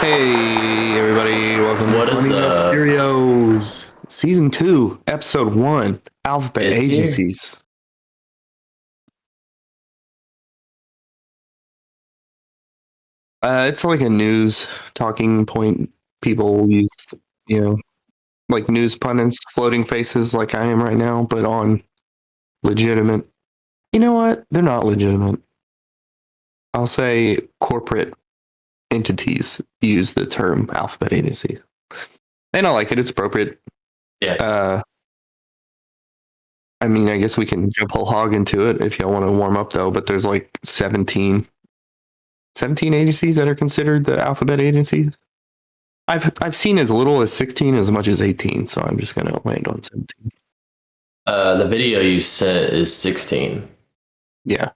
Hey everybody, welcome What to is Funny up? Cheerios, Season 2, Episode 1, Alphabet It's here. Agencies. It's like a news talking point people use, like news pundits, floating faces like I am right now, but on legitimate. You know what? They're not legitimate. I'll say corporate entities use the term alphabet agencies. And I like it, it's appropriate. Yeah. I mean, I guess we can jump whole hog into it if y'all want to warm up, though. But there's like 17 agencies that are considered the alphabet agencies. I've seen as little as 16, as much as 18. So I'm just gonna land on 17. The video you sent is 16. Yeah,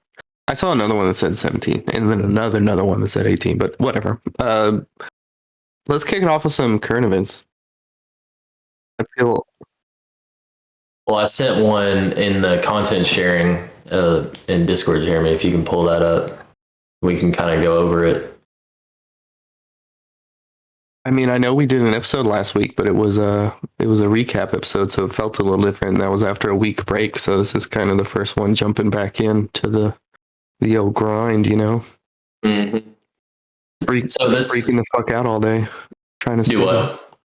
I saw another one that said 17, and then another one that said 18. But whatever. Let's kick it off with some current events. I feel. Well, I sent one in the content sharing in Discord, Jeremy. If you can pull that up, we can kind of go over it. I mean, I know we did an episode last week, but it was a recap episode, so it felt a little different. That was after a week break, so this is kind of the first one jumping back into the old grind, you know. Mm-hmm. Freaking the fuck out all day, trying to do what?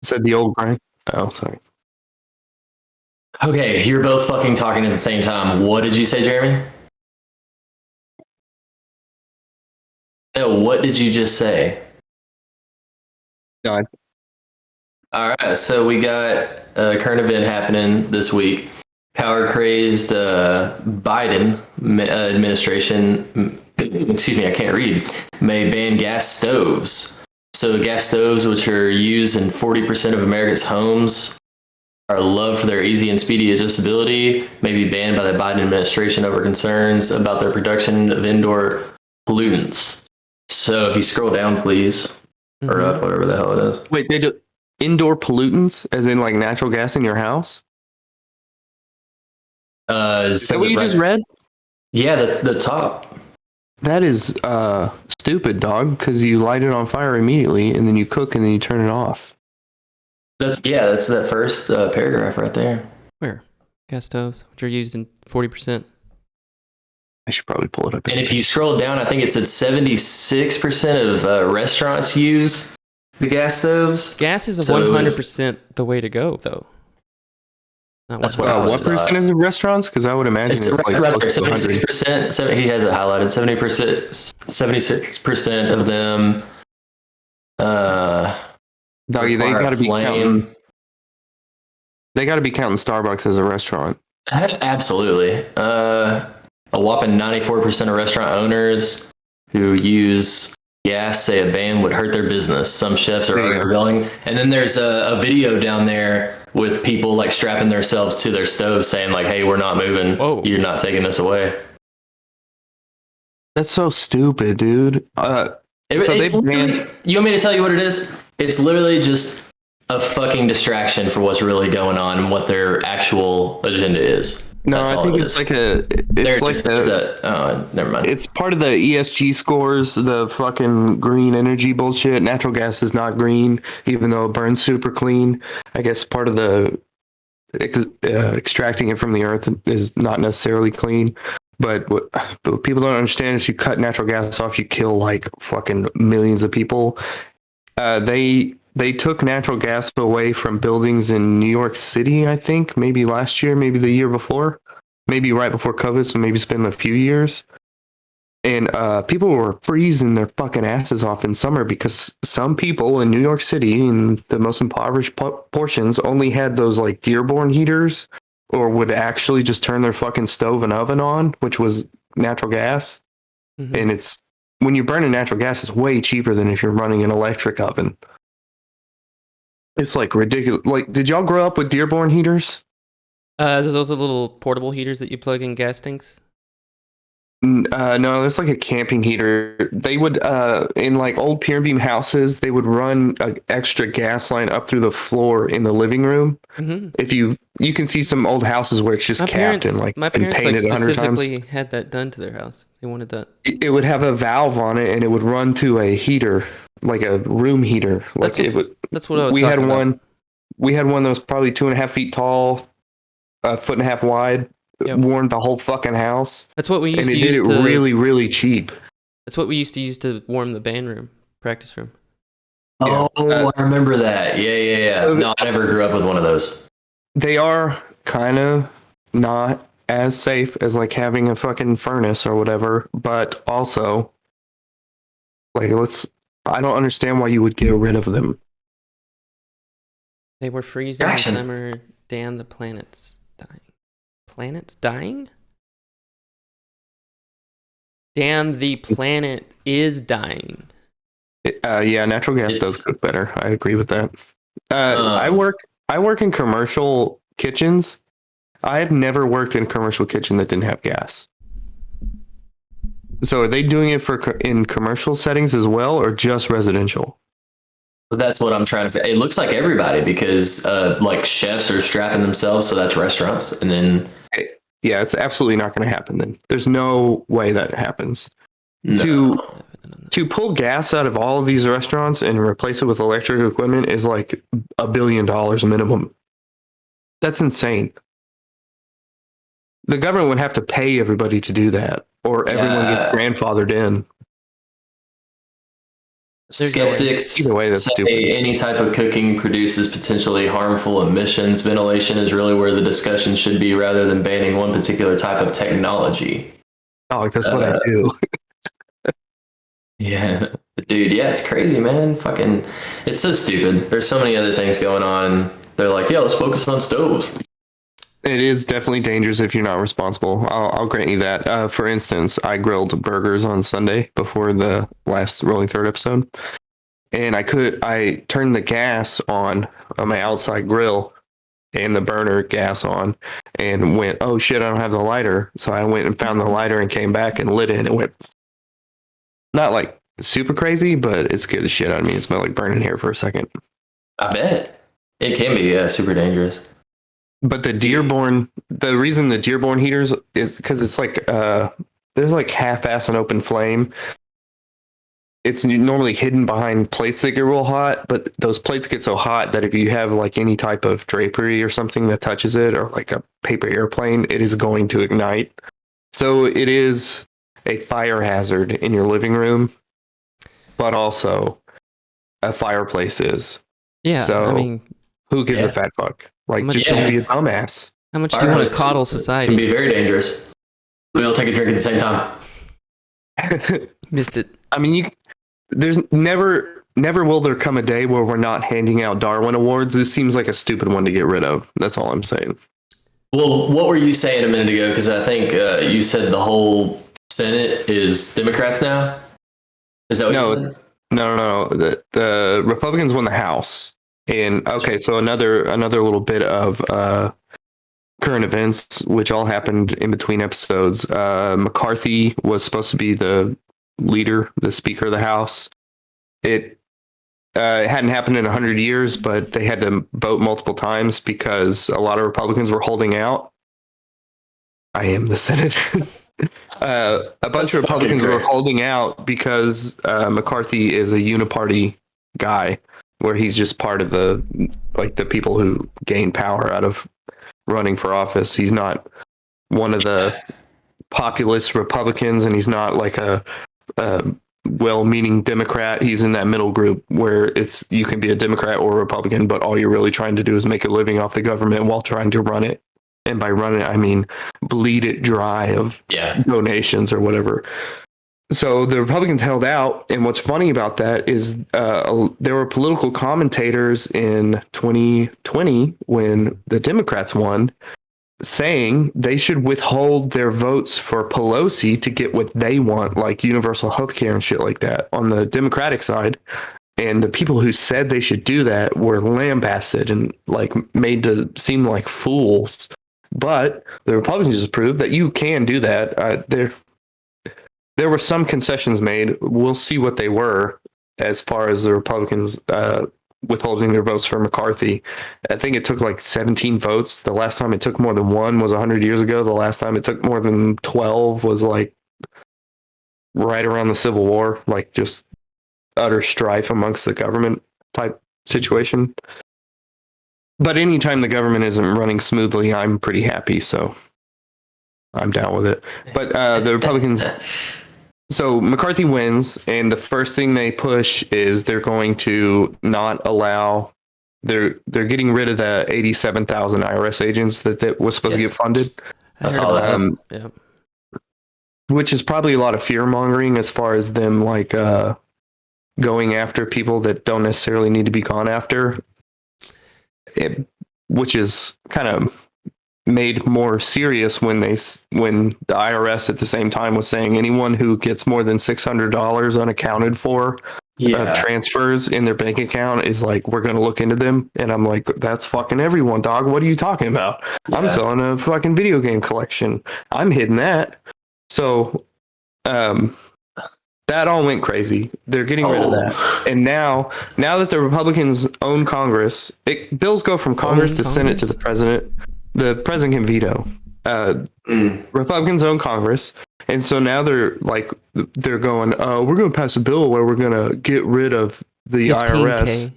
Said the old grind. Oh, sorry. Okay, you're both fucking talking at the same time. What did you say, Jeremy? No, what did you just say? God. All right, so we got a current event happening this week. Power crazed Biden administration, excuse me, I can't read, may ban gas stoves. So gas stoves, which are used in 40% of America's homes, are loved for their easy and speedy adjustability, may be banned by the Biden administration over concerns about their production of indoor pollutants. So if you scroll down, plees, or up, whatever the hell it is. Wait, they do indoor pollutants, as in like natural gas in your house? Is that what you just read? Yeah, the top. That is stupid, dog, because you light it on fire immediately and then you cook and then you turn it off. That's that first paragraph right there. Where? Gas stoves, which are used in 40%. I should probably pull it up. And if you scroll down, I think it said 76% of restaurants use the gas stoves. Gas is 100% the way to go, though. That's what percentage of restaurants? Because I would imagine it's like close to 76%. He has it highlighted. 76% of them Doggy, they require got to be counting. flame. They got to be counting Starbucks as a restaurant. Absolutely. A whopping 94% of restaurant owners who use gas say a ban would hurt their business. Some chefs are already rebelling. And then there's a video down there with people like strapping themselves to their stove saying like, hey, we're not moving. Whoa. You're not taking this away. That's so stupid, dude. So they banned. You want me to tell you what it is? It's literally just a fucking distraction for what's really going on and what their actual agenda is. No, That's I all think it it's is. like a. It's like the. Oh, never mind. It's part of the ESG scores, the fucking green energy bullshit. Natural gas is not green, even though it burns super clean. I guess part of the extracting it from the earth is not necessarily clean. But what people don't understand is if you cut natural gas off, you kill like fucking millions of people. They took natural gas away from buildings in New York City, I think, maybe last year, maybe the year before, maybe right before COVID, so maybe it's been a few years. And people were freezing their fucking asses off in summer because some people in New York City, in the most impoverished portions, only had those like Dearborn heaters or would actually just turn their fucking stove and oven on, which was natural gas. Mhm. And it's when you're burning natural gas, it's way cheaper than if you're running an electric oven. It's like ridiculous. Like, did y'all grow up with Dearborn heaters? There's also little portable heaters that you plug in gas tanks. No, it's like a camping heater. They would, in like old pier beam houses, they would run an extra gas line up through the floor in the living room. Mm-hmm. If you can see some old houses where it's just capped and like my been parents painted 100 times. specifically had that done to their house. They wanted that. It would have a valve on it and it would run to a heater, like a room heater. Like That's what I was. We talking had about. one. We had one that was probably 2.5 feet tall, a foot and a half wide. Yep. Warmed the whole fucking house. That's what we used and to it use did it really, really cheap. That's what we used to use to warm the band room, practice room. Oh, I remember that. Yeah. No, I never grew up with one of those. They are kind of not as safe as like having a fucking furnace or whatever, but also like I don't understand why you would get rid of them. They were freezing in Action. summer. Damn, the planet's dying. Planet's dying? Damn, the planet is dying. Yeah, natural gas does cook better. I agree with that. I work in commercial kitchens. I've never worked in a commercial kitchen that didn't have gas. So are they doing it in commercial settings as well, or just residential? That's what I'm trying to. It looks like everybody because like chefs are strapping themselves, so that's restaurants, and then yeah, it's absolutely not going to happen. Then there's no way that happens. no. To pull gas out of all of these restaurants and replace it with electric equipment is like $1 billion minimum. That's insane. The government would have to pay everybody to do that, or everyone gets grandfathered in. Skeptics Either way, that's say stupid. any type of cooking produces potentially harmful emissions. Ventilation is really where the discussion should be rather than banning one particular type of technology. Oh, like that's what I do. Yeah, dude. Yeah, it's crazy, man. Fucking, it's so stupid. There's so many other things going on. They're like, yeah, let's focus on stoves. It is definitely dangerous if you're not responsible. I'll grant you that. For instance, I grilled burgers on Sunday before the last Rolling Third episode, and I turned the gas on my outside grill and the burner gas on, and went, oh shit, I don't have the lighter. So I went and found the lighter and came back and lit it, and it went not like super crazy, but it scared the shit out of me. It smelled like burning hair for a second. I bet it can be super dangerous. But the reason the Dearborn heaters is because it's like there's like half-ass and open flame. It's normally hidden behind plates that get real hot, but those plates get so hot that if you have like any type of drapery or something that touches it, or like a paper airplane, it is going to ignite. So it is a fire hazard in your living room, but also a fireplace is. Yeah, So I mean, who gives a fat fuck? Like, just don't be a dumbass. how much do you want to Fireplace coddle can society? be very dangerous. We all take a drink at the same time. Missed it. I mean, there's never never will there come a day where we're not handing out Darwin Awards. This seems like a stupid one to get rid of. That's all I'm saying. Well, what were you saying a minute ago? Because I think you said the whole Senate is Democrats now. Is that what you said? No. The Republicans won the House. And okay, so another little bit of current events, which all happened in between episodes. McCarthy was supposed to be the leader, the Speaker of the House. It hadn't happened in 100 years, but they had to vote multiple times because a lot of Republicans were holding out. I am the Senate. A bunch of Republicans were holding out because McCarthy is a uniparty guy, where he's just part of the people who gain power out of running for office. He's not one of the populist Republicans, and he's not like a well-meaning Democrat. He's in that middle group where you can be a Democrat or a Republican, but all you're really trying to do is make a living off the government while trying to run it. And by run it, I mean bleed it dry of donations or whatever. So the Republicans held out, and what's funny about that is there were political commentators in 2020 when the Democrats won, saying they should withhold their votes for Pelosi to get what they want, like universal health care and shit like that, on the Democratic side. And the people who said they should do that were lambasted and made to seem like fools. But the Republicans just proved that you can do that. There were some concessions made. We'll see what they were as far as the Republicans withholding their votes for McCarthy. I think it took 17 votes. The last time it took more than one was 100 years ago. The last time it took more than 12 was right around the Civil War, just utter strife amongst the government type situation. But anytime the government isn't running smoothly, I'm pretty happy, so I'm down with it. But the Republicans... So McCarthy wins, and the first thing they push is they're going to not allow... They're getting rid of the 87,000 IRS agents that was supposed to get funded. I saw that. Yeah. Which is probably a lot of fear-mongering as far as them going after people that don't necessarily need to be gone after. Which is kind of made more serious when the IRS at the same time was saying anyone who gets more than $600 unaccounted for transfers in their bank account is we're going to look into them. And I'm like, that's fucking everyone, dog. What are you talking about? Yeah. I'm selling a fucking video game collection. I'm hitting that. So that all went crazy. They're getting rid of that. And now that the Republicans own Congress, bills go from Congress to Senate to the president. The president can veto. Republicans own Congress. And so now they're going, we're going to pass a bill where we're going to get rid of the 15K. IRS.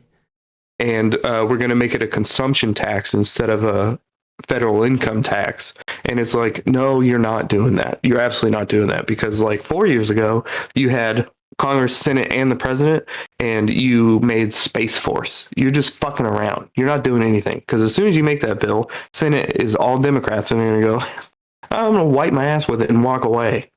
And we're going to make it a consumption tax instead of a federal income tax. And it's no, you're not doing that. You're absolutely not doing that, because 4 years ago you had Congress, Senate, and the president, and you made Space Force. You're just fucking around. You're not doing anything, because as soon as you make that bill, Senate is all Democrats, and they're going to go, I'm going to wipe my ass with it and walk away.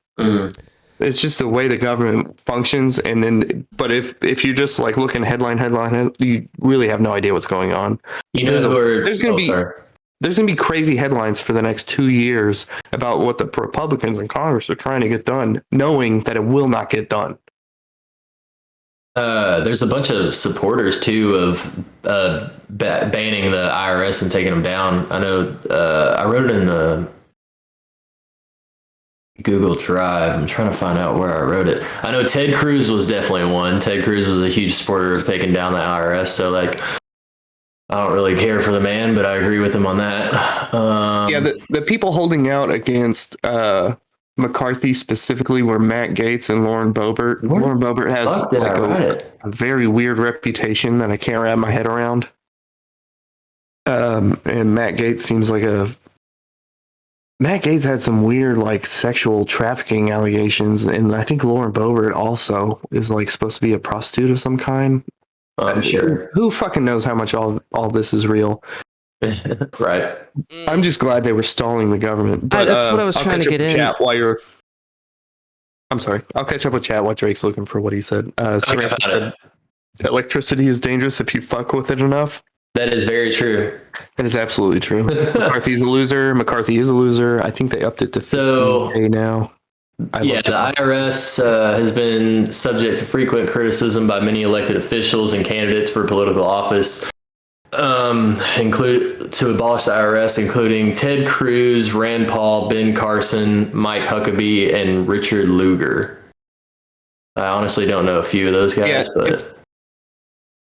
It's just the way the government functions. And then, but if you're just looking headline, you really have no idea what's going on. There's going to be crazy headlines for the next 2 years about what the Republicans in Congress are trying to get done, knowing that it will not get done. There's a bunch of supporters too of banning the IRS and taking them down. I know I wrote it in the Google Drive. I'm trying to find out where I wrote it. I know Ted Cruz was definitely one. Ted Cruz was a huge supporter of taking down the IRS. So I don't really care for the man, but I agree with him on that. The people holding out against McCarthy specifically were Matt Gaetz and Lauren Boebert. Lauren Boebert has a very weird reputation that I can't wrap my head around. And Matt Gaetz seems Matt Gaetz had some weird sexual trafficking allegations, and I think Lauren Boebert also is supposed to be a prostitute of some kind. I'm sure. Who fucking knows how much all this is real? Right. I'm just glad they were stalling the government. But that's what I was trying to get in. I'm sorry. I'll catch up with chat while Drake's looking for what he said. electricity is dangerous if you fuck with it enough. That is very true. That is absolutely true. McCarthy's a loser. McCarthy is a loser. I think they upped it to 15K now. The IRS has been subject to frequent criticism by many elected officials and candidates for political office, include to abolish the IRS, including Ted Cruz, Rand Paul, Ben Carson, Mike Huckabee, and Richard Lugar. I honestly don't know a few of those guys, but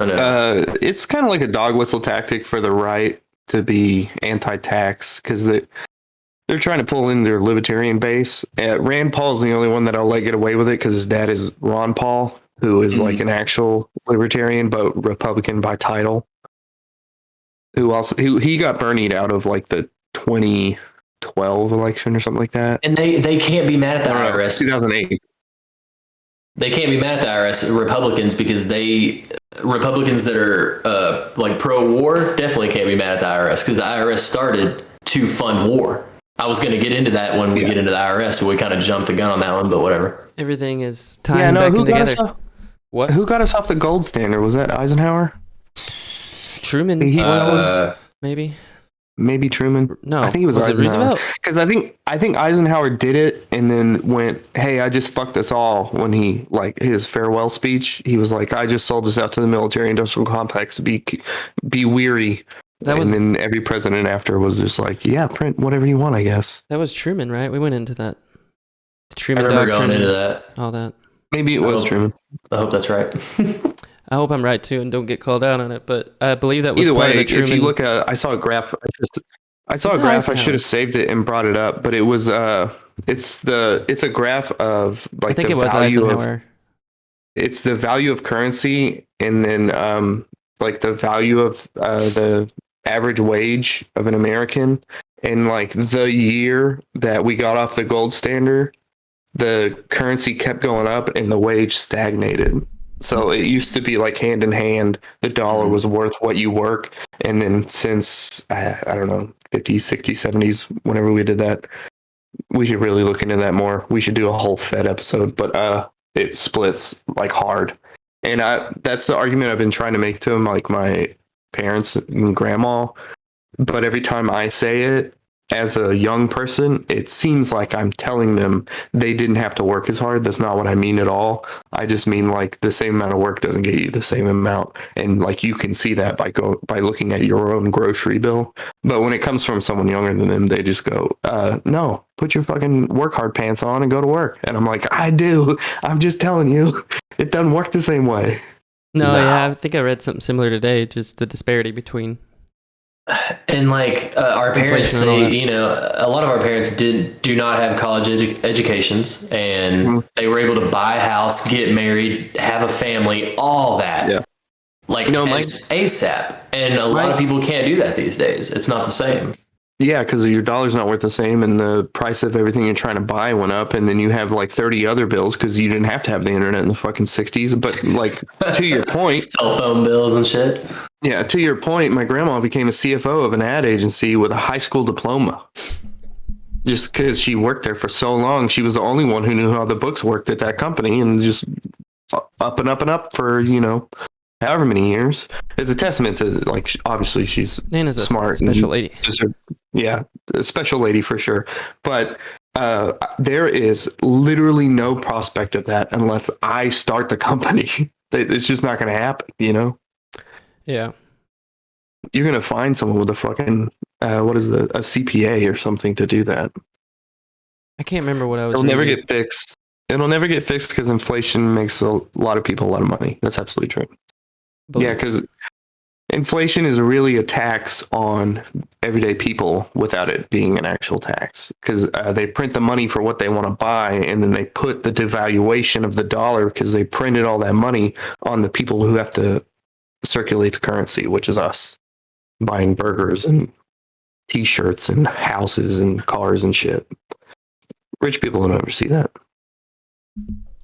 I know. It's kind of like a dog whistle tactic for the right to be anti-tax because they're trying to pull in their libertarian base. Rand Paul's the only one that'll let get away with it because his dad is Ron Paul, who is like an actual libertarian but Republican by title. Who he got Bernied out of like the 2012 election or something like that. And they can't be mad at the IRS. 2008. They can't be mad at the IRS Republicans because Republicans that are like pro-war definitely can't be mad at the IRS because the IRS started to fund war. I was going to get into that when we get into the IRS, but we kind of jumped the gun on that one, but whatever. Everything is tying back in together. What? Who got us off the gold standard? Was that Eisenhower? Truman? Maybe. Maybe Truman. No, I think it was Eisenhower. Because I think Eisenhower did it and then went, "Hey, I just fucked us all." When he like his farewell speech, he was like, "I just sold us out to the military-industrial complex. Be weary." And then every president after was just like, "Yeah, print whatever you want, I guess." That was Truman, right? We went into that. The Truman I remember Doctrine, going into that. All that. Maybe it was Truman. I hope that's right. I hope I'm right too, and don't get called out on it. But I believe that was either part way. of the Truman. If you look at, I saw a graph. I should have saved it and brought it up, but it was it's a graph of like I think the it was value Eisenhower. It's the value of currency, and then like the value of the average wage of an American, and like the year that we got off the gold standard, the currency kept going up and the wage stagnated. So it used to be like hand in hand, the dollar was worth what you work. And then since, I don't know, 50s, 60s, 70s, whenever we did that, we should really look into that more. We should do a whole Fed episode, but it splits like hard. And that's the argument I've been trying to make to them, like my parents and grandma. But every time I say it, as a young person, it seems like I'm telling them they didn't have to work as hard. That's not what I mean at all. I just mean like the same amount of work doesn't get you the same amount. And like you can see that by looking at your own grocery bill. But when it comes from someone younger than them, they just go, no, put your fucking work hard pants on and go to work. And I'm like, I do. I'm just telling you, it doesn't work the same way. No, yeah, I think I read something similar today, just the disparity between. And like our parents, a lot of our parents do not have college educations, and they were able to buy a house, get married, have a family, all that. Yeah. Like ASAP. And a lot of people can't do that these days. It's not the same. Yeah, because your dollar's not worth the same, and the price of everything you're trying to buy went up, and then you have like 30 other bills because you didn't have to have the internet in the fucking 60s. But like to your point, cell phone bills and shit. Yeah, to your point, my grandma became a CFO of an ad agency with a high school diploma. Just because she worked there for so long, she was the only one who knew how the books worked at that company, and just up and up and up for however many years. It's a testament to like obviously she's Nana's smart, a special lady. Yeah, a special lady for sure. But there is literally no prospect of that unless I start the company. It's just not going to happen, Yeah. You're going to find someone with a fucking, a CPA or something to do that. I can't remember what I was. It'll never get fixed. It'll never get fixed because inflation makes a lot of people a lot of money. That's absolutely true. Yeah, because inflation is really a tax on everyday people without it being an actual tax. Because they print the money for what they want to buy, and then they put the devaluation of the dollar because they printed all that money on the people who have to circulate the currency, which is us buying burgers and t-shirts and houses and cars and shit. Rich people don't ever see that.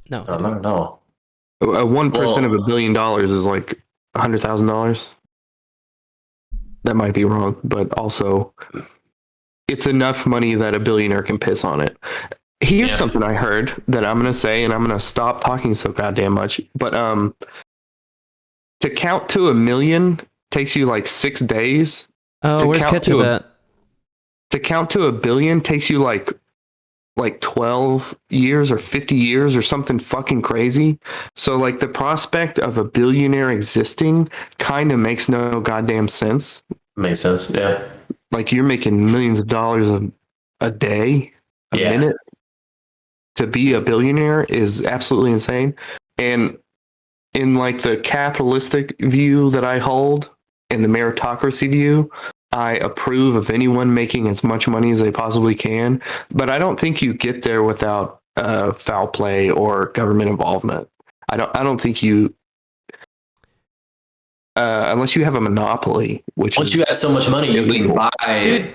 No. 1% of $1 billion is like $100,000. That might be wrong, but also it's enough money that a billionaire can piss on it. Here's something I heard that I'm going to say, and I'm going to stop talking so goddamn much. But to count to 1 million takes you like 6 days. Oh, To where's count ketchup to at? To count to 1 billion takes you like 12 years or 50 years or something fucking crazy. So like the prospect of a billionaire existing kind of makes no goddamn sense. Makes sense. Yeah. Like you're making millions of dollars a day, a Yeah. minute. To be a billionaire is absolutely insane. And in like the capitalistic view that I hold and the meritocracy view, I approve of anyone making as much money as they possibly can, but I don't think you get there without foul play or government involvement. I don't think you unless you have a monopoly, which Once is you have so much money, you can illegal. buy Dude,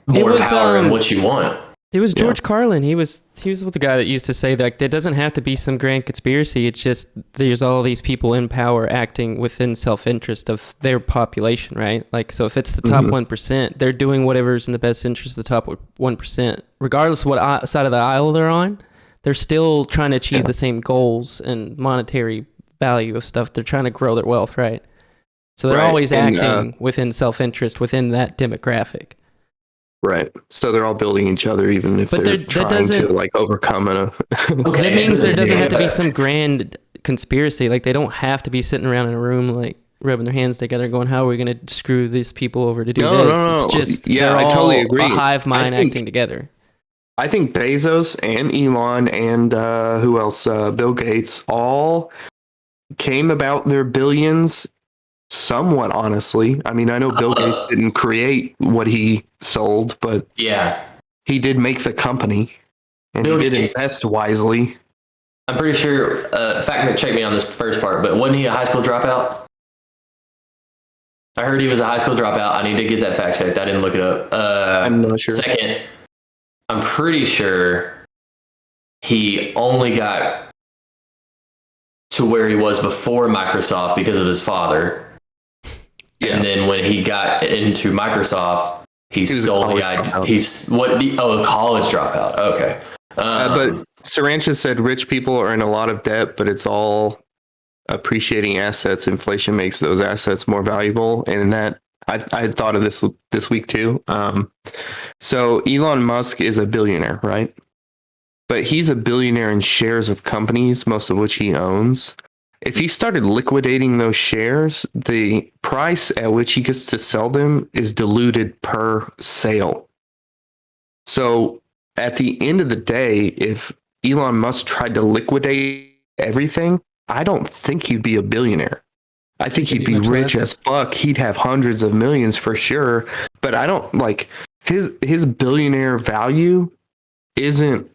more was, power and what you want. It was Yeah. George Carlin. He was the guy that used to say that there doesn't have to be some grand conspiracy. It's just there's all these people in power acting within self-interest of their population, right? Like, so if it's the top 1%, they're doing whatever's in the best interest of the top 1%, regardless of what side of the aisle they're on. They're still trying to achieve the same goals and monetary value of stuff. They're trying to grow their wealth, right? So they're Right. always And, acting within self-interest within that demographic. Right. So they're all building each other, even if But they're that trying to doesn't- like overcome it. Okay, That means there doesn't have to be but- some grand conspiracy. Like, they don't have to be sitting around in a room, like, rubbing their hands together going, how are we going to screw these people over to do No, this? no, no. It's just, Yeah, they're I all totally agree. a hive mind I think- acting together. I think Bezos and Elon and who else? Bill Gates all came about their billions somewhat honestly. I mean, I know Bill Gates didn't create what he sold, but Yeah. he did make the company and Bill he did Gates- invest wisely. I'm pretty sure, fact check me on this first part, but wasn't he a high school dropout? I heard he was a high school dropout. I need to get that fact checked. I didn't look it up. I'm not sure. Second, I'm pretty sure he only got to where he was before Microsoft because of his father. Yeah. And then when he got into Microsoft, he was a stole the college idea. dropout. He's what? A college dropout. Okay. But Sarancha said rich people are in a lot of debt, but it's all appreciating assets. Inflation makes those assets more valuable, and that I thought of this week too. So Elon Musk is a billionaire, right? But he's a billionaire in shares of companies, most of which he owns. If he started liquidating those shares, the price at which he gets to sell them is diluted per sale. So at the end of the day, if Elon Musk tried to liquidate everything, I don't think he'd be a billionaire. I think he'd be much rich less. as fuck. He'd have hundreds of millions for sure. But I don't like his billionaire value isn't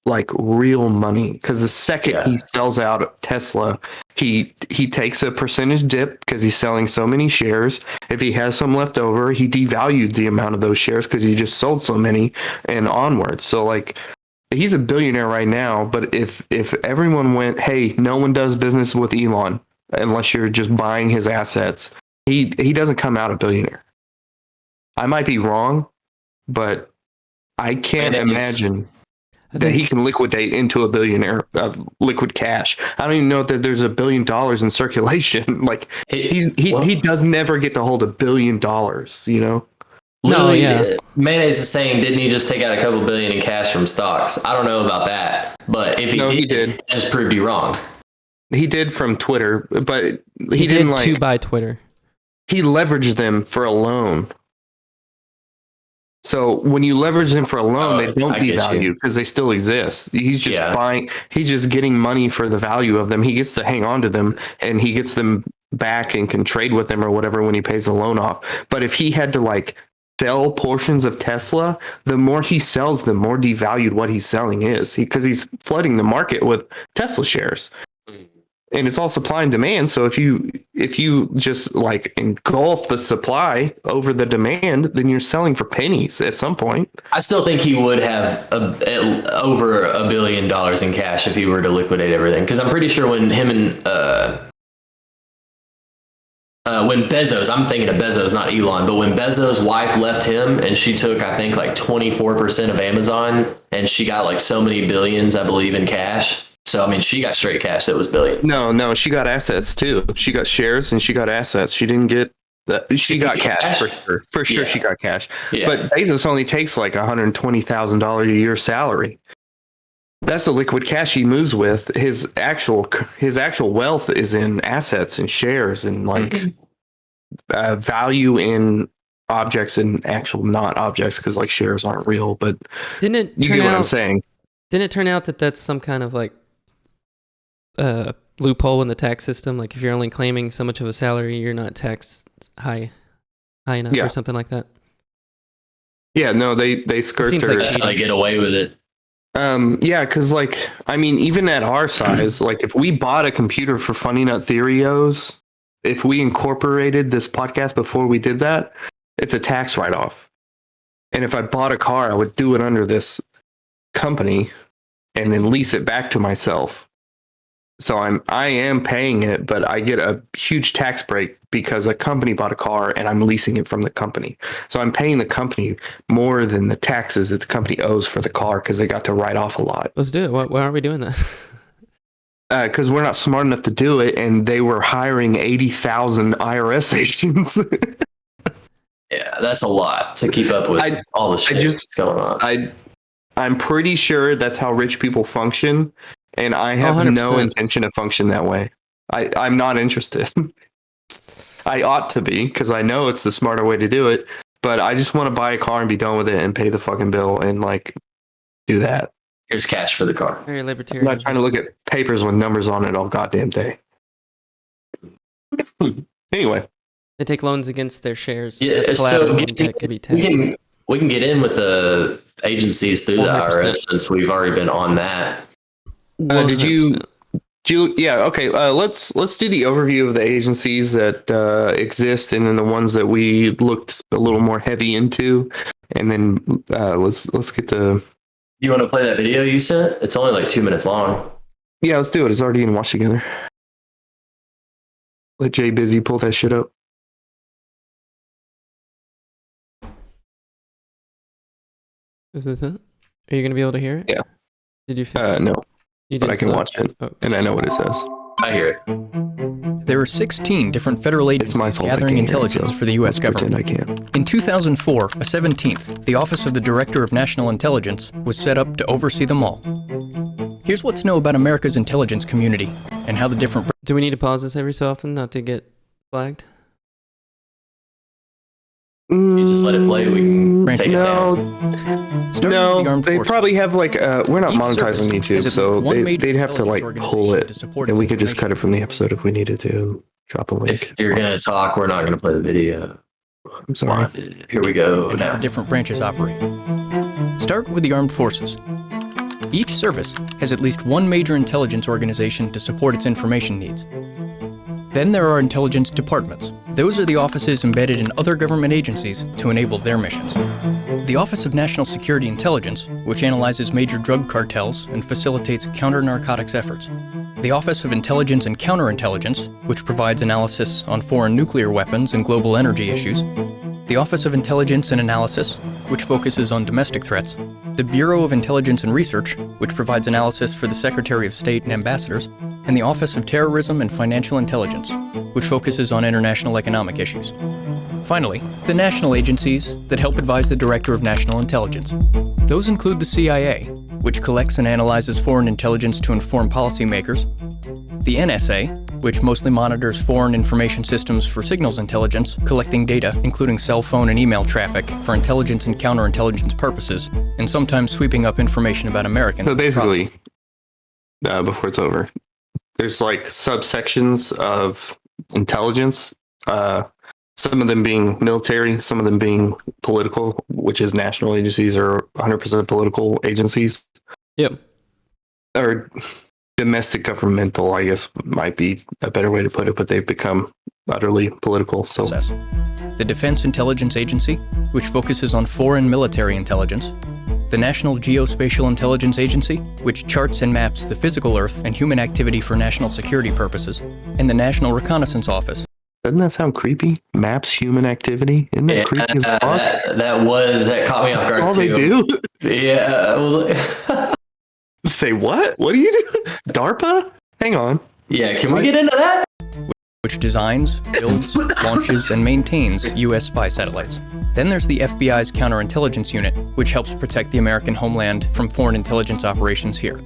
like real money, because the second he sells out Tesla, he takes a percentage dip because he's selling so many shares. If he has some left over, he devalued the amount of those shares because he just sold so many and onwards. So like he's a billionaire right now, but if everyone went, hey, no one does business with Elon unless you're just buying his assets, he doesn't come out a billionaire. I might be wrong, but I can't imagine that he can liquidate into a billionaire of liquid cash. I don't even know that there's $1 billion in circulation. Like he does never get to hold $1 billion, you know? Literally, yeah. Mayonnaise is saying, didn't he just take out a couple billion in cash from stocks? I don't know about that, but if No, he did. it just proved you wrong. He did from Twitter, but he He didn't did like to buy Twitter. he leveraged them for a loan. So when you leverage them for a loan, they don't I get you. devalue because they still exist. He's just Yeah. buying, he's just getting money for the value of them. He gets to hang on to them and he gets them back and can trade with them or whatever when he pays the loan off. But if he had to like sell portions of Tesla, the more he sells, the more devalued what he's selling is, because he's flooding the market with Tesla shares. And it's all supply and demand. So if you just like engulf the supply over the demand, then you're selling for pennies at some point. I still think he would have over $1 billion in cash if he were to liquidate everything. Because I'm pretty sure when him and when Bezos, I'm thinking of Bezos, not Elon, but when Bezos' wife left him and she took, I think, like 24% of Amazon, and she got like so many billions, I believe, in cash. So I mean, she got straight cash that was billions. No, she got assets too. She got shares and she got assets. She didn't get she got cash for sure. For sure, Yeah. she got cash. Yeah. But Bezos only takes like $120,000 a year salary. That's the liquid cash he moves with. His actual wealth is in assets and shares and like value in objects and actual not objects, because like shares aren't real. But Didn't it you turn get what I'm out? saying? Didn't it turn out that that's some kind of like loophole in the tax system? Like if you're only claiming so much of a salary, you're not taxed high enough Yeah. or something like that. Yeah, no, they skirt Seems their like That's how they get away with it. Yeah, because like I mean, even at our size, like if we bought a computer for Funny Nut Theorios, if we incorporated this podcast before we did that, it's a tax write-off. And if I bought a car, I would do it under this company and then lease it back to myself. So I am paying it, but I get a huge tax break because a company bought a car and I'm leasing it from the company. So I'm paying the company more than the taxes that the company owes for the car because they got to write off a lot. Let's do it. Why aren't we doing that? Because we're not smart enough to do it, and they were hiring 80,000 IRS agents. Yeah, that's a lot to keep up with all the shit that's going on. I'm pretty sure that's how rich people function, and I have no 100%. intention to function that way. I'm not interested. I ought to be, because I know it's the smarter way to do it, but I just want to buy a car and be done with it and pay the fucking bill and like do that. Here's cash for the car. Very I'm libertarian. not trying to look at papers with numbers on it all goddamn day. Anyway. They take loans against their shares. Yeah, as so collateral and that could be taxed. We can get in with the agencies through the 100%. IRS since we've already been on that. Did you 100%. yeah, okay. Let's do the overview of the agencies that exist, and then the ones that we looked a little more heavy into, and then let's get to. You want to play that video you sent? It's only like 2 minutes long. Yeah, let's do it. It's already in Watch Together. Let Jay Busy pull that shit up. Is this it? Are you going to be able to hear it? Yeah. Did you feel No, you but I can so- watch it, Oh. and I know what it says. I hear it. There are 16 different federal It's my agencies fault. I gathering can't hear it, intelligence so for the U.S. let's pretend government. I can. In 2004, a 17th, the Office of the Director of National Intelligence was set up to oversee them all. Here's what to know about America's intelligence community and how the different Do we need to pause this every so often not to get flagged? You just let it play, we can take it No, Starting with the no, armed they forces. probably have like we're not Each monetizing service has YouTube, at so least one major they'd have to like intelligence pull organization it, to support and its we could just cut information. it from the episode if we needed to. And drop a link. If you're going to talk, we're not going to play the video. I'm sorry. Live. Here we go. and how Now. the different branches operate. Start with the armed forces. Each service has at least one major intelligence organization to support its information needs. Then there are intelligence departments. Those are the offices embedded in other government agencies to enable their missions. The Office of National Security Intelligence, which analyzes major drug cartels and facilitates counter-narcotics efforts. The Office of Intelligence and Counterintelligence, which provides analysis on foreign nuclear weapons and global energy issues. The Office of Intelligence and Analysis, which focuses on domestic threats. The Bureau of Intelligence and Research, which provides analysis for the Secretary of State and ambassadors. And the Office of Terrorism and Financial Intelligence, which focuses on international economic issues. Finally, the national agencies that help advise the Director of National Intelligence. Those include the CIA, which collects and analyzes foreign intelligence to inform policymakers, the NSA, which mostly monitors foreign information systems for signals intelligence, collecting data, including cell phone and email traffic, for intelligence and counterintelligence purposes, and sometimes sweeping up information about Americans. So basically, before it's over, there's like subsections of intelligence. Some of them being military, some of them being political, which is national agencies or 100% political agencies. Yep. Or domestic governmental, I guess might be a better way to put it, but they've become utterly political. So process. The Defense Intelligence Agency, which focuses on foreign military intelligence. The National Geospatial Intelligence Agency, which charts and maps the physical Earth and human activity for national security purposes. And the National Reconnaissance Office. doesn't that sound creepy? Maps human activity? Isn't that creepy as fuck? That caught me off guard All too. they do? Yeah. Say what? What do you do? DARPA? Hang on. Yeah, can we get into that? which designs, builds, launches, and maintains U.S. spy satellites. Then there's the FBI's Counterintelligence Unit, which helps protect the American homeland from foreign intelligence operations here.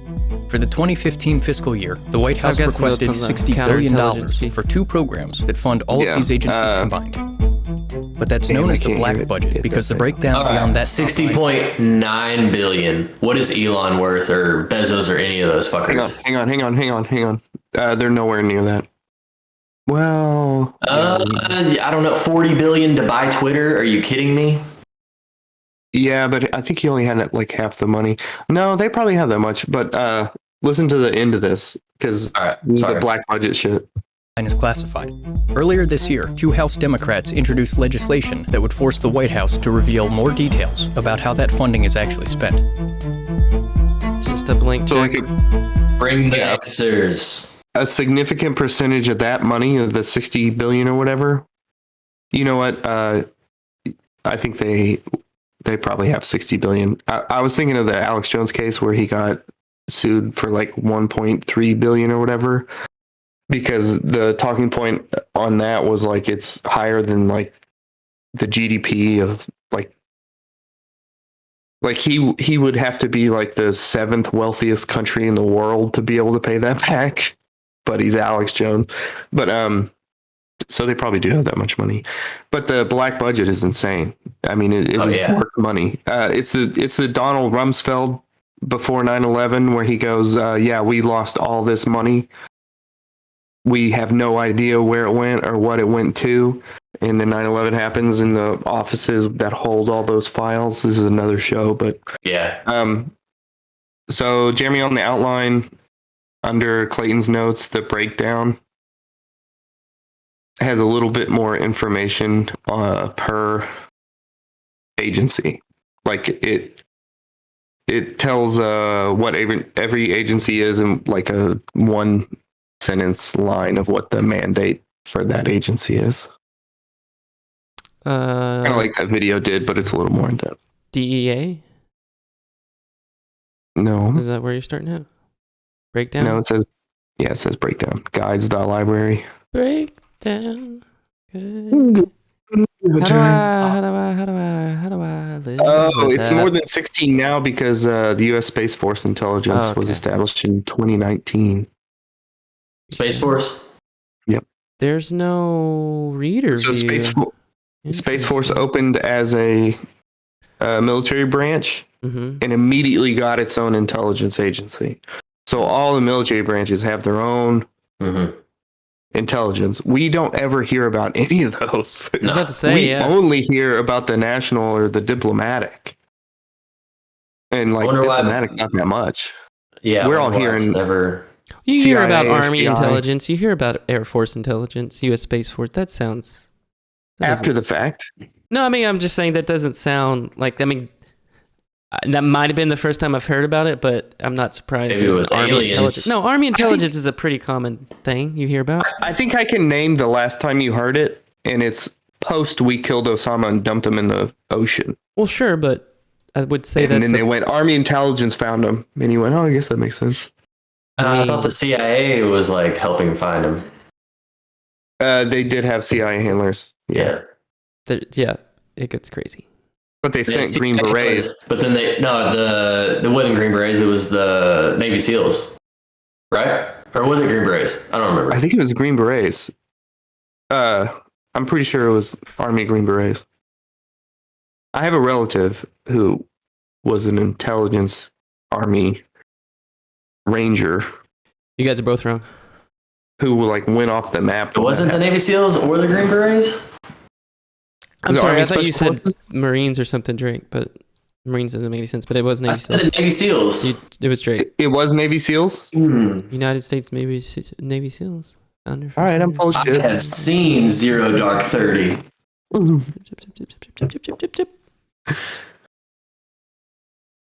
For the 2015 fiscal year, the White House guess requested notes on the $60 billion counterintelligence piece. for 2 programs that fund all Yeah, of these agencies combined. But that's damn, known I as the can't black hear it. budget It because does the say- breakdown All right, beyond that 60.9 billion. What is Elon worth, or Bezos, or any of those fuckers? Hang on. They're nowhere near that. Well, I don't know. 40 billion to buy Twitter? Are you kidding me? yeah, but I think he only had like half the money. No, they probably have that much. But listen to the end of this because All right, this is the sorry. black budget shit. is classified. Earlier this year, 2 House Democrats introduced legislation that would force the White House to reveal more details about how that funding is actually spent. Just a blank So check. like Bring the Yeah. answers. a significant percentage of that money, of the 60 billion or whatever. You know what? I think they probably have 60 billion. I was thinking of the Alex Jones case where he got sued for like 1.3 billion or whatever, because the talking point on that was like it's higher than like the GDP of like he would have to be like the 7th wealthiest country in the world to be able to pay that back. But he's Alex Jones. But so they probably do have that much money. But the black budget is insane. I mean, it Oh, is yeah. worth money. It's the Donald Rumsfeld before 9/11 where he goes, yeah, we lost all this money. We have no idea where it went or what it went to. And then 9/11 happens in the offices that hold all those files. This is another show, but Yeah. so Jeremy, on the outline under Clayton's notes, the breakdown has a little bit more information per agency. Like it tells what every agency is in like a 1 sentence line of what the mandate for that agency is. Kind of like that video did, but it's a little more in depth. DEA? No, Is that where you're starting at? Breakdown? no, it says breakdown guides.library. Breakdown. Good. How do I live? Oh, with it's that? more than 16 now because the U.S. Space Force Intelligence Oh, was okay. established in 2019. Space Force? There's no reader So view. Space Force opened as a military branch Mm-hmm. and immediately got its own intelligence agency. So all the military branches have their own Mm-hmm. intelligence. We don't ever hear about any of those. I was about to say, We yeah. only hear about the national or the diplomatic. And like Wonder why- diplomatic, not that much. Yeah. We're I all wonder why it's hearing- never. You hear about CIA, Army FBI. intelligence. You hear about Air Force intelligence, U.S. Space Force. That sounds. that doesn't- After the fact. No, I mean, I'm just saying that doesn't sound like. I mean, that might have been the first time I've heard about it, but I'm not surprised. Maybe there's it an was Army aliens. intelligence. No, Army intelligence is a pretty common thing you hear about. I think I can name the last time you heard it, and it's post we killed Osama and dumped him in the ocean. Well, sure, but I would say And that's. then they went, Army intelligence found him. And he went, oh, I guess that makes sense. I thought the CIA was like helping find him. They did have CIA handlers. Yeah. yeah, it gets crazy. But they Yeah, sent Green CIA Berets. was- But then it wasn't Green Berets. It was the Navy SEALs, right? Or was it Green Berets? I don't remember. I think it was Green Berets. I'm pretty sure it was Army Green Berets. I have a relative who was an intelligence Army Ranger You guys are both wrong. who like went off the map. It wasn't the Navy SEALs or the Green Berets? I'm The sorry, Army I thought you Special said Forces? Marines or something, Drake, but Marines doesn't make any sense. But it was I Navy said SEALs. Navy SEALs. It was Drake. It was Navy SEAls. United States Navy SEAls. All right, I'm full of I shit. have seen Zero Dark 30. Wasn't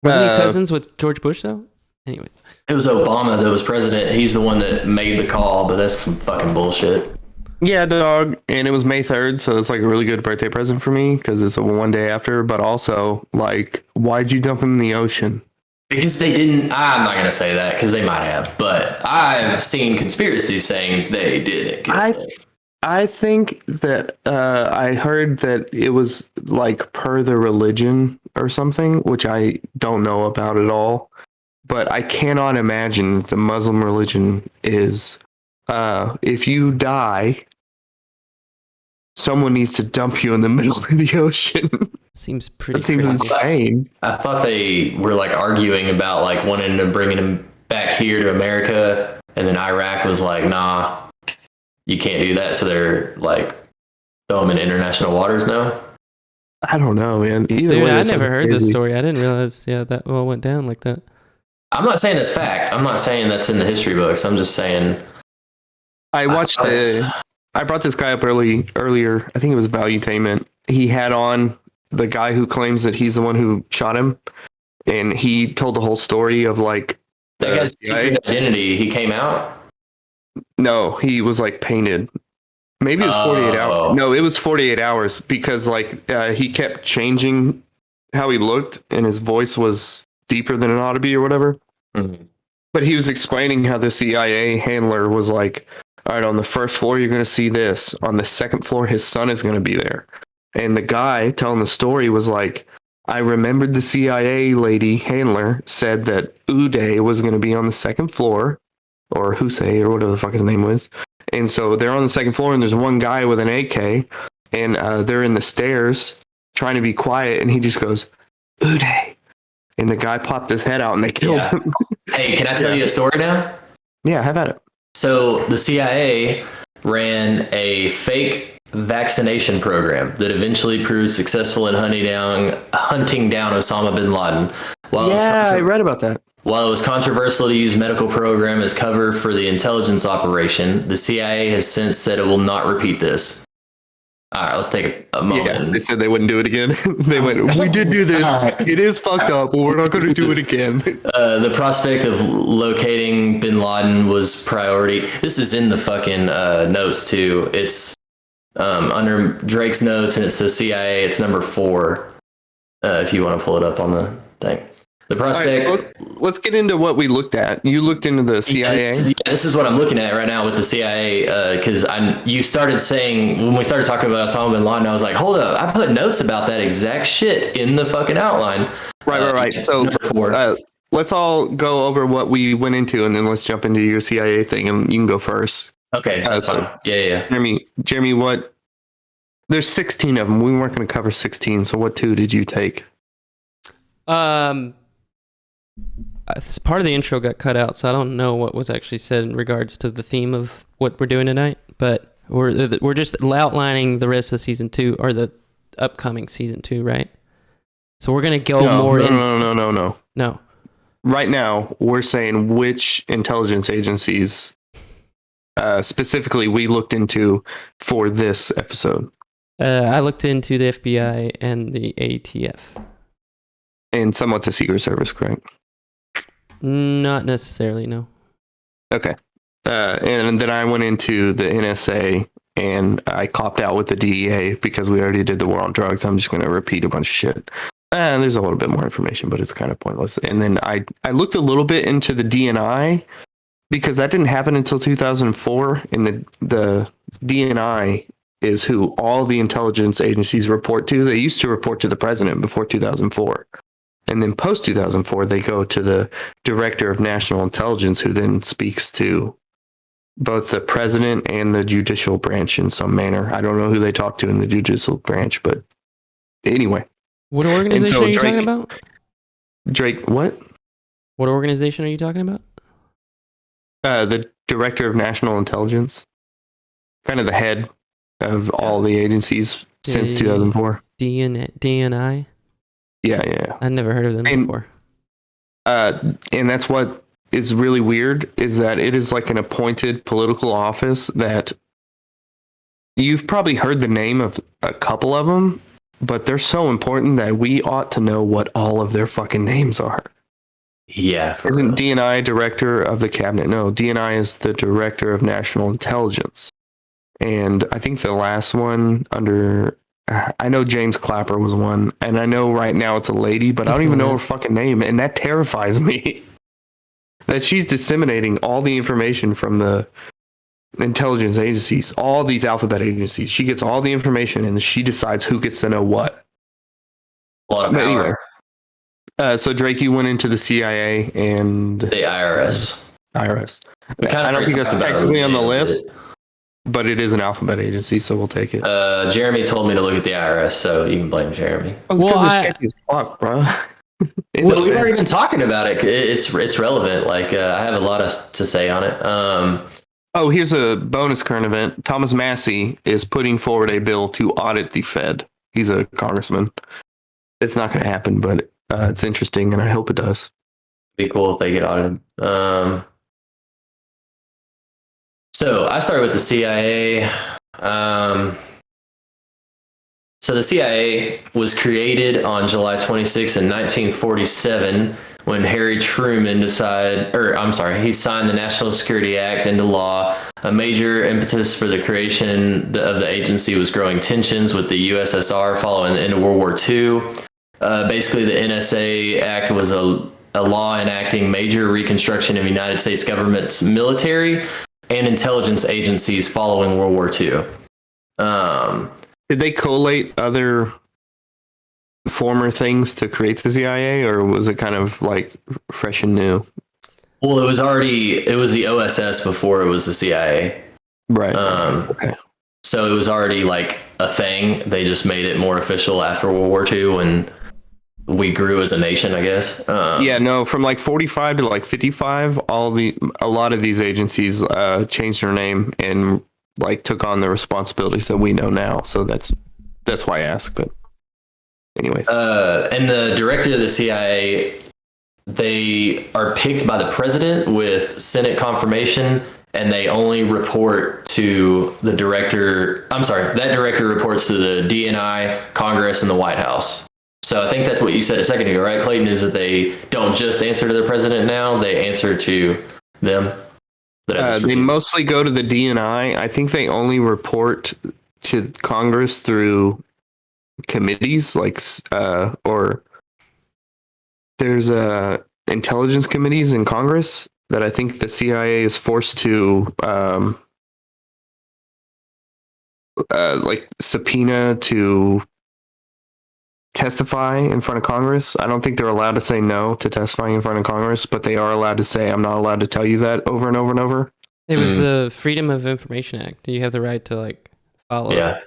he Uh, cousins with George Bush though? Anyways, It was Obama that was president. He's the one that made the call, but that's some fucking bullshit. Yeah, dog. And it was May 3rd, so it's like a really good birthday present for me because it's a one day after. But also, like, why'd you dump him in the ocean? Because they didn't. I'm not going to say that because they might have, but I've seen conspiracies saying they didn't. I think that I heard that it was like per the religion or something, which I don't know about at all. But I cannot imagine that the Muslim religion is if you die, someone needs to dump you in the middle of the ocean. Seems pretty That seems crazy. insane. I thought they were like arguing about like wanting to bring him back here to America, and then Iraq was like, nah, you can't do that. So they're like, throw him in international waters now. I don't know, man. Either Dude, way, I that never sounds heard this crazy. story. I didn't realize, that all went down like that. I'm not saying that's fact. I'm not saying that's in the history books. I'm just saying. I watched I brought this guy up earlier. I think it was Valuetainment. He had on the guy who claims that he's the one who shot him, and he told the whole story of like That guy's CIA. secret identity. He came out. No, he was like painted. Maybe it was 48 Oh. hours. No, it was 48 hours because like he kept changing how he looked, and his voice was deeper than it ought to be or whatever. Mhm. But he was explaining how the CIA handler was like, all right, on the first floor, you're going to see this. On the second floor, his son is going to be there. And the guy telling the story was like, I remembered the CIA lady handler said that Uday was going to be on the second floor, or Hussein, or whatever the fuck his name was. And so they're on the second floor, and there's one guy with an AK, and they're in the stairs trying to be quiet, and he just goes, Uday. And the guy popped his head out, and they killed Yeah. him. Hey, can I tell you a story now? Yeah, have at it. So the CIA ran a fake vaccination program that eventually proved successful in hunting down Osama bin Laden. Yeah, I read about that. While it was controversial to use medical program as cover for the intelligence operation, the CIA has since said it will not repeat this. All right, let's take a moment. Yeah, they said they wouldn't do it again. They went, we did do this. It is fucked up, but we're not going to do it again. The prospect of locating bin Laden was priority. This is in the fucking notes too. It's under Drake's notes, and it says CIA. It's number 4. If you want to pull it up on the thing. The prospect. All right, let's get into what we looked at. You looked into the CIA. Yeah, this is what I'm looking at right now with the CIA, because you started saying, when we started talking about Osama bin Laden, I was like, hold up, I put notes about that exact shit in the fucking outline. Right. So number 4. let's all go over what we went into, and then let's jump into your CIA thing, and you can go first. Okay, that's so- fine. Yeah. Jeremy, what? There's 16 of them. We weren't going to cover 16, so what 2 did you take? Part of the intro got cut out, so I don't know what was actually said in regards to the theme of what we're doing tonight. But we're just outlining the rest of season 2 or the upcoming season 2, right? So we're gonna go No. Right now, we're saying which intelligence agencies specifically we looked into for this episode. I looked into the FBI and the ATF. And somewhat the Secret Service, correct? Not necessarily, no. Okay. And then I went into the NSA and I copped out with the DEA because we already did the war on drugs. I'm just going to repeat a bunch of shit. And there's a little bit more information, but it's kind of pointless. And then I looked a little bit into the DNI because that didn't happen until 2004. And the DNI is who all the intelligence agencies report to. They used to report to the president before 2004. And then post 2004, they go to the Director of National Intelligence, who then speaks to both the president and the judicial branch in some manner. I don't know who they talk to in the judicial branch, but anyway. What organization so are you Drake- talking about? Drake, what? What organization are you talking about? The Director of National Intelligence. Kind of the head of all the agencies since Yeah. 2004. DNI? Yeah. I've never heard of them And- before. And that's what is really weird, is that it is like an appointed political office that you've probably heard the name of a couple of them, but they're so important that we ought to know what all of their fucking names are. Yeah. for Isn't real. DNI director of the cabinet? No, DNI is the director of national intelligence. And I think the last one under, I know James Clapper was one, and I know right now it's a lady, but I don't even know her fucking name, and that terrifies me. That she's disseminating all the information from the intelligence agencies, all these alphabet agencies. She gets all the information, and she decides who gets to know what. A lot of But power. anyway, so Drake, you went into the CIA and The IRS. IRS. We kinda I don't think already that's talked about it technically a on the little list, but it is an alphabet agency, so we'll take it. Jeremy told me to look at the IRS, so you can blame Jeremy. Well, Well, it's I- sketchy as fuck, bro. Well, we've already been talking about it. It's relevant. Like I have a lot to say on it. Oh, here's a bonus current event. Thomas Massey is putting forward a bill to audit the Fed. He's a congressman. It's not going to happen, but it's interesting, and I hope it does. Be cool if they get audited. So I started with the CIA. So the CIA was created on July 26 in 1947 when Harry Truman he signed the National Security Act into law. A major impetus for the creation of the agency was growing tensions with the USSR following the end of World War II. Basically, the NSA Act was a law enacting major reconstruction of the United States government's military and intelligence agencies following World War II. Did they collate other former things to create the CIA, or was it kind of like fresh and new? Well, it was the OSS before it was the CIA. Right. Okay. So it was already like a thing. They just made it more official after World War II when we grew as a nation, I guess. Yeah, no, from like 45 to like 55, a lot of these agencies changed their name and like took on the responsibilities that we know now. So that's why I asked. But anyways, and the director of the CIA, they are picked by the president with Senate confirmation, and they only report to the director. I'm sorry, that director reports to the DNI, Congress, and the White House. So I think that's what you said a second ago, right, Clayton? Is that they don't just answer to the president now; they answer to them. They mostly go to the DNI. I think they only report to Congress through committees, or there's intelligence committees in Congress that I think the CIA is forced to like subpoena to testify in front of Congress. I don't think they're allowed to say no to testifying in front of Congress, but they are allowed to say, I'm not allowed to tell you that over and over and over. It was the Freedom of Information Act. You have the right to like file a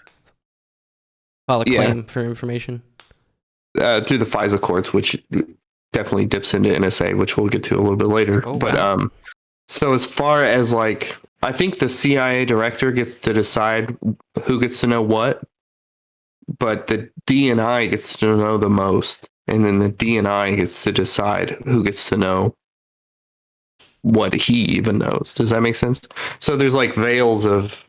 claim for information. Through the FISA courts, which definitely dips into NSA, which we'll get to a little bit later. Oh, but wow. So as far as like, I think the CIA director gets to decide who gets to know what, but the DNI gets to know the most, and then the DNI gets to decide who gets to know what he even knows. Does that make sense? So there's like veils of...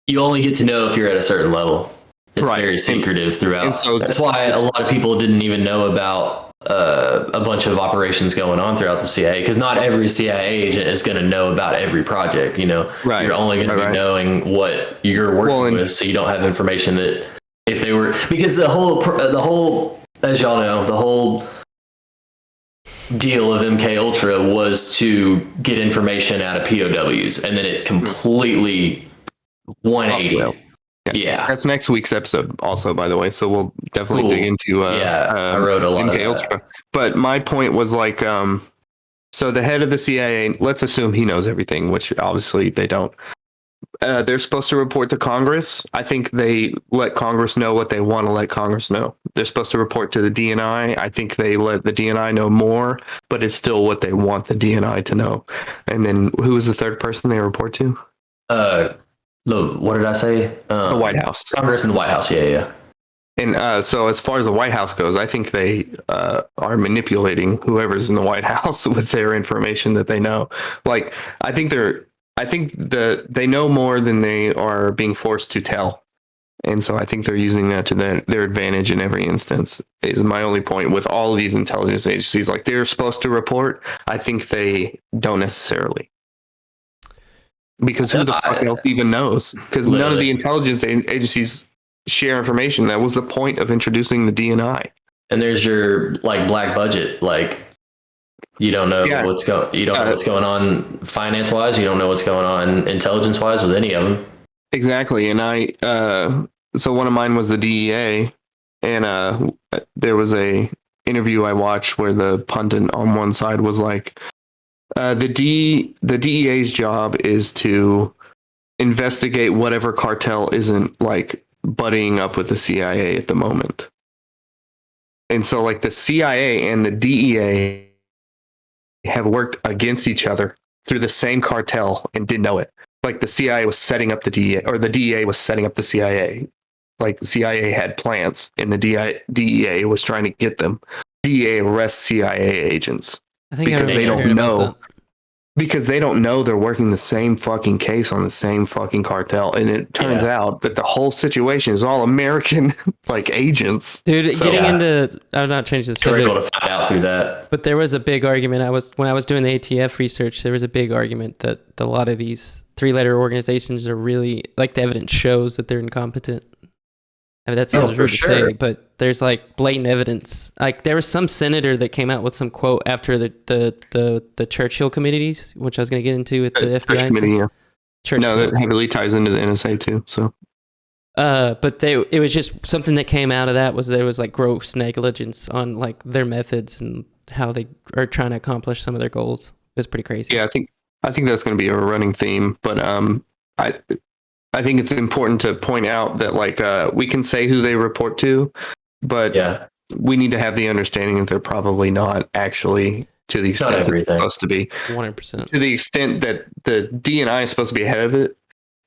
You only get to know if you're at a certain level. It's Right. very secretive throughout. And so that's why a lot of people didn't even know about a bunch of operations going on throughout the CIA, because not every CIA agent is going to know about every project. You know, Right. You're only going to be knowing what you're working with, so you don't have information that if they were, because the whole, as y'all know, the whole deal of MK Ultra was to get information out of POWs, and then it completely 180. Yeah. That's next week's episode also, by the way, so we'll definitely dig into I wrote a lot MK of Ultra. But my point was like, so the head of the CIA, let's assume he knows everything, which obviously they don't. They're supposed to report to Congress. I think they let Congress know what they want to let Congress know. They're supposed to report to the DNI. I think they let the DNI know more, but it's still what they want the DNI to know. And then who was the third person they report to? What did I say? The White House. Congress and the White House. Yeah. And so as far as the White House goes, I think they are manipulating whoever's in the White House with their information that they know. Like, I think they know more than they are being forced to tell. And so I think they're using that to their advantage in every instance, is my only point with all of these intelligence agencies. Like, they're supposed to report. I think they don't necessarily. Because who the fuck else even knows? Because none of the intelligence agencies share information. That was the point of introducing the DNI. And there's your like black budget. Like you don't know Yeah. what's going on finance wise. You don't know what's going on intelligence wise with any of them. Exactly. And so one of mine was the DEA, and there was a interview I watched where the pundit on one side was like, the DEA's job is to investigate whatever cartel isn't like buddying up with the CIA at the moment. And so like the CIA and the DEA have worked against each other through the same cartel and didn't know it. Like the CIA was setting up the DEA, or the DEA was setting up the CIA. Like the CIA had plans and the DEA was trying to get them. DEA arrests CIA agents I think because I they remember don't hearing about know. that. Because they don't know they're working the same fucking case on the same fucking cartel. And it turns out that the whole situation is all American like agents. Dude, So- getting Yeah. into, I'm not changing the You were able subject, to find out through that. but there was a big argument. When I was doing the ATF research, there was a big argument that a lot of these 3-letter organizations are really, like, the evidence shows that they're incompetent. I mean, that sounds for rude to sure. say, but there's like blatant evidence. Like there was some senator that came out with some quote after the Churchill committees, which I was going to get into with the FBI. Church and committee, stuff. yeah. Church No, committee. that heavily ties into the NSA too. So But it was just something that came out of that was there was like gross negligence on like their methods and how they are trying to accomplish some of their goals. It was pretty crazy. yeah, I think that's going to be a running theme. But I think it's important to point out that like we can say who they report to, but Yeah. we need to have the understanding that they're probably not actually to the extent that it's everything. supposed to be. 100%. To the extent that the DNI is supposed to be ahead of it,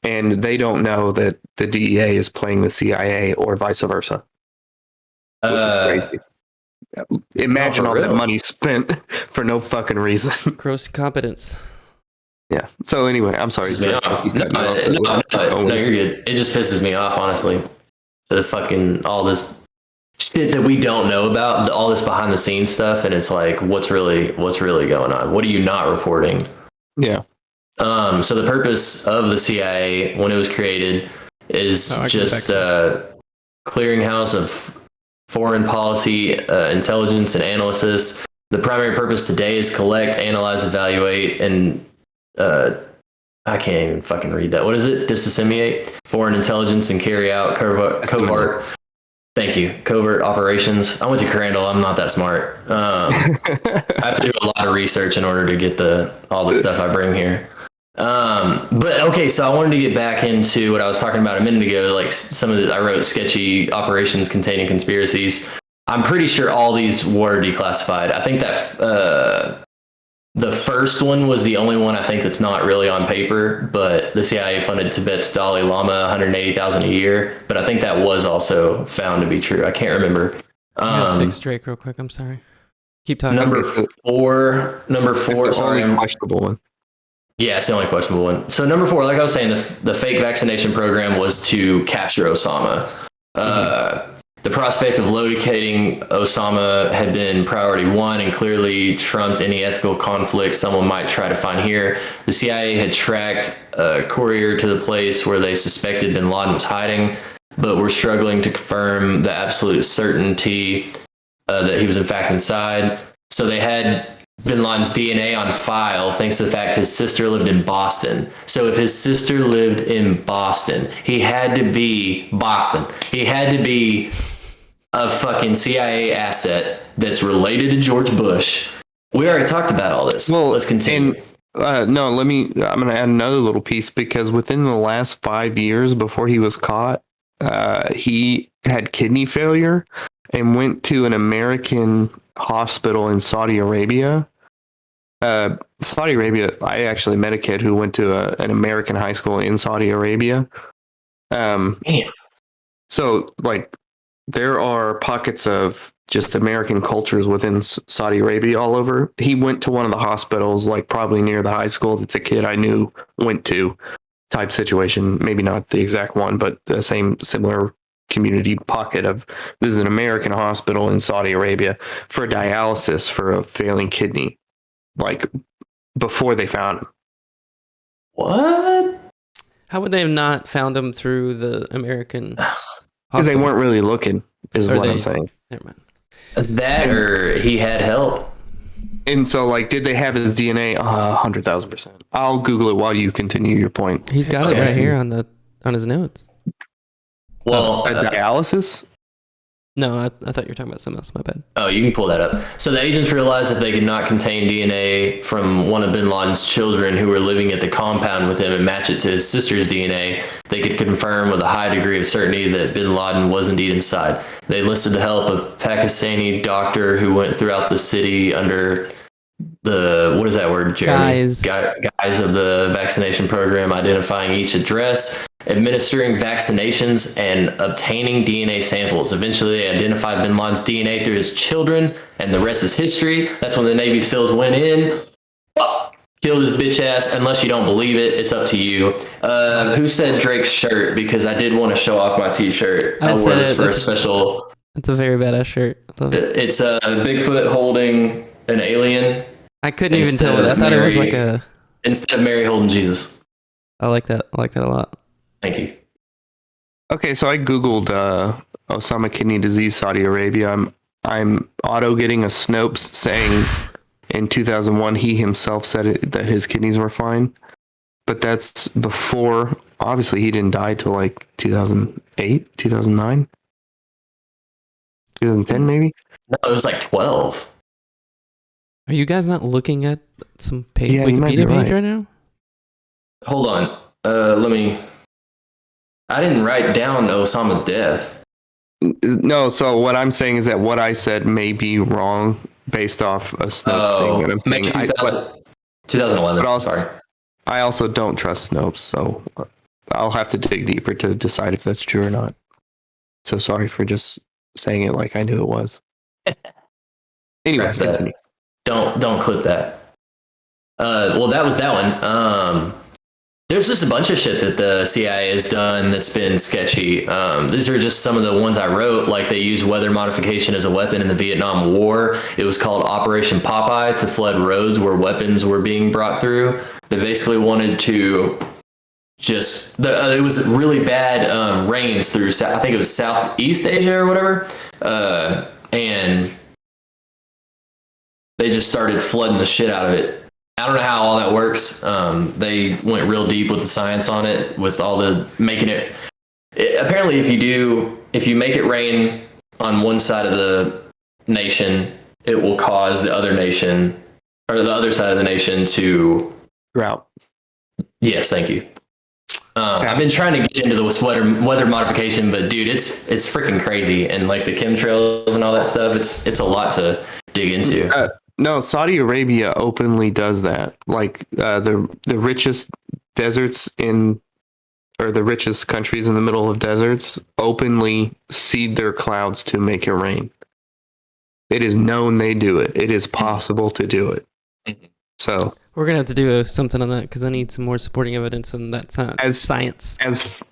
and they don't know that the DEA is playing the CIA or vice versa, which is crazy. Imagine for all that real. money spent for no fucking reason. Gross incompetence. Yeah. So anyway, I'm sorry. Pisses me Zach, off. if you cut me off, No, you're good. It just pisses me off, honestly. The fucking all this shit that we don't know about, all this behind the scenes stuff, and it's like, what's really going on? What are you not reporting? Yeah. So the purpose of the CIA when it was created is Oh, I can just back a clearinghouse of foreign policy, intelligence, and analysis. The primary purpose today is collect, analyze, evaluate, and I can't even fucking read that. What is it? Disseminate foreign intelligence and carry out covert. Thank you. Covert operations. I went to Crandall. I'm not that smart. I have to do a lot of research in order to get all the stuff I bring here. But okay, so I wanted to get back into what I was talking about a minute ago. Like I wrote sketchy operations containing conspiracies. I'm pretty sure all these were declassified. I think that the first one was the only one I think that's not really on paper, but the CIA funded Tibet's Dalai Lama $180,000 a year. But I think that was also found to be true. I can't remember. I'm gonna fix Drake real quick. I'm sorry. Keep talking. Number four. That's the Sorry, only questionable one. yeah, it's the only questionable one. So number 4, like I was saying, the fake vaccination program was to capture Osama. The prospect of locating Osama had been priority 1 and clearly trumped any ethical conflict someone might try to find here. The CIA had tracked a courier to the place where they suspected bin Laden was hiding, but were struggling to confirm the absolute certainty that he was in fact inside. So they had bin Laden's DNA on file thanks to the fact his sister lived in Boston. So if his sister lived in Boston, he had to be Boston. He had to be a fucking CIA asset that's related to George Bush. We already talked about all this. Well, let's continue. No, I'm going to add another little piece because within the last 5 years before he was caught, he had kidney failure and went to an American hospital in Saudi Arabia. Saudi Arabia, I actually met a kid who went to an American high school in Saudi Arabia. Man. So, like, there are pockets of just American cultures within Saudi Arabia all over. He went to one of the hospitals, like probably near the high school that the kid I knew went to, type situation. Maybe not the exact one, but the same similar community pocket of this is an American hospital in Saudi Arabia for dialysis for a failing kidney, like before they found him. What? How would they have not found him through the American Because they hospital. weren't really looking, is Or what I'm they- saying. Never mind. That or he had help. And so, like, did they have his DNA? 100,000%. I'll Google it while you continue your point. He's got it right here on his notes. Well, Dialysis? No, I thought you were talking about something else. My bad. oh, you can pull that up. So the agents realized if they could not contain DNA from one of bin Laden's children who were living at the compound with him and match it to his sister's DNA, they could confirm with a high degree of certainty that bin Laden was indeed inside. They enlisted the help of a Pakistani doctor who went throughout the city under the, what is that word, Jeremy? Guise of the vaccination program, identifying each address, administering vaccinations, and obtaining DNA samples. Eventually, they identified bin Laden's DNA through his children, and the rest is history. That's when the Navy SEALs went in, killed his bitch ass. Unless you don't believe it, it's up to you. Who said Drake's shirt? Because I did want to show off my t-shirt. I wore said this it. for a special. It's a very badass shirt. I love it. It's a Bigfoot holding an alien I couldn't even instead tell it. I of thought it was Mary- like a. instead of Mary holding Jesus. I like that. I like that a lot. Thank you. Okay, so I Googled Osama kidney disease, Saudi Arabia. I'm auto getting a Snopes saying in 2001 he himself said that his kidneys were fine. But that's before, obviously he didn't die till like 2008, 2009, 2010 maybe. No, it was like 12. Are you guys not looking at some page, Yeah, you might be Wikipedia page right. right now? Hold on. Let me. I didn't write down Osama's death. No, so what I'm saying is that what I said may be wrong based off a Snopes thing that I'm May saying. 2011. But also- Sorry. I also don't trust Snopes, so I'll have to dig deeper to decide if that's true or not. So sorry for just saying it like I knew it was. Anyway, Scratch that. continue. Don't clip that. Well, that was that one. There's just a bunch of shit that the CIA has done that's been sketchy. These are just some of the ones I wrote. Like they used weather modification as a weapon in the Vietnam War. It was called Operation Popeye to flood roads where weapons were being brought through. They basically wanted to just it was really bad rains through I think it was Southeast Asia or whatever, and they just started flooding the shit out of it. I don't know how all that works. They went real deep with the science on it, with all the making it. Apparently, if you make it rain on one side of the nation, it will cause the other nation or the other side of the nation to Drought. Yes, thank you. I've been trying to get into the weather modification, but dude, it's freaking crazy, and like the chemtrails and all that stuff. It's a lot to dig into. No, Saudi Arabia openly does that. Like the richest deserts or the richest countries in the middle of deserts openly seed their clouds to make it rain. It is known they do it. It is possible to do it. So We're gonna have to do something on that because I need some more supporting evidence, and that's not science.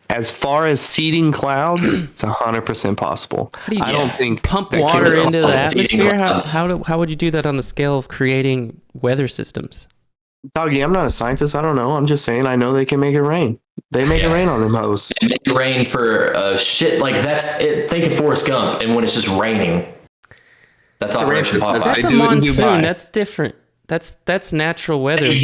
as far as seeding clouds, it's 100% possible. I don't think Pump that water chemicals- into the seeding atmosphere. clouds. How would you do that on the scale of creating weather systems? Doggy, I'm not a scientist. I don't know. I'm just saying I know they can make it rain. They make it rain on them hoes. And make it rain for shit like that's it. Think of Forrest Gump, and when it's just raining, that's Operation Popeye. That's I a do it in monsoon. Dubai. That's different. That's natural weather. They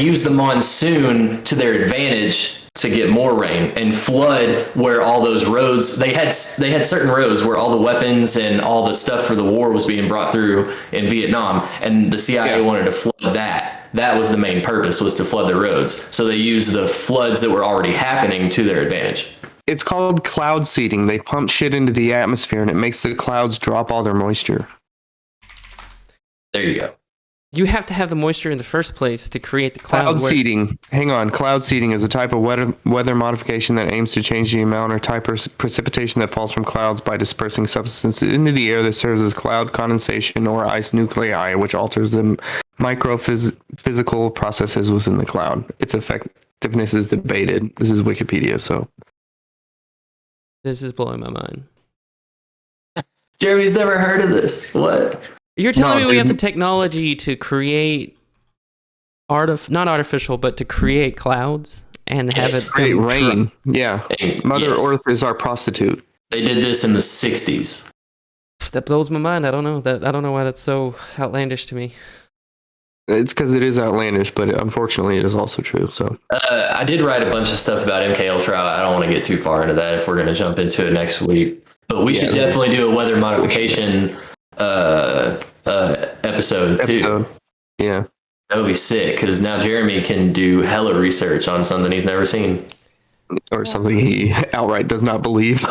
use the monsoon to their advantage to get more rain and flood where all those roads they had certain roads where all the weapons and all the stuff for the war was being brought through in Vietnam, and the CIA wanted to flood that. That was the main purpose, was to flood the roads. So they used the floods that were already happening to their advantage. It's called cloud seeding. They pump shit into the atmosphere and it makes the clouds drop all their moisture. There you go. You have to have the moisture in the first place to create the cloud. Cloud seeding. Hang on. Cloud seeding is a type of weather modification that aims to change the amount or type of precipitation that falls from clouds by dispersing substances into the air that serves as cloud condensation or ice nuclei, which alters the physical processes within the cloud. Its effectiveness is debated. This is Wikipedia, so. This is blowing my mind. Jeremy's never heard of this. What? You're telling No, me we have dude. the technology to create not artificial, but to create clouds and have Yes. it Create them rain. Yeah. Hey, Mother yes. Earth is our prostitute. They did this in the 60s. That blows my mind. I don't know why that's so outlandish to me. It's because it is outlandish, but unfortunately, it is also true. So I did write a bunch of stuff about MK Ultra. I don't want to get too far into that if we're going to jump into it next week. But we should definitely do a weather modification episode too. Yeah, that would be sick because now Jeremy can do hella research on something he's never seen. Or something he outright does not believe.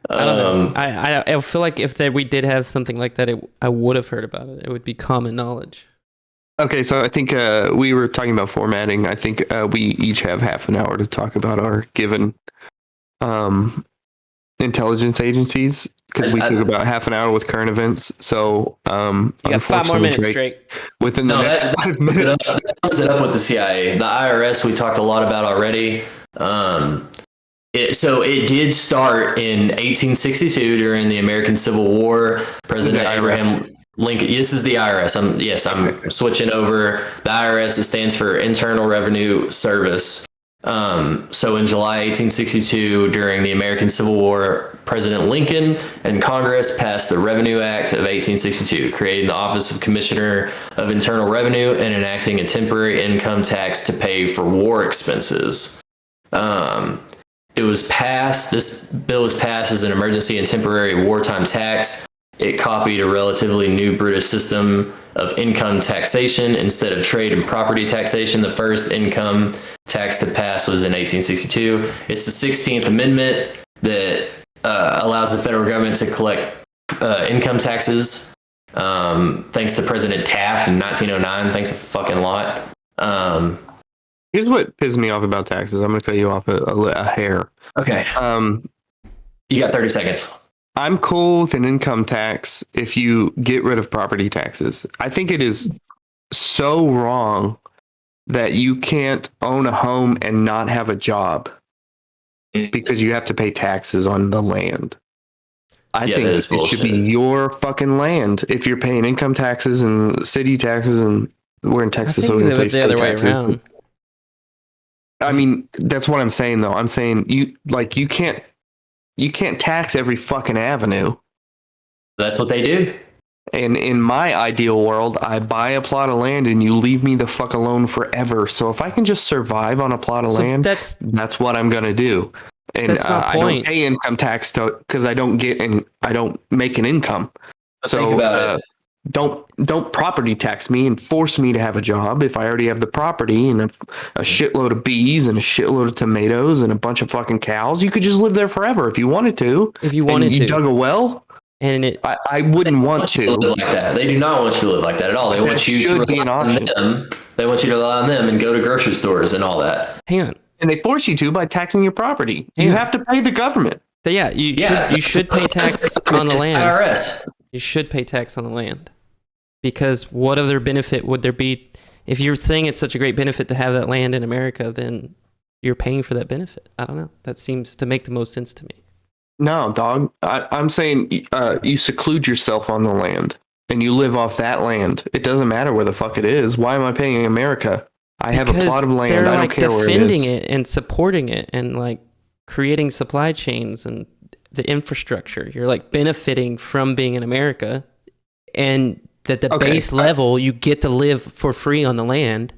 I don't know. I feel like if we did have something like that, I would have heard about it. It would be common knowledge. Okay, so I think we were talking about formatting. I think we each have half an hour to talk about our given intelligence agencies because we took about half an hour with current events. So you got 5 more minutes straight. Within the next 5 minutes. That sums it up with the CIA. The IRS we talked a lot about already. So it did start in 1862 during the American Civil War. President Abraham Lincoln. This is the IRS. I'm switching over. The IRS, it stands for Internal Revenue Service. So in July 1862, during the American Civil War, President Lincoln and Congress passed the Revenue Act of 1862, creating the Office of Commissioner of Internal Revenue and enacting a temporary income tax to pay for war expenses. This bill was passed as an emergency and temporary wartime tax. It copied a relatively new British system of income taxation instead of trade and property taxation. The first income tax to pass was in 1862. It's the 16th Amendment that allows the federal government to collect income taxes. Thanks to President Taft in 1909. Thanks a fucking lot. Here's what pisses me off about taxes. I'm going to cut you off a hair. Okay. You got 30 seconds. I'm cool with an income tax if you get rid of property taxes. I think it is so wrong that you can't own a home and not have a job because you have to pay taxes on the land. I think it should be your fucking land if you're paying income taxes and city taxes, and we're in Texas, so we pay the other way around. I mean, that's what I'm saying, though. I'm saying you can't tax every fucking avenue. That's what they do. And in my ideal world, I buy a plot of land and you leave me the fuck alone forever. So if I can just survive on a plot of land, that's what I'm gonna do. And that's my point. I don't pay income tax because I don't make an income. So think about it. Don't property tax me and force me to have a job if I already have the property and a shitload of bees and a shitload of tomatoes and a bunch of fucking cows. You could just live there forever if you wanted to. If you wanted to. You dug a well. And I wouldn't want to live like that. They do not want you to live like that at all. They want you to rely on them. They want you to rely on them and go to grocery stores and all that. Hang on. And they force you to by taxing your property. You have to pay the government. You should pay tax on the land. IRS. You should pay tax on the land. Because what other benefit would there be? If you're saying it's such a great benefit to have that land in America, then you're paying for that benefit. I don't know. That seems to make the most sense to me. No, dog. I'm saying you seclude yourself on the land and you live off that land. It doesn't matter where the fuck it is. Why am I paying America? I have a plot of land. I don't care where it is. They're defending it and supporting it and like creating supply chains and the infrastructure. You're like benefiting from being in America, and at the base level, you get to live for free on the land.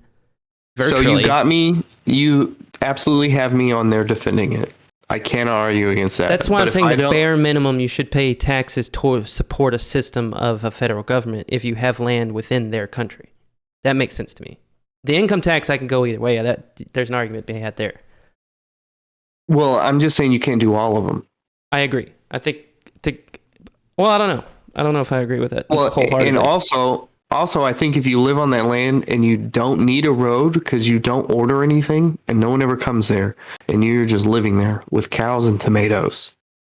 Virtually. So you got me. You absolutely have me on there defending it. I cannot argue against that. That's why I'm saying the bare minimum you should pay taxes to support a system of a federal government if you have land within their country. That makes sense to me. The income tax, I can go either way. There's an argument being had there. Well, I'm just saying you can't do all of them. I agree. I think well, I don't know. I don't know if I agree with that. Well, and also, I think if you live on that land and you don't need a road because you don't order anything and no one ever comes there and you're just living there with cows and tomatoes,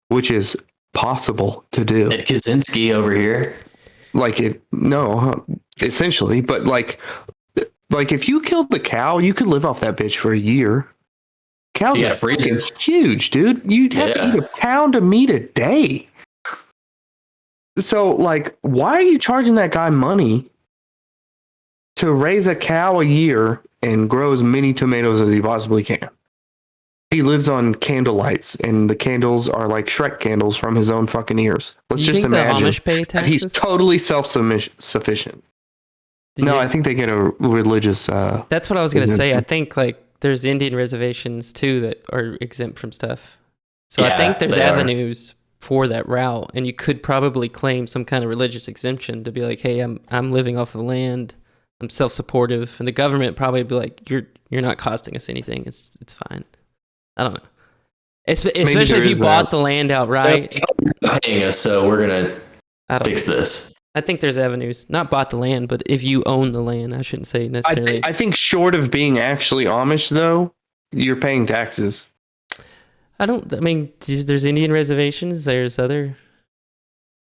which is possible to do. Ed Kaczynski over here. Essentially, but like if you killed the cow, you could live off that bitch for a year. Cows are freaking huge, dude. You'd have to eat a pound of meat a day. So, like, why are you charging that guy money to raise a cow a year and grow as many tomatoes as he possibly can? He lives on candle lights, and the candles are like Shrek candles from his own fucking ears. Let's Do you just think the imagine Amish pay that he's taxes? totally self-sufficient. No, I think they get a religious. That's what I was gonna say. I exemption. think like there's Indian reservations too that are exempt from stuff. So I Yeah, think there's they are. avenues for that route, and you could probably claim some kind of religious exemption to be like, hey, I'm living off of the land, I'm self-supportive, and the government probably be like, you're not costing us anything. It's fine. I don't know. Especially there if you is bought the land outright. You're not paying us, so we're gonna I don't. fix this. I think there's avenues. Not bought the land, but if you own the land, I shouldn't say necessarily. I think short of being actually Amish, though, you're paying taxes. I mean, there's Indian reservations. There's other.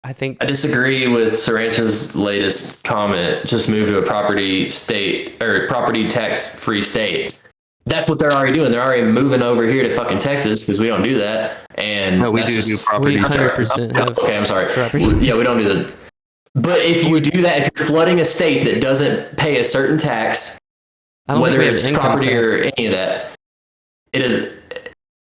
I think. I disagree with Sarancha's latest comment. Just move to a property state or property tax free state. That's what they're already doing. They're already moving over here to fucking Texas because we don't do that. And No, we that's do just- property We tax. 100% have. Okay, I'm sorry. properties. Yeah, we don't do that. But if you do that, if you're flooding a state that doesn't pay a certain tax, I don't think whether we have it's income property tax. or any of that,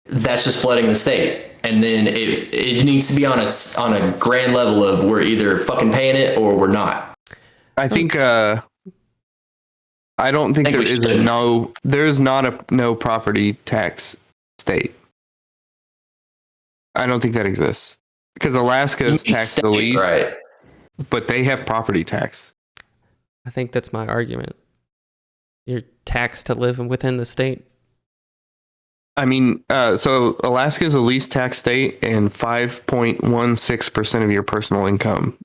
that's just flooding the state. And then it needs to be on a grand level of we're either fucking paying it or we're not. I think. I don't think I think there we is should. There's not a no property tax state. I don't think that exists because Alaska is taxed the least, Right. but they have property tax. I think that's my argument. You're taxed to live within the state. I mean, so Alaska is the least taxed state, and 5.16% of your personal income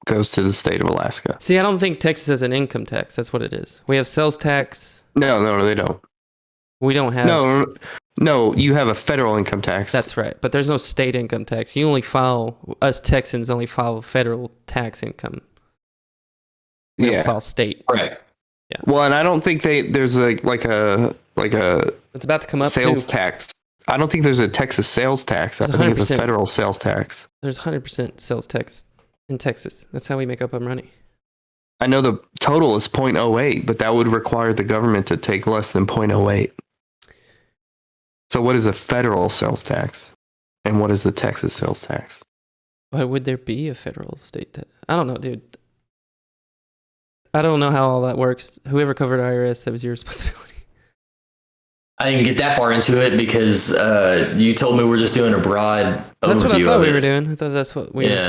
goes to the state of Alaska. See, I don't think Texas has an income tax. That's what it is. We have sales tax. No, they don't. We don't have. No, you have a federal income tax. That's right. But there's no state income tax. You only file, us Texans only file federal tax income. We don't file state. Right. Well, and I don't think there's like a It's about to come up sales too. tax. I don't think there's a Texas sales tax. I There's think it's a 100%. federal sales tax. There's 100% sales tax in Texas. That's how we make up our money. I know the total is 0.08, but that would require the government to take less than 0.08. So what is a federal sales tax? And what is the Texas sales tax? Why would there be a federal state tax? I don't know, dude. I don't know how all that works. Whoever covered IRS, that was your responsibility. I didn't get that far into it because you told me we're just doing a broad That's what I overview thought of we it. were doing. I thought that's what we were Yeah,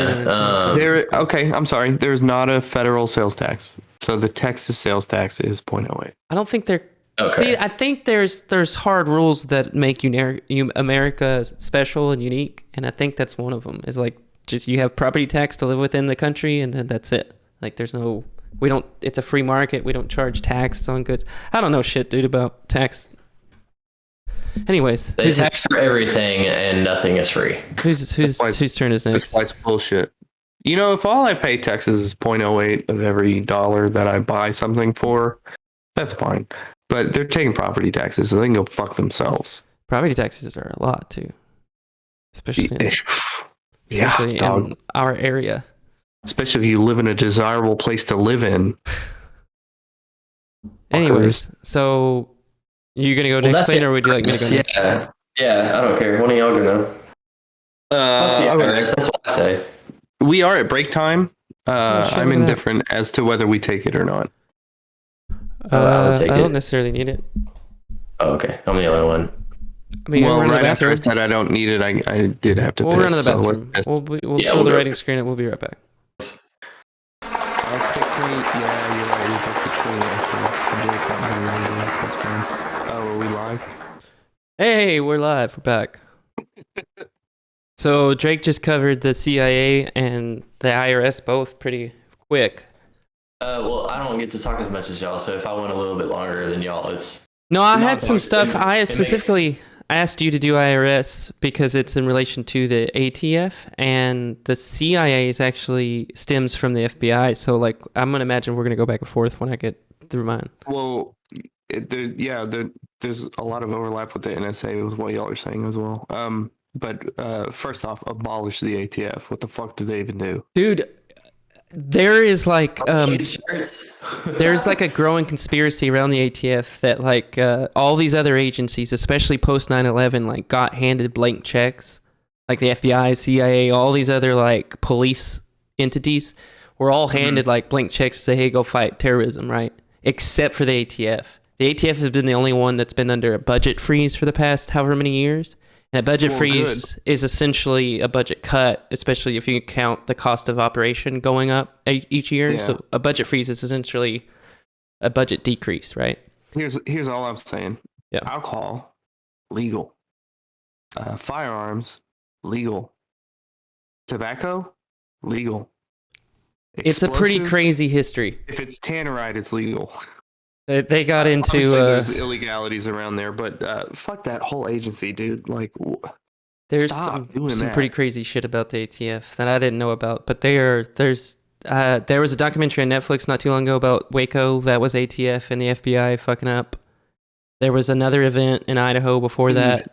saying. Okay, I'm sorry. There's not a federal sales tax. So the Texas sales tax is 0.08. I don't think they're. Okay. See, I think there's hard rules that make America special and unique, and I think that's one of them. Is like just you have property tax to live within the country, and then that's it. Like there's no, we don't. It's a free market. We don't charge tax on goods. I don't know shit, dude, about tax. Anyways, They tax for everything and nothing is free. whose turn is That's next? why it's bullshit. You know, if all I pay taxes is 0.08 of every dollar that I buy something for, that's fine. But they're taking property taxes, so they can go fuck themselves. Property taxes are a lot too, especially Yeah, in dog. our area. Especially if you live in a desirable place to live in. Anyways, so you gonna go Well, next, that's Lane, it. or would you like me to go next? Yeah, I don't care. One of y'all go now. Fuck the Okay. IRS, that's what I say. We are at break time. shit, I'm look at that. indifferent as to whether we take it or not. I would take I don't it. necessarily need it. Oh, okay. I'm the only one. I mean, Well, we'll run right to the after I bathroom. said I don't need it, I did have to We'll piss. run to the so bathroom. let's- We'll Yeah, pull we'll the go. writing screen up. We'll be right back. I'll pick me. Yeah, you're right. You picked the tree after. Jake got me right. That's fine. Oh, are we live? Hey, we're live. We're back. So Drake just covered the CIA and the IRS both pretty quick. Well, I don't get to talk as much as y'all, so if I went a little bit longer than y'all, it's No, I No, had some it- stuff. I it makes- specifically asked you to do IRS because it's in relation to the ATF, and the CIA is actually stems from the FBI. So, like, I'm gonna imagine we're gonna go back and forth when I get through mine. Well, there's a lot of overlap with the NSA with what y'all are saying as well. But first off, abolish the ATF. What the fuck do they even do? Dude, there is like Shirts. there's like a growing conspiracy around the ATF that like all these other agencies, especially post 9/11, like got handed blank checks, like the FBI, CIA, all these other like police entities were all handed like blank checks to say, hey, go fight terrorism, right? Except for the ATF. The ATF has been the only one that's been under a budget freeze for the past however many years. And a budget freeze is essentially a budget cut, especially if you count the cost of operation going up each year. Yeah. So a budget freeze is essentially a budget decrease, right? Here's all I'm saying. Yeah. Alcohol, legal. Firearms, legal. Tobacco, legal. It's a pretty Explosives, crazy history. If it's tannerite, it's legal. They got Obviously, into there's illegalities around there, but fuck that whole agency, dude. Like, there's stop doing some that. pretty crazy shit about the ATF that I didn't know about. But there was a documentary on Netflix not too long ago about Waco that was ATF and the FBI fucking up. There was another event in Idaho before that.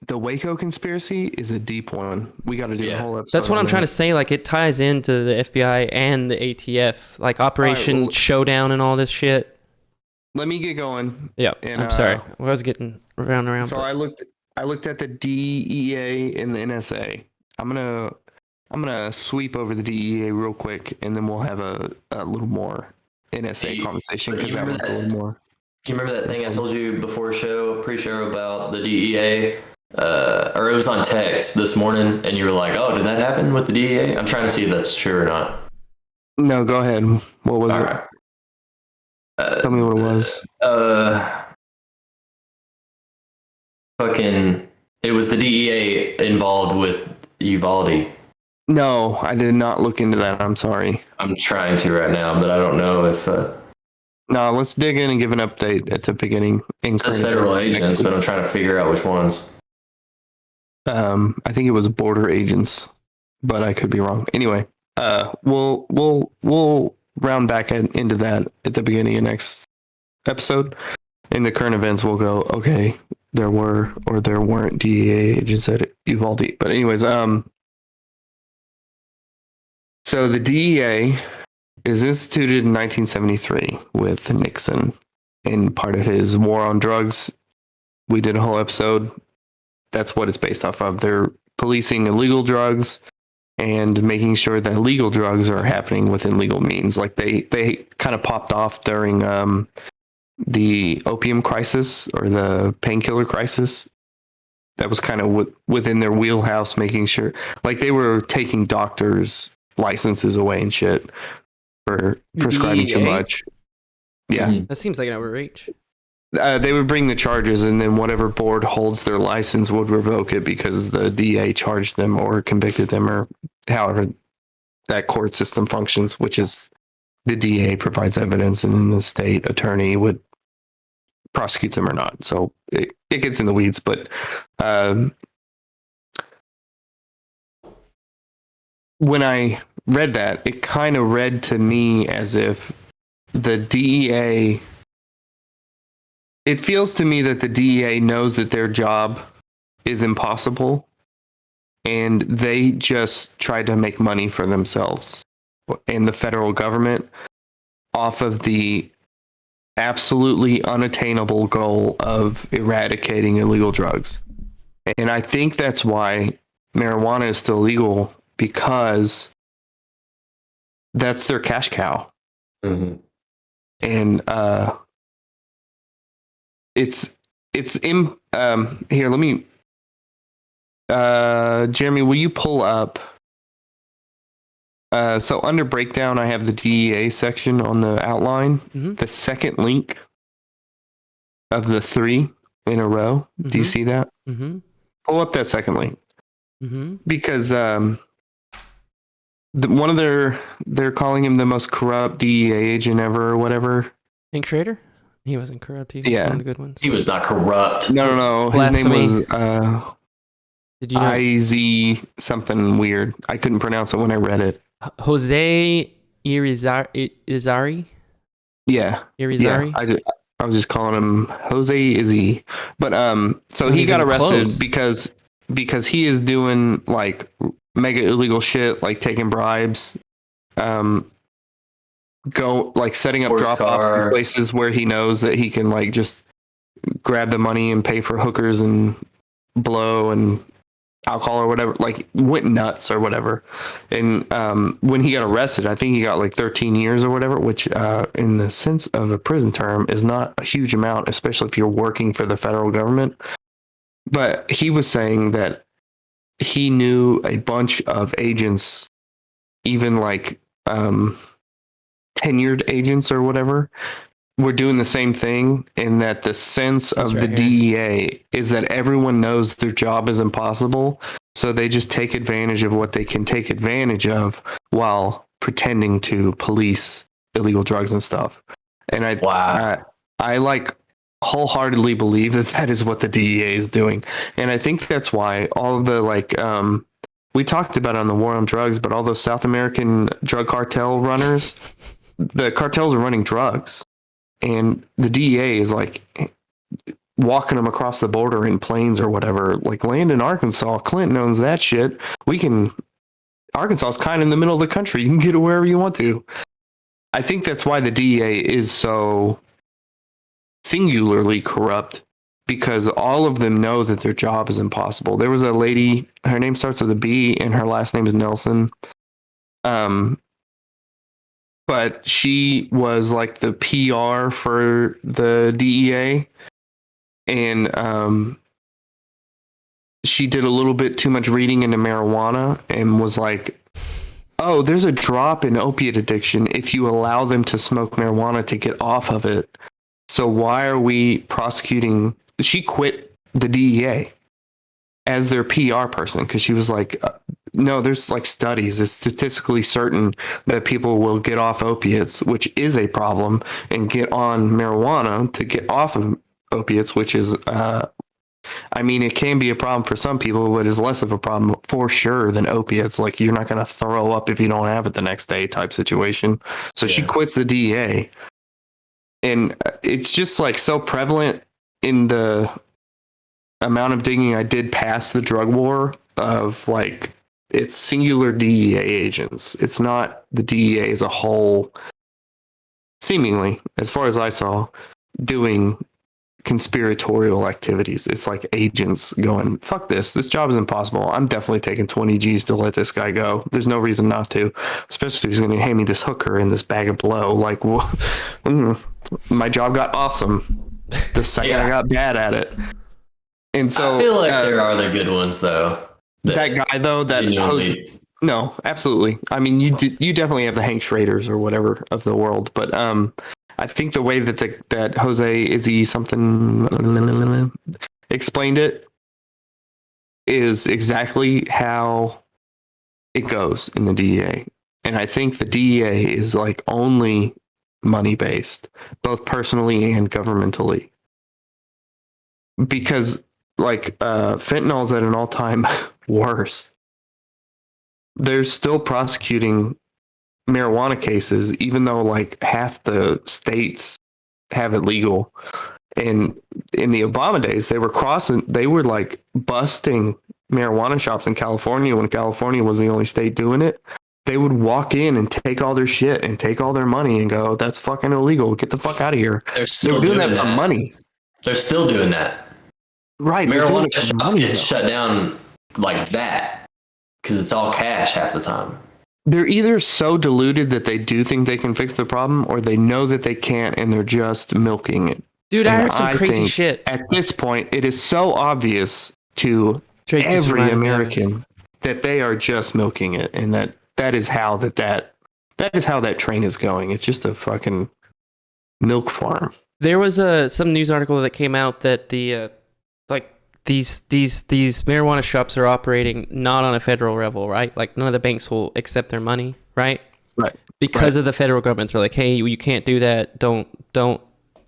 The Waco conspiracy is a deep one. We got to do a whole episode. That's what on I'm trying to that. say. Like, it ties into the FBI and the ATF, like Operation well- Showdown and all this shit. Let me get going. Yeah, And, I'm sorry. I was getting around. So but- I looked at the DEA and the NSA. I'm gonna sweep over the DEA real quick, and then we'll have a little more NSA You- conversation you because that remember was a little more. You remember that thing I told you before pre-show about the DEA? Or it was on text this morning, and you were like, "Oh, did that happen with the DEA?" I'm trying to see if that's true or not. No, go ahead. What was All it? right. Tell me what it was. Fucking, it was the DEA involved with Uvalde. No, I did not look into that. I'm sorry. I'm trying to right now, but I don't know if No, let's dig in and give an update at the beginning. it says federal agents, but I'm trying to figure out which ones. I think it was border agents, but I could be wrong. Anyway, we'll round back into that at the beginning of next episode. In the current events, we'll go, okay, there were or there weren't DEA agents at Uvalde. But anyways, so the DEA is instituted in 1973 with Nixon in part of his war on drugs. We did a whole episode. That's what it's based off of. They're policing illegal drugs and making sure that legal drugs are happening within legal means. Like they kind of popped off during the opium crisis or the painkiller crisis. That was kind of within their wheelhouse, making sure like they were taking doctors' licenses away and shit for prescribing too DEA? much. Yeah. Mhm. That seems like an overreach. They would bring the charges, and then whatever board holds their license would revoke it because the DA charged them or convicted them, or however that court system functions, which is the DA provides evidence, and then the state attorney would prosecute them or not. So it gets in the weeds, but when I read that, it kind of read to me as if the DEA. It feels to me that the DEA knows that their job is impossible and they just try to make money for themselves and the federal government off of the absolutely unattainable goal of eradicating illegal drugs. And I think that's why marijuana is still legal, because that's their cash cow. Mm-hmm. And it's in here, let me Jeremy, will you pull up so under breakdown I have the DEA section on the outline. Mhm. The second link of the 3 in a row. Do you Mhm. see that? Mm-hmm. Pull up that second link, Mm-hmm. because one of they're calling him the most corrupt DEA agent ever or whatever. Hank Schrader? He wasn't corrupt. He was Yeah. one of the good ones. He was not corrupt. No. His name Blasphemy. was Did you know IZ something weird. I couldn't pronounce it when I read it. Jose Irizarry? Yeah. Irizarry? I was just calling him Jose Izzy. But so Not he got even arrested close. because he is doing like mega illegal shit, like taking bribes go like setting up Horse drop offs in cars. places where he knows that he can like just grab the money and pay for hookers and blow and alcohol or whatever, like went nuts or whatever. And when he got arrested, I think he got like 13 years or whatever, which in the sense of a prison term is not a huge amount, especially if you're working for the federal government. But he was saying that he knew a bunch of agents, even like tenured agents or whatever, were doing the same thing, and that the sense That's of right the here. DEA is that everyone knows their job is impossible, so they just take advantage of what they can take advantage of while pretending to police illegal drugs and stuff. And Wow. I like wholeheartedly believe that that is what the DEA is doing, and I think that's why all of the like we talked about on the war on drugs, but all those South American drug cartel runners, the cartels are running drugs. And the DEA is like walking them across the border in planes or whatever. Like land in Arkansas, Clinton owns that shit. Arkansas is kind of in the middle of the country. You can get it wherever you want to. I think that's why the DEA is so singularly corrupt, because all of them know that their job is impossible. There was a lady, her name starts with a B and her last name is Nelson. But she was like the PR for the DEA, and she did a little bit too much reading into marijuana and was like, oh, there's a drop in opiate addiction if you allow them to smoke marijuana to get off of it. So why are we prosecuting? She quit the DEA as their PR person because she was like, no, there's like studies. It's statistically certain that people will get off opiates, which is a problem, and get on marijuana to get off of opiates, which is, I mean, it can be a problem for some people, but is less of a problem for sure than opiates. Like you're not going to throw up if you don't have it the next day type situation. So she Yeah. quits the DEA. And it's just like so prevalent in the amount of digging I did past the drug war of like, it's singular DEA agents. It's not the DEA as a whole, seemingly, as far as I saw, doing conspiratorial activities. It's like agents going, fuck this job is impossible. I'm definitely taking 20 G's to let this guy go. There's no reason not to, especially if he's going to hand me this hooker and this bag of blow. Like, my job got awesome the second I got bad at it. And so I feel like there are the good ones though. That guy though, that genuinely- no, absolutely. I mean, you definitely have the Hank Schraders or whatever of the world, but I think the way that that Jose Izzy something explained it is exactly how it goes in the DEA, and I think the DEA is like only money based, both personally and governmentally, because like fentanyl's at an all-time worst. They're still prosecuting marijuana cases, even though like half the states have it legal. And in the Obama days, they were like busting marijuana shops in California when California was the only state doing it. They would walk in and take all their shit and take all their money and go, that's fucking illegal. Get the fuck out of here. They're They still were doing that for money. They're still doing that. Right. they're doing Marijuana it for shops money, get though. shut down like that because it's all cash half the time. They're either so deluded that they do think they can fix the problem, or they know that they can't and they're just milking it. Dude, I And heard some I crazy think shit. At this point, it is so obvious to Drake just every reminded me of it. American that they are just milking it, and that is how that is how that train is going. It's just a fucking milk farm. There was some news article that came out that the like these marijuana shops are operating not on a federal level, right? Like none of the banks will accept their money, right? Right. Because of the federal government. They're like, hey, you can't do that. Don't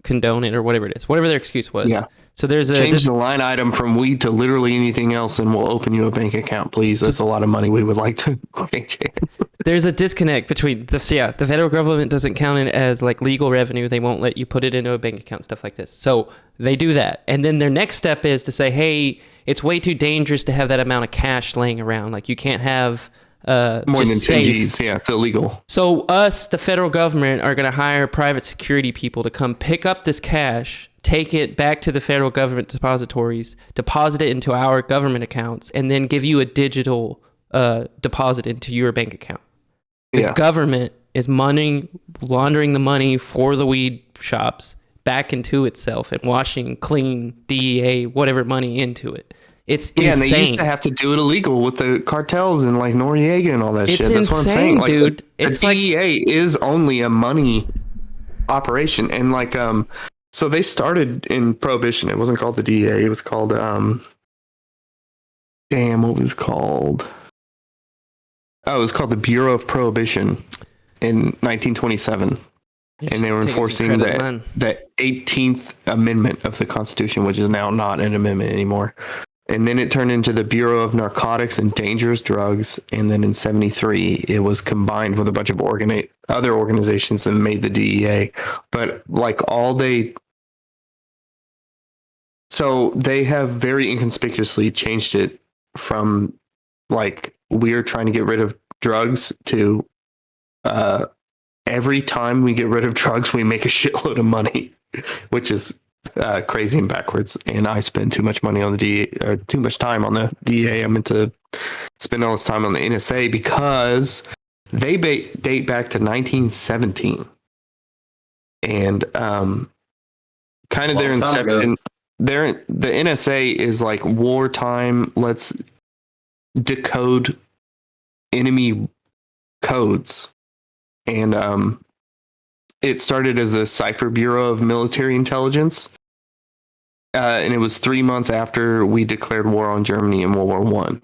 condone it or whatever it is. Whatever their excuse was. Yeah. So there's a Change the line item from weed to literally anything else, and we'll open you a bank account, please. That's a lot of money we would like to change hands. there's a disconnect between the federal government doesn't count it as like legal revenue. They won't let you put it into a bank account, stuff like this. So they do that. And then their next step is to say, hey, it's way too dangerous to have that amount of cash laying around. Like you can't have More than just 10 safes. Gs. Yeah, it's illegal. So us, the federal government, are going to hire private security people to come pick up this cash, take it back to the federal government depositories, deposit it into our government accounts, and then give you a digital deposit into your bank account. The government is laundering the money for the weed shops back into itself and washing clean DEA, whatever money into it. It's insane. And they used to have to do it illegal with the cartels and like Noriega and all that shit. That's insane, what I'm saying. Like, dude. The DEA is only a money operation. And like, so they started in Prohibition. It wasn't called the DEA. It was called, what was it called? Oh, it was called the Bureau of Prohibition in 1927. And they were enforcing the 18th Amendment of the Constitution, which is now not an amendment anymore. And then it turned into the Bureau of Narcotics and Dangerous Drugs. And then in 73, it was combined with a bunch of other organizations and made the DEA. But like so they have very inconspicuously changed it from like we're trying to get rid of drugs to every time we get rid of drugs, we make a shitload of money, which is crazy and backwards. And I spend too much money on the DEA, or too much time on the DEA. I'm meant to spend all this time on the NSA because they date back to 1917. And kind of their inception, the NSA is like wartime. Let's decode enemy codes. And it started as a cipher bureau of military intelligence. And it was 3 months after we declared war on Germany in World War One.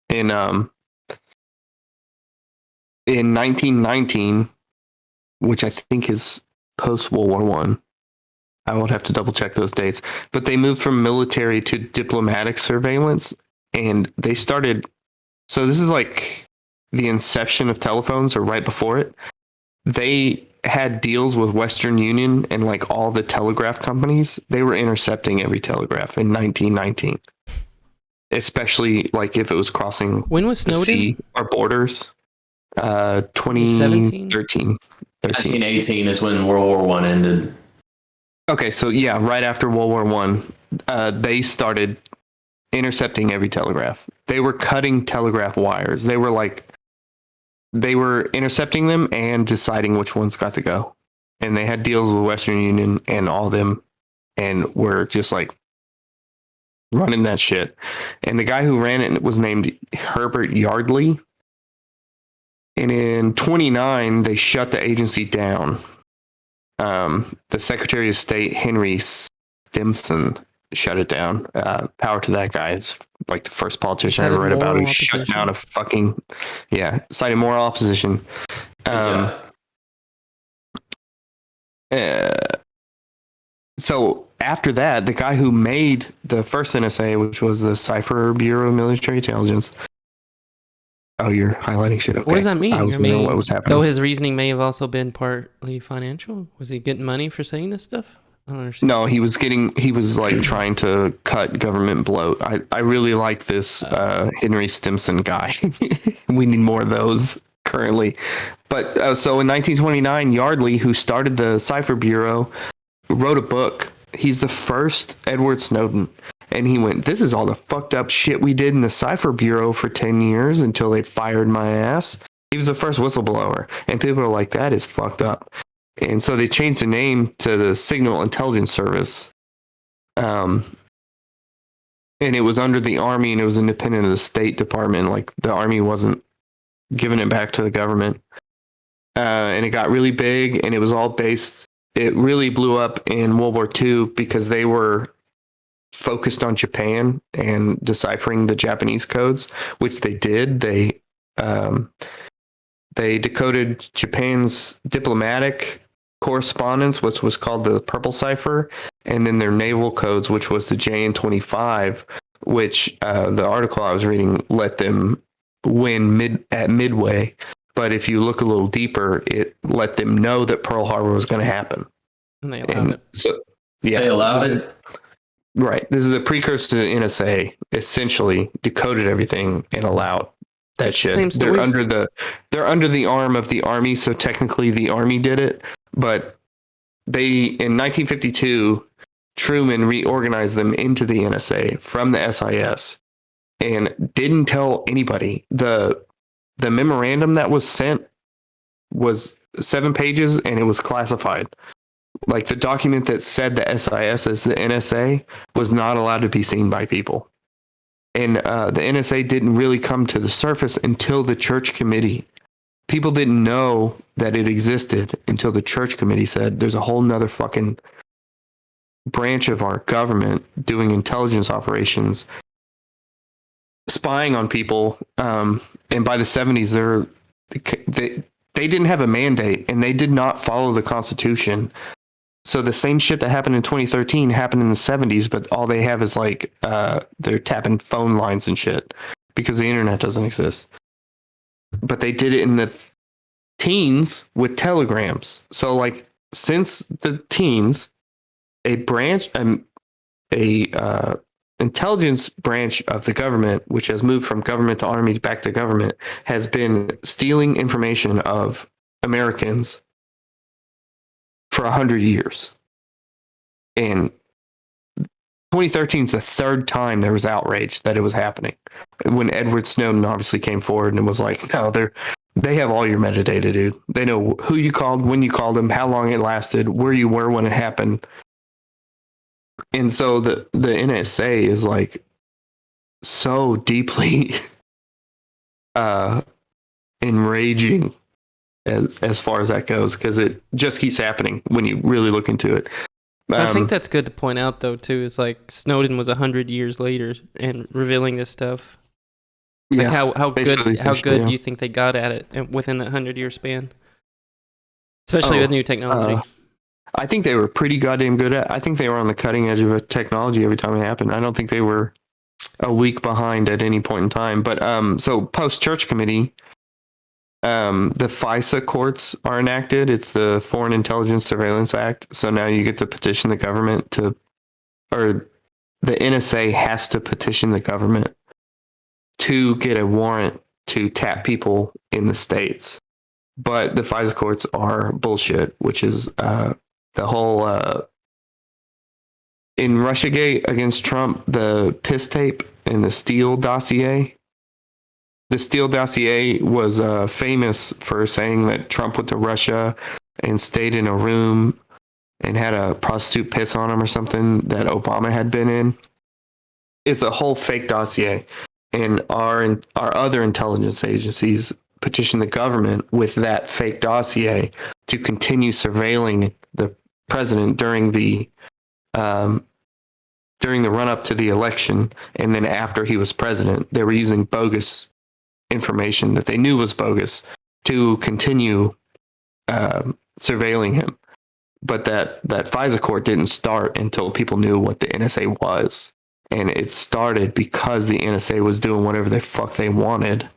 In 1919, which I think is post World War One, I would have to double check those dates. But they moved from military to diplomatic surveillance, and they started. So this is like the inception of telephones, or right before it. They had deals with Western Union and like all the telegraph companies. They were intercepting every telegraph in 1919, especially like if it was crossing when was Snowden? the sea or borders. 2013. 1918 is when World War One ended. Okay, so yeah, right after World War One, they started intercepting every telegraph. They were cutting telegraph wires. They were intercepting them and deciding which ones got to go. And they had deals with Western Union and all of them, and were just like running that shit. And the guy who ran it was named Herbert Yardley. And in 29, they shut the agency down. The Secretary of State, Henry Stimson, shut it down. Power to that guy. It's like the first politician I ever read about who shut down a fucking, cited moral opposition. So after that, the guy who made the first NSA, which was the Cipher Bureau of Military Intelligence. Oh, you're highlighting shit. Okay. What does that mean? I mean, what was happening. Though his reasoning may have also been partly financial. Was he getting money for saying this stuff? I don't understand. No, he was like trying to cut government bloat. I really like this Henry Stimson guy. We need more of those currently. But so in 1929, Yardley, who started the Cipher Bureau, wrote a book. He's the first Edward Snowden. And he went, this is all the fucked up shit we did in the Cipher Bureau for 10 years until they fired my ass. He was the first whistleblower. And people are like, that is fucked up. And so they changed the name to the Signal Intelligence Service. And it was under the Army, and it was independent of the State Department. Like, the Army wasn't giving it back to the government. And it got really big, and it was all based... It really blew up in World War II because they were focused on Japan and deciphering the Japanese codes, which they did. They decoded Japan's diplomatic correspondence, which was called the Purple Cipher, and then their naval codes, which was the JN-25, which the article I was reading let them win at Midway. But if you look a little deeper, it let them know that Pearl Harbor was going to happen. And they allowed it. So, yeah, they allowed it. Right. This is a precursor to the NSA, essentially decoded everything and allowed that It's the shit. same They're story. they're under the arm of the army, so technically the army did it. But in 1952, Truman reorganized them into the NSA from the SIS and didn't tell anybody. The memorandum that was sent was 7 pages and it was classified. Like the document that said the SIS as the NSA was not allowed to be seen by people. And the NSA didn't really come to the surface until the Church Committee. People didn't know that it existed until the Church Committee said there's a whole nother fucking branch of our government doing intelligence operations, spying on people. And by the 70s, they didn't have a mandate and they did not follow the Constitution. So the same shit that happened in 2013 happened in the 70s, but all they have is like they're tapping phone lines and shit because the internet doesn't exist. But they did it in the teens with telegrams. So like since the teens, a intelligence branch of the government, which has moved from government to army back to government, has been stealing information of Americans for 100 years. And 2013 is the third time there was outrage that it was happening. When Edward Snowden obviously came forward and was like, no, they have all your metadata, dude. They know who you called, when you called them, how long it lasted, where you were when it happened. And so the NSA is like so deeply enraging as far as that goes, because it just keeps happening when you really look into it. I think that's good to point out, though, too, is like Snowden was 100 years later and revealing this stuff. Like how good do you think they got at it within that 100-year span? Especially with new technology. I think they were pretty goddamn good at it. I think they were on the cutting edge of a technology every time it happened. I don't think they were a week behind at any point in time. But so post-Church Committee, the FISA courts are enacted. It's the Foreign Intelligence Surveillance Act. So now you get to petition the government or the NSA has to petition the government to get a warrant to tap people in the States. But the FISA courts are bullshit, which is the whole in Russiagate against Trump, the piss tape and the Steele dossier. The Steele dossier was famous for saying that Trump went to Russia and stayed in a room and had a prostitute piss on him or something that Obama had been in. It's a whole fake dossier. And our other intelligence agencies petitioned the government with that fake dossier to continue surveilling the president during the run up to the election, and then after he was president. They were using bogus information that they knew was bogus to continue surveilling him. But that FISA court didn't start until people knew what the NSA was. And it started because the NSA was doing whatever the fuck they wanted.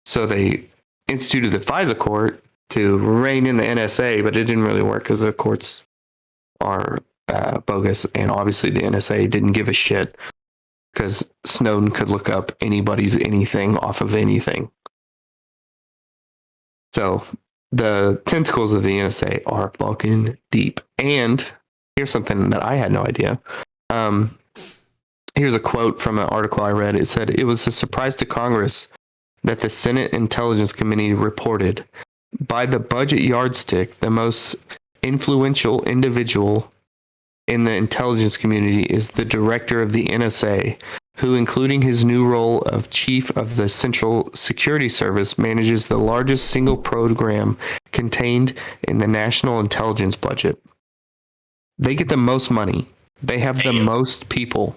So they instituted the FISA court to rein in the NSA, but it didn't really work because the courts are bogus. And obviously the NSA didn't give a shit because Snowden could look up anybody's anything off of anything. So the tentacles of the NSA are fucking deep. And here's something that I had no idea. Here's a quote from an article I read. It said, "It was a surprise to Congress that the Senate Intelligence Committee reported, by the budget yardstick, the most influential individual in the intelligence community is the director of the NSA, who, including his new role of chief of the Central Security Service, manages the largest single program contained in the national intelligence budget. They get the most money. They have the most people."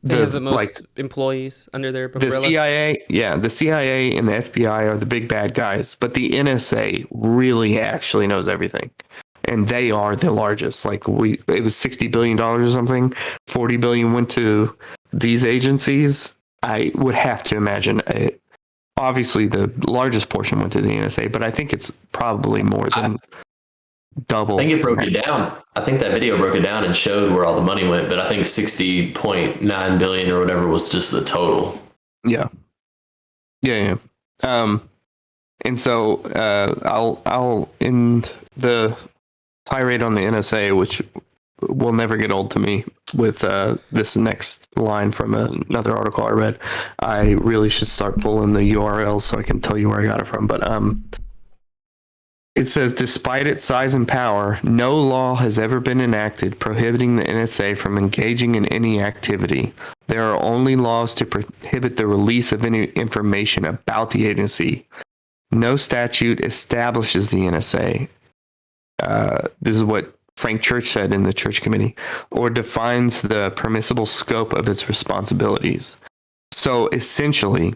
They have the most employees under their umbrella. The CIA and the FBI are the big bad guys, but the NSA really actually knows everything. And they are the largest. Like it was $60 billion or something. 40 billion went to these agencies. I would have to imagine obviously the largest portion went to the NSA, but I think it's probably more than double. I think it broke it down. I think that video broke it down and showed where all the money went, but I think 60.9 billion or whatever was just the total. Yeah. Yeah. And so I'll end the tirade on the NSA, which will never get old to me, with this next line from another article I read. I really should start pulling the URLs so I can tell you where I got it from. But it says, despite its size and power, no law has ever been enacted prohibiting the NSA from engaging in any activity. There are only laws to prohibit the release of any information about the agency. No statute establishes the NSA. This is what Frank Church said in the Church Committee, or defines the permissible scope of its responsibilities. So essentially,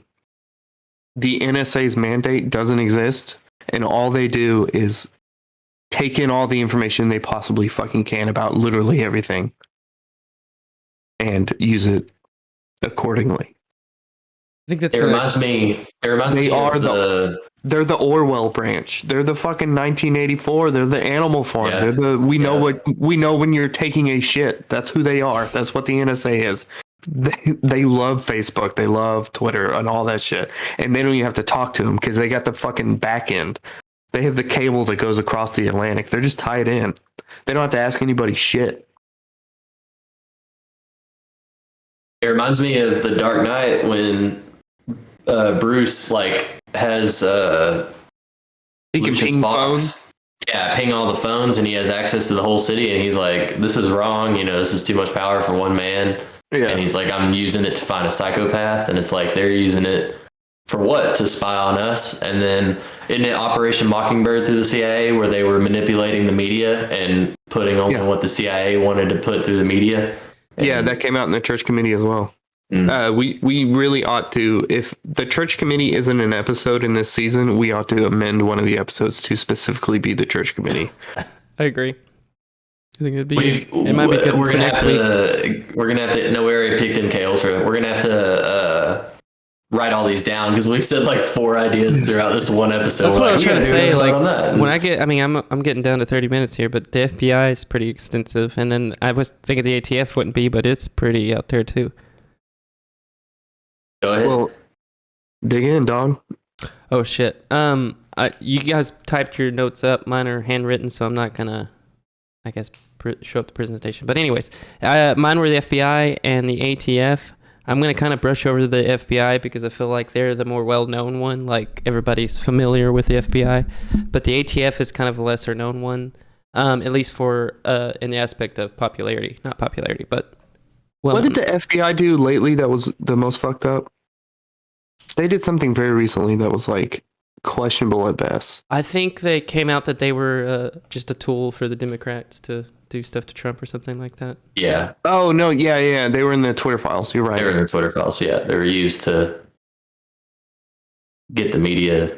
the NSA's mandate doesn't exist, and all they do is take in all the information they possibly fucking can about literally everything and use it accordingly. I think that's It reminds me. They are the. They're the Orwell branch. They're the fucking 1984. They're the Animal Farm. Yeah. They're the we know when you're taking a shit. That's who they are. That's what the NSA is. They love Facebook. They love Twitter and all that shit. And they don't even have to talk to them because they got the fucking back end. They have the cable that goes across the Atlantic. They're just tied in. They don't have to ask anybody shit. It reminds me of The Dark Knight when Bruce has He can Lucius ping Fox. phones. Yeah, ping all the phones, and he has access to the whole city. And he's like, "This is wrong. This is too much power for one man." Yeah. And he's like, "I'm using it to find a psychopath." And it's like they're using it for what? To spy on us. And then in Operation Mockingbird through the CIA, where they were manipulating the media and putting on what the CIA wanted to put through the media. Yeah, that came out in the Church Committee as well. We really ought to, if the Church Committee isn't an episode in this season, we ought to amend one of the episodes to specifically be the Church Committee. I agree. I think it might be good we're for gonna next have week. to. We're gonna have to. No, we already picked MK Ultra. We're gonna have to write all these down because we've said like 4 ideas throughout this one episode. That's what I was trying to say. Like when I'm getting down to 30 minutes here, but the FBI is pretty extensive, and then I was thinking the ATF wouldn't be, but it's pretty out there too. Go ahead. Well, dig in, dog. Oh shit. You guys typed your notes up. Mine are handwritten, so I'm not gonna, I guess, show up the presentation. But anyways, mine were the FBI and the ATF. I'm going to kind of brush over the FBI because I feel like they're the more well-known one. Like, everybody's familiar with the FBI. But the ATF is kind of a lesser-known one, at least for in the aspect of popularity. Not popularity, but well. What did the FBI do lately that was the most fucked up? They did something very recently that was, like, questionable at best. I think they came out that they were just a tool for the Democrats to do stuff to Trump or something like that. Yeah. Oh, no, yeah. They were in the Twitter files. You're right. They were in their Twitter files. Yeah, they were used to get the media.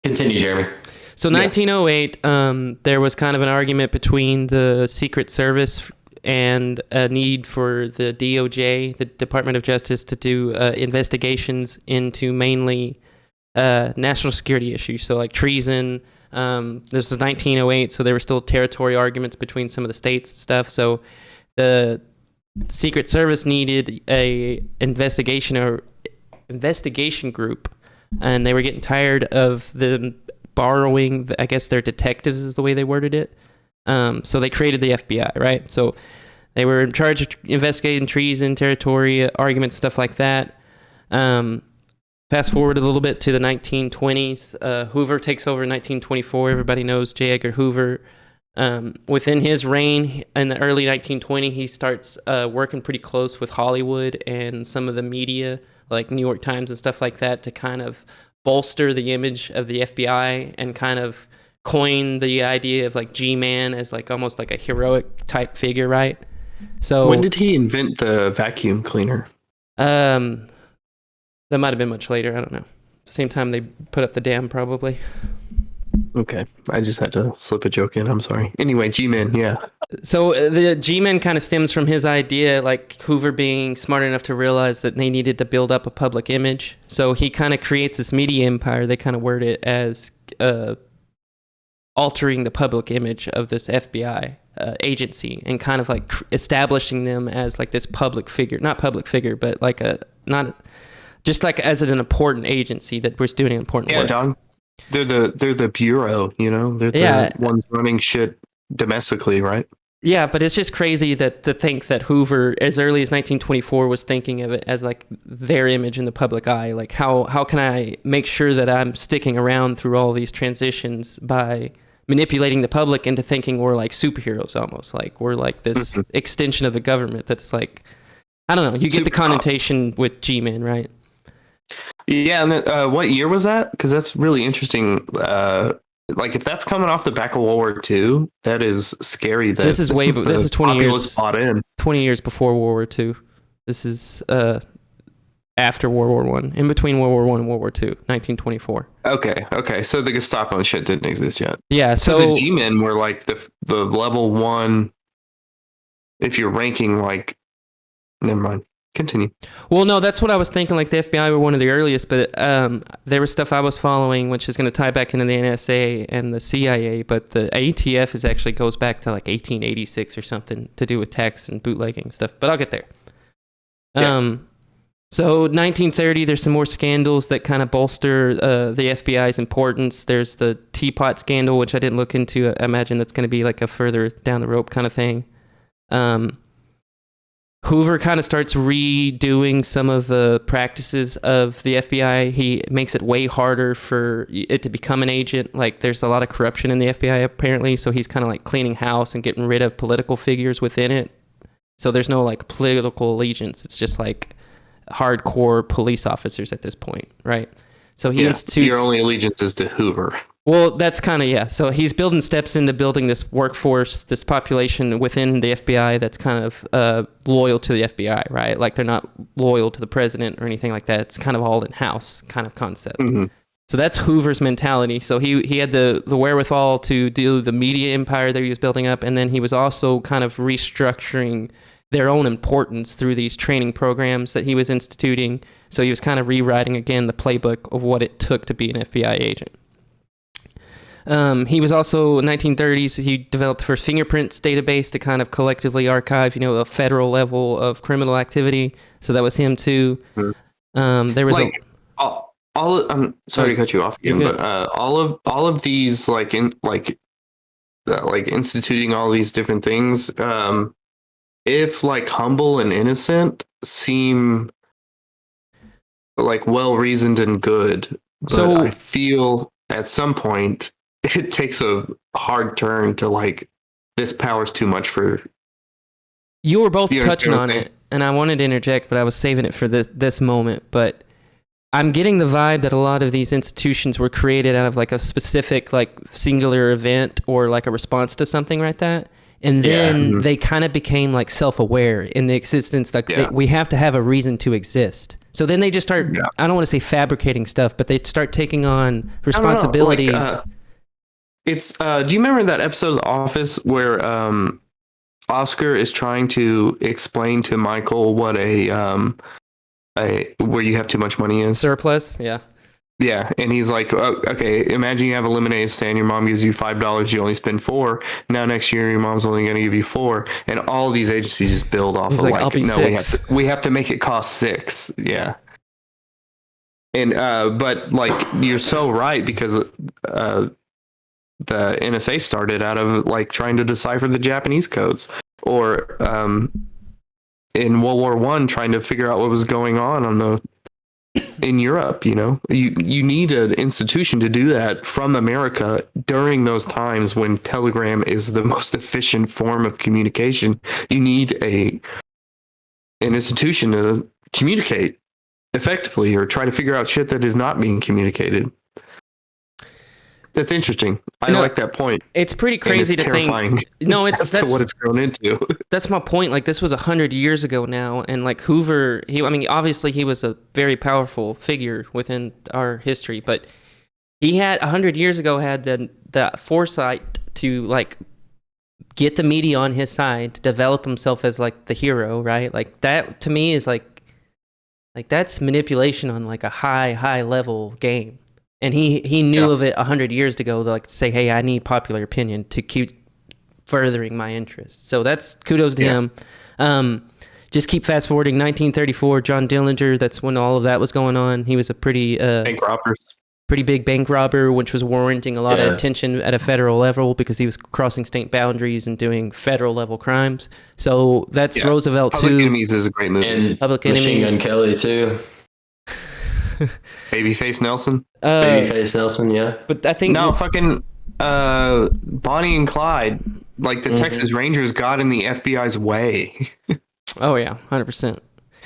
Continue, Jeremy. So 1908, there was kind of an argument between the Secret Service and a need for the DOJ, the Department of Justice, to do investigations into mainly national security issues. So like treason. This is 1908, so there were still territory arguments between some of the states and stuff. So the Secret Service needed a investigation group, and they were getting tired of them borrowing, I guess, their detectives is the way they worded it. So they created the FBI, right? So they were in charge of investigating treason, territory arguments, stuff like that. Fast forward a little bit to the 1920s. Hoover takes over in 1924. Everybody knows J. Edgar Hoover. Within his reign in the early 1920s, he starts working pretty close with Hollywood and some of the media, like New York Times and stuff like that, to kind of bolster the image of the FBI and kind of coin the idea of like G-Man as like almost like a heroic type figure, right? So when did he invent the vacuum cleaner? That might have been much later. I don't know. Same time they put up the dam, probably. Okay. I just had to slip a joke in. I'm sorry. Anyway, G-Man, yeah. So the G-Man kind of stems from his idea, like Hoover being smart enough to realize that they needed to build up a public image. So he kind of creates this media empire. They kind of word it as altering the public image of this FBI agency and kind of like establishing them as like this public figure. Not public figure, but like just like as an important agency that was doing important Yeah, work. dog. They're the bureau, you know. They're Yeah. the ones running shit domestically, right? Yeah, but it's just crazy that to think that Hoover, as early as 1924, was thinking of it as like their image in the public eye. Like, how can I make sure that I'm sticking around through all these transitions by manipulating the public into thinking we're like superheroes, almost like we're like this extension of the government. That's like, I don't know. You get the Super cops. connotation with G-Men, right? Yeah, and then, what year was that? Because that's really interesting. Like, if that's coming off the back of World War II, that is scary. That This is way. This is 20 populace years. bought in. 20 years before World War II. This is after World War One, in between World War One and World War II, 1924. Okay. So the Gestapo and shit didn't exist yet. Yeah. So So the G-men were like the level one. If you're ranking like, never mind. Continue. well, no, that's what I was thinking. Like the FBI were one of the earliest, but there was stuff I was following, which is going to tie back into the NSA and the CIA. But the ATF is actually goes back to like 1886 or something to do with tax and bootlegging and stuff. But I'll get there. Yeah. So 1930, there's some more scandals that kind of bolster the FBI's importance. There's the Teapot scandal, which I didn't look into. I imagine that's going to be like a further down the rope kind of thing. Hoover kind of starts redoing some of the practices of the FBI. He makes it way harder for it to become an agent. Like there's a lot of corruption in the FBI apparently, so he's kind of like cleaning house and getting rid of political figures within it. So there's no like political allegiance. It's just like hardcore police officers at this point, right? So he institutes your only allegiance is to Hoover. well, that's kind of, yeah. So he's building steps into building this workforce, this population within the FBI that's kind of loyal to the FBI, right? Like they're not loyal to the president or anything like that. It's kind of all in-house kind of concept. Mm-hmm. So that's Hoover's mentality. So he had the wherewithal to do the media empire that he was building up, and then he was also kind of restructuring their own importance through these training programs that he was instituting. So he was kind of rewriting again the playbook of what it took to be an FBI agent. He was also in 1930s. He developed the first fingerprints database to kind of collectively archive, a federal level of criminal activity. So that was him too. There was like all. I'm sorry to cut you off again, but all of these like instituting all these different things. If like humble and innocent, seem like well reasoned and good, but So- I feel at some point it takes a hard turn to like this power's too much for. You were both You understand touching what on I'm it, and I wanted to interject, but I was saving it for this moment. But I'm getting the vibe that a lot of these institutions were created out of like a specific, like singular event or like a response to something like that. And then they kind of became like self-aware in the existence. Like we have to have a reason to exist. So then they just start, I don't want to say fabricating stuff, but they start taking on responsibilities. It's do you remember that episode of The Office where Oscar is trying to explain to Michael what a where you have too much money is? Surplus, yeah. Yeah, and he's like, oh, okay, imagine you have a lemonade stand, your mom gives you $5, you only spend $4. Now next year your mom's only going to give you $4, and all these agencies just build off He's of like, I'll be no, $6. we have to make it cost $6. Yeah. And but like you're so right, because the NSA started out of like trying to decipher the Japanese codes, or in World War I trying to figure out what was going on in Europe. You need an institution to do that from America during those times when telegram is the most efficient form of communication. You need an institution to communicate effectively or try to figure out shit that is not being communicated. That's interesting. I like that point. It's pretty crazy to terrifying. think. No, That's what it's grown into. That's my point. Like this was 100 years ago now, and like Hoover, obviously he was a very powerful figure within our history, but he had 100 years ago had the foresight to like get the media on his side, to develop himself as like the hero, right? Like that to me is like that's manipulation on like a high level game. And he knew of it 100 years ago to like say, hey, I need popular opinion to keep furthering my interests. So that's kudos to him. just keep fast forwarding. 1934, John Dillinger. That's when all of that was going on. He was a pretty Bank robbers. pretty big bank robber, which was warranting a lot of Yeah. attention at a federal level because he was crossing state boundaries and doing federal level crimes. So that's Yeah. Roosevelt Public too. Enemies is a great movie. And Public Machine Gun Enemies. Kelly too. Babyface Nelson. Babyface Nelson, yeah. But I think No, fucking Bonnie and Clyde. Like the Mhm. Texas Rangers got in the FBI's way. Oh yeah, 100%.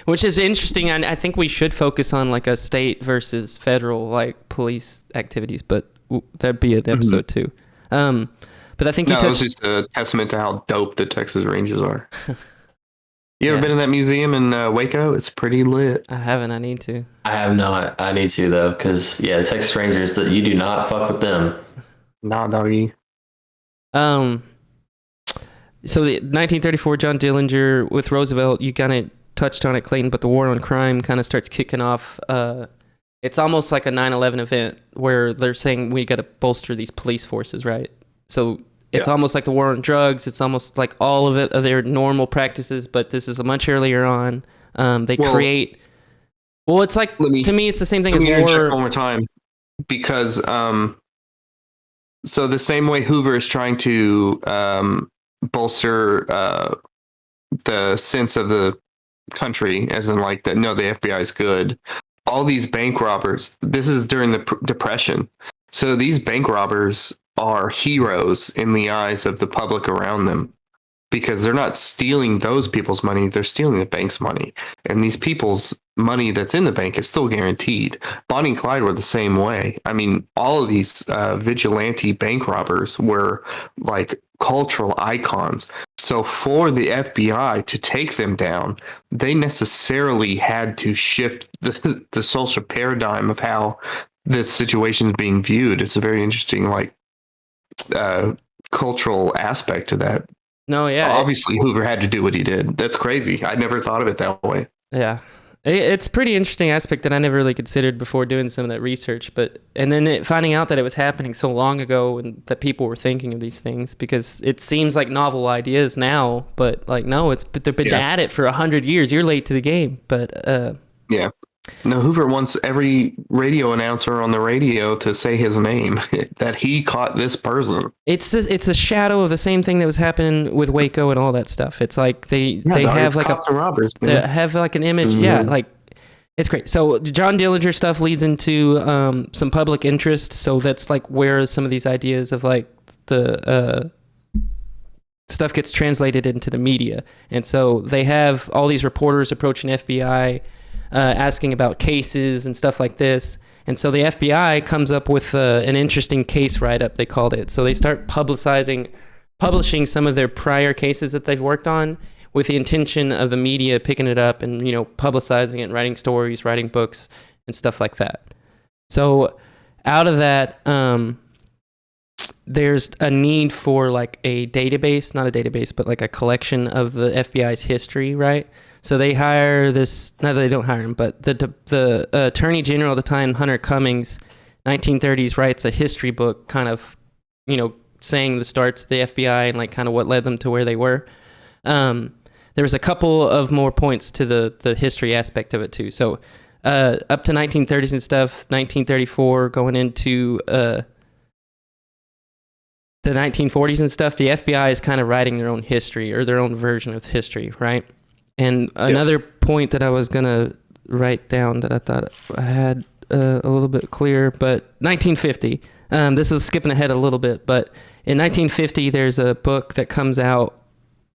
Which is interesting. I think we should focus on like a state versus federal like police activities, but that'd be an episode too. But I think you No, it was touched. just a testament to how dope the Texas Rangers are. You ever Yeah. been in that museum in Waco? It's pretty lit. I haven't. I need to. I have not. I need to though, because the Texas Rangers, that you do not fuck with them. Nah, doggy. So the 1934 John Dillinger with Roosevelt, you kind of touched on it, Clayton, but the war on crime kind of starts kicking off. It's almost like a 9/11 event where they're saying we got to bolster these police forces, right? So it's almost like the war on drugs. It's almost like all of it are their normal practices, but this is a much earlier on. They Well, create. Well, it's like let me- to me, it's the same thing Let as me interject war. one more time, because so the same way Hoover is trying to bolster the sense of the country, as in like that, no, the FBI is good. All these bank robbers. This is during the Depression, so these bank robbers are heroes in the eyes of the public around them, because they're not stealing those people's money, they're stealing the bank's money. And these people's money that's in the bank is still guaranteed. Bonnie and Clyde were the same way. I mean, all of these vigilante bank robbers were like cultural icons. So for the FBI to take them down, they necessarily had to shift the social paradigm of how this situation is being viewed. It's a very interesting, like, cultural aspect to that. No, yeah, Obviously, Hoover had to do what he did. That's crazy. I never thought of it that way. yeah. It's a pretty interesting aspect that I never really considered before doing some of that research. But and then finding out that it was happening so long ago and that people were thinking of these things, because it seems like novel ideas now, but like no, but they've been at it for 100 years. You're late to the game, but Yeah. No, Hoover wants every radio announcer on the radio to say his name, that he caught this person. it's a shadow of the same thing that was happening with Waco and all that stuff. It's like they have like cops and robbers. they Man. have like an image. Mhm. Yeah, like it's great. So John Dillinger stuff leads into some public interest. So that's like where some of these ideas of like the stuff gets translated into the media. And so they have all these reporters approaching FBI, asking about cases and stuff like this. And so the FBI comes up with an interesting case write-up, they called it. So they start publishing some of their prior cases that they've worked on, with the intention of the media picking it up and, publicizing it, writing stories, writing books, and stuff like that. So out of that, there's a need for like a database, not a database, but like a collection of the FBI's history, right? So they hire this, not that they don't hire him, but the Attorney General at the time, Hunter Cummings, 1930s, writes a history book kind of, saying the starts of the FBI and like kind of what led them to where they were. There was a couple of more points to the history aspect of it too. So up to 1930s and stuff, 1934 going into the 1940s and stuff, the FBI is kind of writing their own history or their own version of history, right? And another point that I was going to write down that I thought I had a little bit clear, but 1950, this is skipping ahead a little bit, but in 1950, there's a book that comes out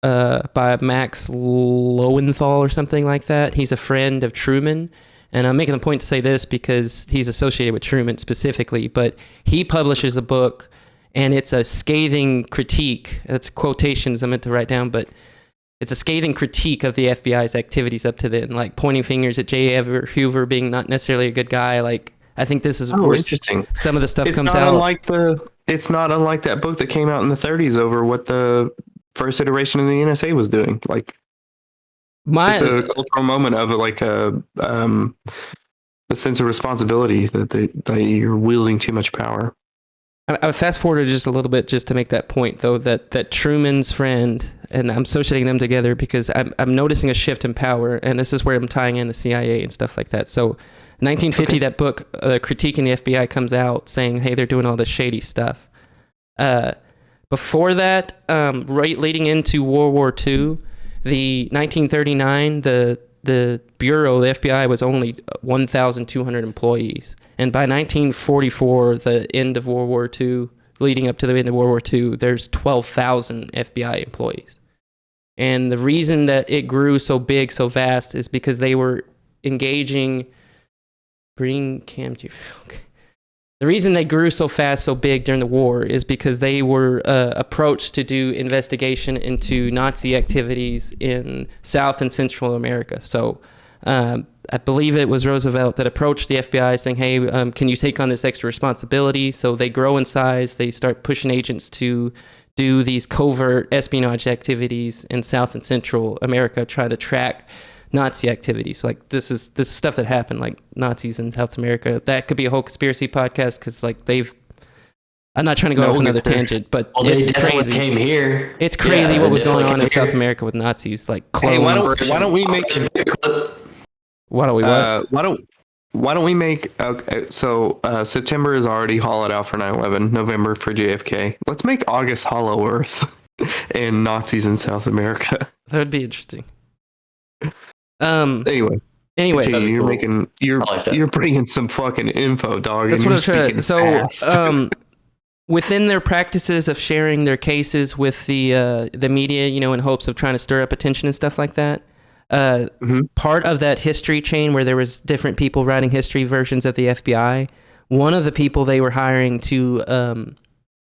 by Max Lowenthal or something like that. He's a friend of Truman. And I'm making the point to say this because he's associated with Truman specifically, but he publishes a book and it's a scathing critique. That's quotations I meant to write down, but it's a scathing critique of the FBI's activities up to then, like pointing fingers at J. Edgar Hoover being not necessarily a good guy. Like, I think this is where interesting. some of the stuff It's comes not out. it's not unlike that book that came out in the 30s over what the first iteration of the NSA was doing. Like, it's a cultural moment of like a sense of responsibility that you're wielding too much power. I fast forwarded just a little bit just to make that point, though, that Truman's friend and I'm associating them together because I'm noticing a shift in power, and this is where I'm tying in the CIA and stuff like that. So 1950, that book, critiquing the FBI, comes out saying, hey, they're doing all this shady stuff. Before that, right leading into World War II, the 1939, the Bureau, the FBI, was only 1,200 employees. And by 1944, the end of World War II, leading up to the end of World War II, there's 12,000 FBI employees. And the reason that it grew so big, so vast, is because they were engaging... The reason they grew so fast, so big during the war is because they were approached to do investigation into Nazi activities in South and Central America. So I believe it was Roosevelt that approached the FBI saying, hey, can you take on this extra responsibility? So they grow in size. They start pushing agents to do these covert espionage activities in South and Central America, trying to track Nazi activities. Like this is stuff that happened, like Nazis in South America. That could be a whole conspiracy podcast because like I'm not trying to go off another tangent, but it's crazy. Came here. It's crazy what was going on in South America with Nazis, like clones. Hey, why don't we make? Why Why don't we make? Okay, so September is already hollowed out for 9/11. November for JFK. Let's make August Hollow Earth and Nazis in South America. That would be interesting. Anyway, continue. You're bringing some fucking info, dog. That's what I'm trying. So, within their practices of sharing their cases with the media, in hopes of trying to stir up attention and stuff like that. Part of that history chain where there was different people writing history versions of the FBI. One of the people they were hiring to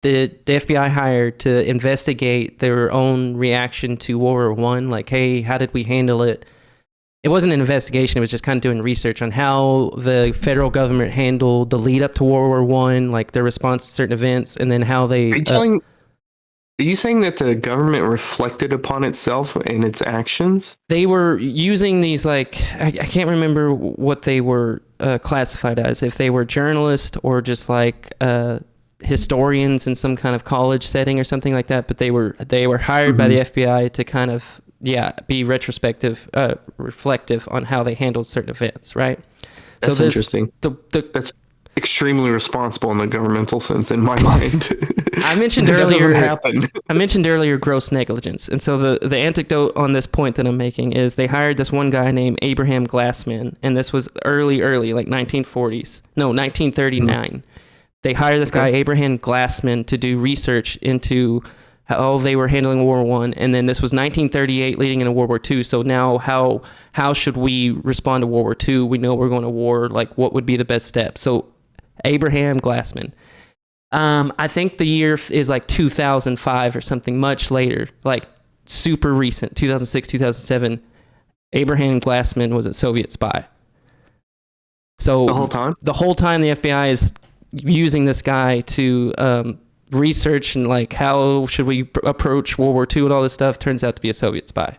the FBI hired to investigate their own reaction to World War I. Like, hey, how did we handle it? It wasn't an investigation. It was just kind of doing research on how the federal government handled the lead up to World War I, like their response to certain events, and then how they... Are you saying that the government reflected upon itself and its actions? They were using these, like, I can't remember what they were classified as, if they were journalists or just like historians in some kind of college setting or something like that, but they were hired by the FBI to kind of be reflective on how they handled certain events, right? That's so interesting. That's extremely responsible in the governmental sense in my mind. I mentioned earlier gross negligence. And so the anecdote on this point that I'm making is they hired this one guy named Abraham Glassman, and this was early, like 1939. They hired this guy, Abraham Glassman, to do research into how they were handling World War I, and then this was 1938 leading into World War II. So now how should we respond to World War II? We know we're going to war, like what would be the best step? So Abraham Glassman. I think the year is like 2005 or something, much later, like super recent, 2006, 2007. Abraham Glassman was a Soviet spy. So the whole time the FBI is using this guy to research and like how should we approach World War II and all this stuff, turns out to be a Soviet spy.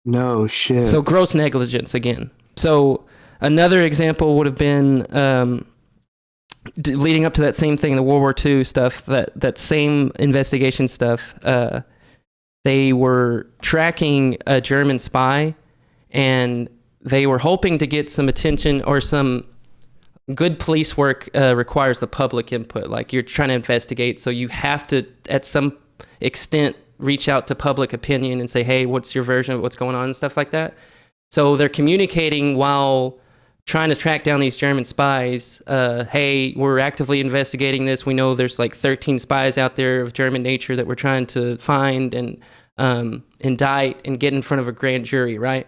No shit. So gross negligence again. So another example would have been leading up to that same thing, the World War II stuff, that same investigation stuff. They were tracking a German spy, and they were hoping to get some attention, or some good police work requires the public input. Like you're trying to investigate, so you have to, at some extent, reach out to public opinion and say, hey, what's your version of what's going on and stuff like that. So they're communicating while trying to track down these German spies. Hey, we're actively investigating this. We know there's like 13 spies out there of German nature that we're trying to find and indict and get in front of a grand jury, right?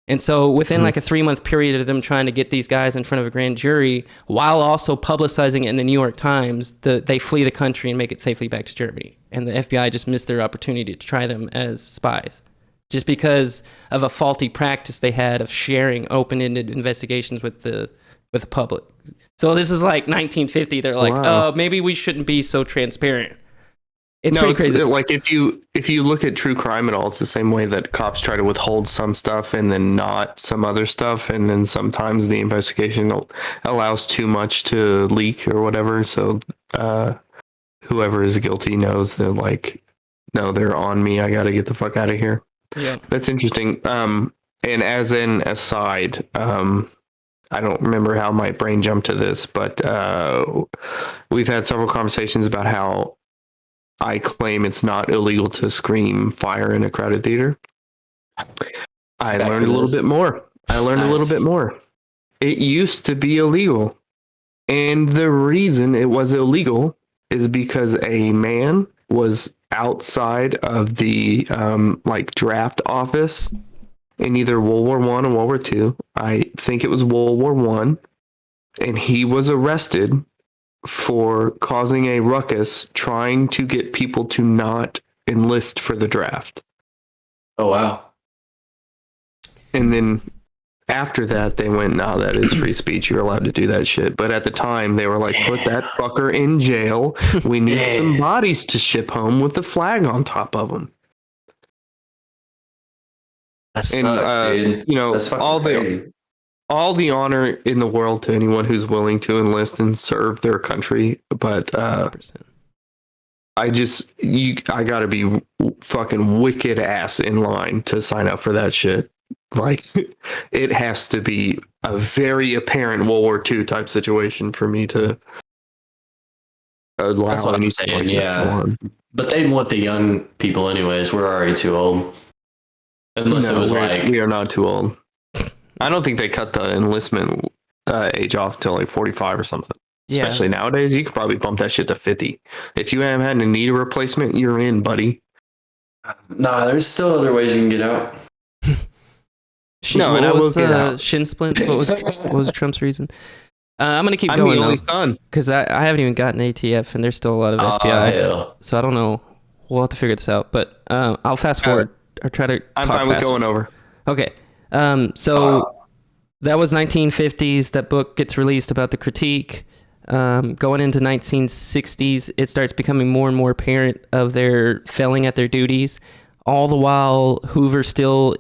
And so within like a 3-month period of them trying to get these guys in front of a grand jury, while also publicizing it in the New York Times, they flee the country and make it safely back to Germany. And the FBI just missed their opportunity to try them as spies, just because of a faulty practice they had of sharing open-ended investigations with the public. So this is like 1950. They're like, oh, maybe we shouldn't be so transparent. It's pretty crazy. Like if you look at true crime at all, it's the same way that cops try to withhold some stuff and then not some other stuff, and then sometimes the investigation allows too much to leak or whatever. So whoever is guilty knows that like no, they're on me. I got to get the fuck out of here. Yeah. That's interesting. And as an aside, I don't remember how my brain jumped to this, but we've had several conversations about how I claim it's not illegal to scream fire in a crowded theater. I Back learned to a little this. bit more. It used to be illegal. And the reason it was illegal is because a man was outside of the like draft office in either World War One or World War Two. I think it was World War One, and he was arrested for causing a ruckus trying to get people to not enlist for the draft. Oh wow. And then after that, they went, no, that is free speech. You're allowed to do that shit. But at the time, they were like, put that fucker in jail. We need some bodies to ship home with the flag on top of them. That sucks, And, dude. you know, That's fucking crazy. all the honor in the world to anyone who's willing to enlist and serve their country. But 100%. I gotta be fucking wicked ass in line to sign up for that shit. Like, it has to be a very apparent World War II type situation for me to allow That's what I'm anything saying, like that yeah. to go on. But they'd want the young people anyways. We're already too old. Unless No, it was we are not too old. I don't think they cut the enlistment age off until like 45 or something. Yeah. Especially nowadays, you could probably bump that shit to 50. If you haven't had a knee replacement, you're in, buddy. Nah, there's still other ways you can get out. No, and I what will was get out. shin splints? What was Trump's reason? I'm gonna keep I'm going the only though, son. because I haven't even gotten ATF, and there's still a lot of FBI. Hell. So I don't know. We'll have to figure this out. But I'll fast forward or try to. I'm talk fine with faster. going over. Okay. So that was 1950s. That book gets released about the critique. Going into 1960s, it starts becoming more and more apparent of their failing at their duties. All the while, Hoover still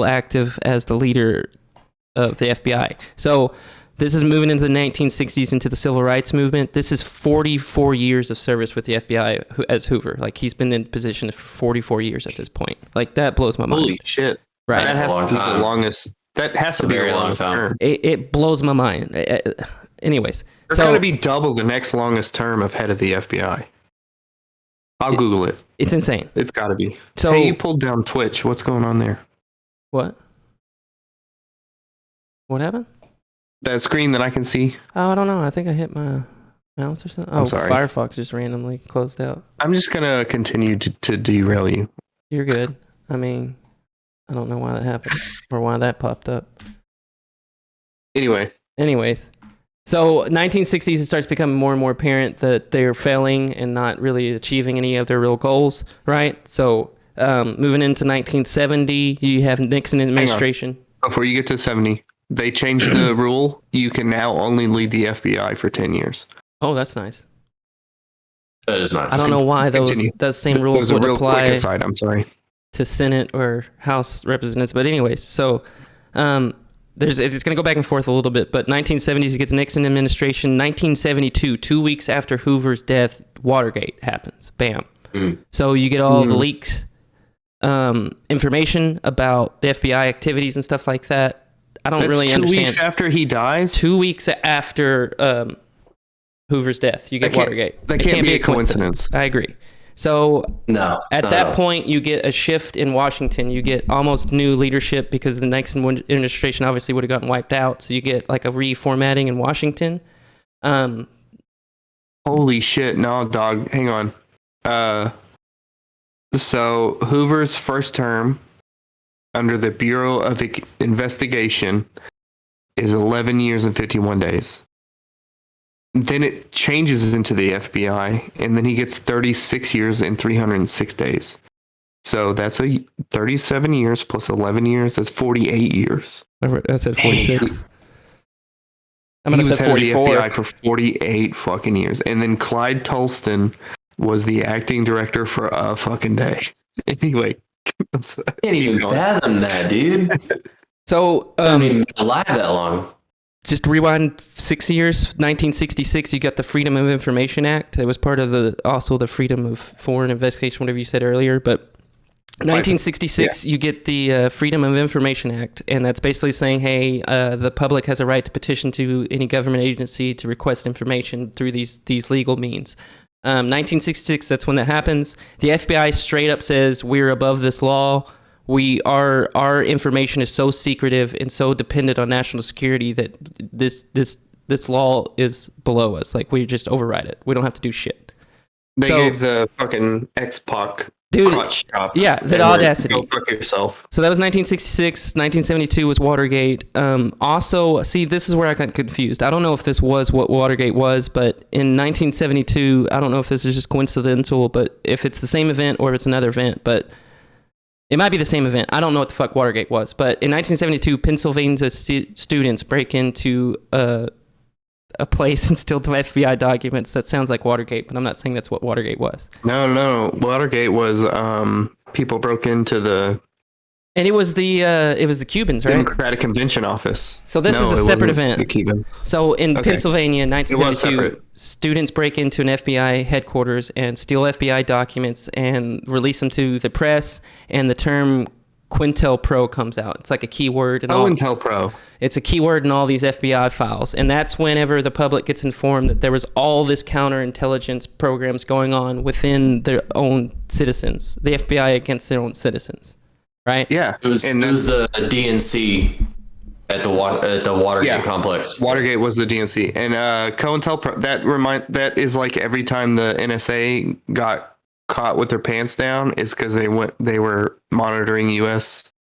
active as the leader of the FBI. So this is moving into the 1960s, into the civil rights movement. This is 44 years of service with the FBI as Hoover. Like, he's been in position for 44 years at this point. Like, that blows my mind. Holy shit. Right. That That's a has long to be the time. longest. That has to a be very the long longest time. term. It blows my mind. Anyways, There's so got to be double the next longest term of head of the FBI. I'll Google it. it's insane. It's got to be. So Hey, you pulled down Twitch. What's going on there? what? What happened? That screen that I can see. Oh, I don't know. I think I hit my mouse or something. I'm Oh, sorry. Firefox just randomly closed out. I'm just going to continue to derail you. You're good. I mean, I don't know why that happened or why that popped up. Anyway, Anyways, so 1960s, it starts becoming more and more apparent that they're failing and not really achieving any of their real goals, right? So moving into 1970, you have Nixon administration. before you get to 70, they changed the rule. You can now only lead the FBI for 10 years. Oh, that's nice. That is nice. I don't know why Continue. those same That rules was a would real quick apply aside. I'm sorry. to Senate or House representatives. But anyways, so it's going to go back and forth a little bit. But 1970s, it gets Nixon administration. 1972, 2 weeks after Hoover's death, Watergate happens. Bam. Mm. So you get all the leaks, information about the FBI activities and stuff like that. I don't That's really 2 understand. weeks after he dies? 2 weeks after Hoover's death, you get That can't- Watergate. that It can't be a coincidence. I agree. So No. at no, that no. point, you get a shift in Washington. You get almost new leadership because the Nixon administration obviously would have gotten wiped out. So you get like a reformatting in Washington. Holy shit. No, dog. Hang on. So Hoover's first term under the Bureau of Investigation is 11 years and 51 days. Then it changes into the FBI, and then he gets 36 years and 306 days. So that's 37 years plus 11 years. That's 48 years. I said 46. I'm He going to was say head of the 44. FBI for 48 fucking years. And then Clyde Tolston was the acting director for a fucking day. Anyway. I can't even fathom that, dude. So I haven't even been alive that long. just rewind 6 years. 1966, you got the Freedom of Information Act. It was part of the Freedom of Foreign Investigation, whatever you said earlier. But 1966, you get the Freedom of Information Act, and that's basically saying, hey, the public has a right to petition to any government agency to request information through these legal means. 1966, that's when that happens. The FBI straight up says we're above this law. Our information is so secretive and so dependent on national security that this law is below us. Like, we just override it. We don't have to do shit. They gave the fucking X-Pac crotch chop. Yeah, that audacity. Go fuck yourself. So that was 1966. 1972 was Watergate. Also, see, this is where I got confused. I don't know if this was what Watergate was, but in 1972, I don't know if this is just coincidental, but if it's the same event or if it's another event, but it might be the same event. I don't know what the fuck Watergate was. But in 1972, Pennsylvania students break into a place and steal FBI documents. That sounds like Watergate, but I'm not saying that's what Watergate was. No. Watergate was people broke into the... And it was the Cubans, right? Democratic Convention office. So this is a separate event. The Cubans. So in Pennsylvania in 1972, separate. students break into an FBI headquarters and steal FBI documents and release them to the press, and the term COINTELPRO comes out. It's like a keyword. COINTELPRO. It's a keyword in all these FBI files. And that's whenever the public gets informed that there was all this counterintelligence programs going on within their own citizens, the FBI against their own citizens. Right? Yeah. It was the DNC at the Watergate complex. Watergate was the DNC. And COINTELPRO, that is like every time the NSA got caught with their pants down is because they were monitoring U.S.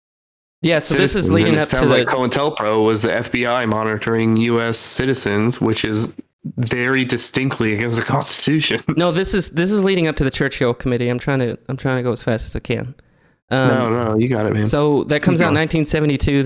Yeah, so citizens. this is leading up to sounds like COINTELPRO was the FBI monitoring U.S. citizens, which is very distinctly against the Constitution. No, this is leading up to the Churchill Committee. I'm trying to go as fast as I can. No, you got it, man. So that comes out in 1972.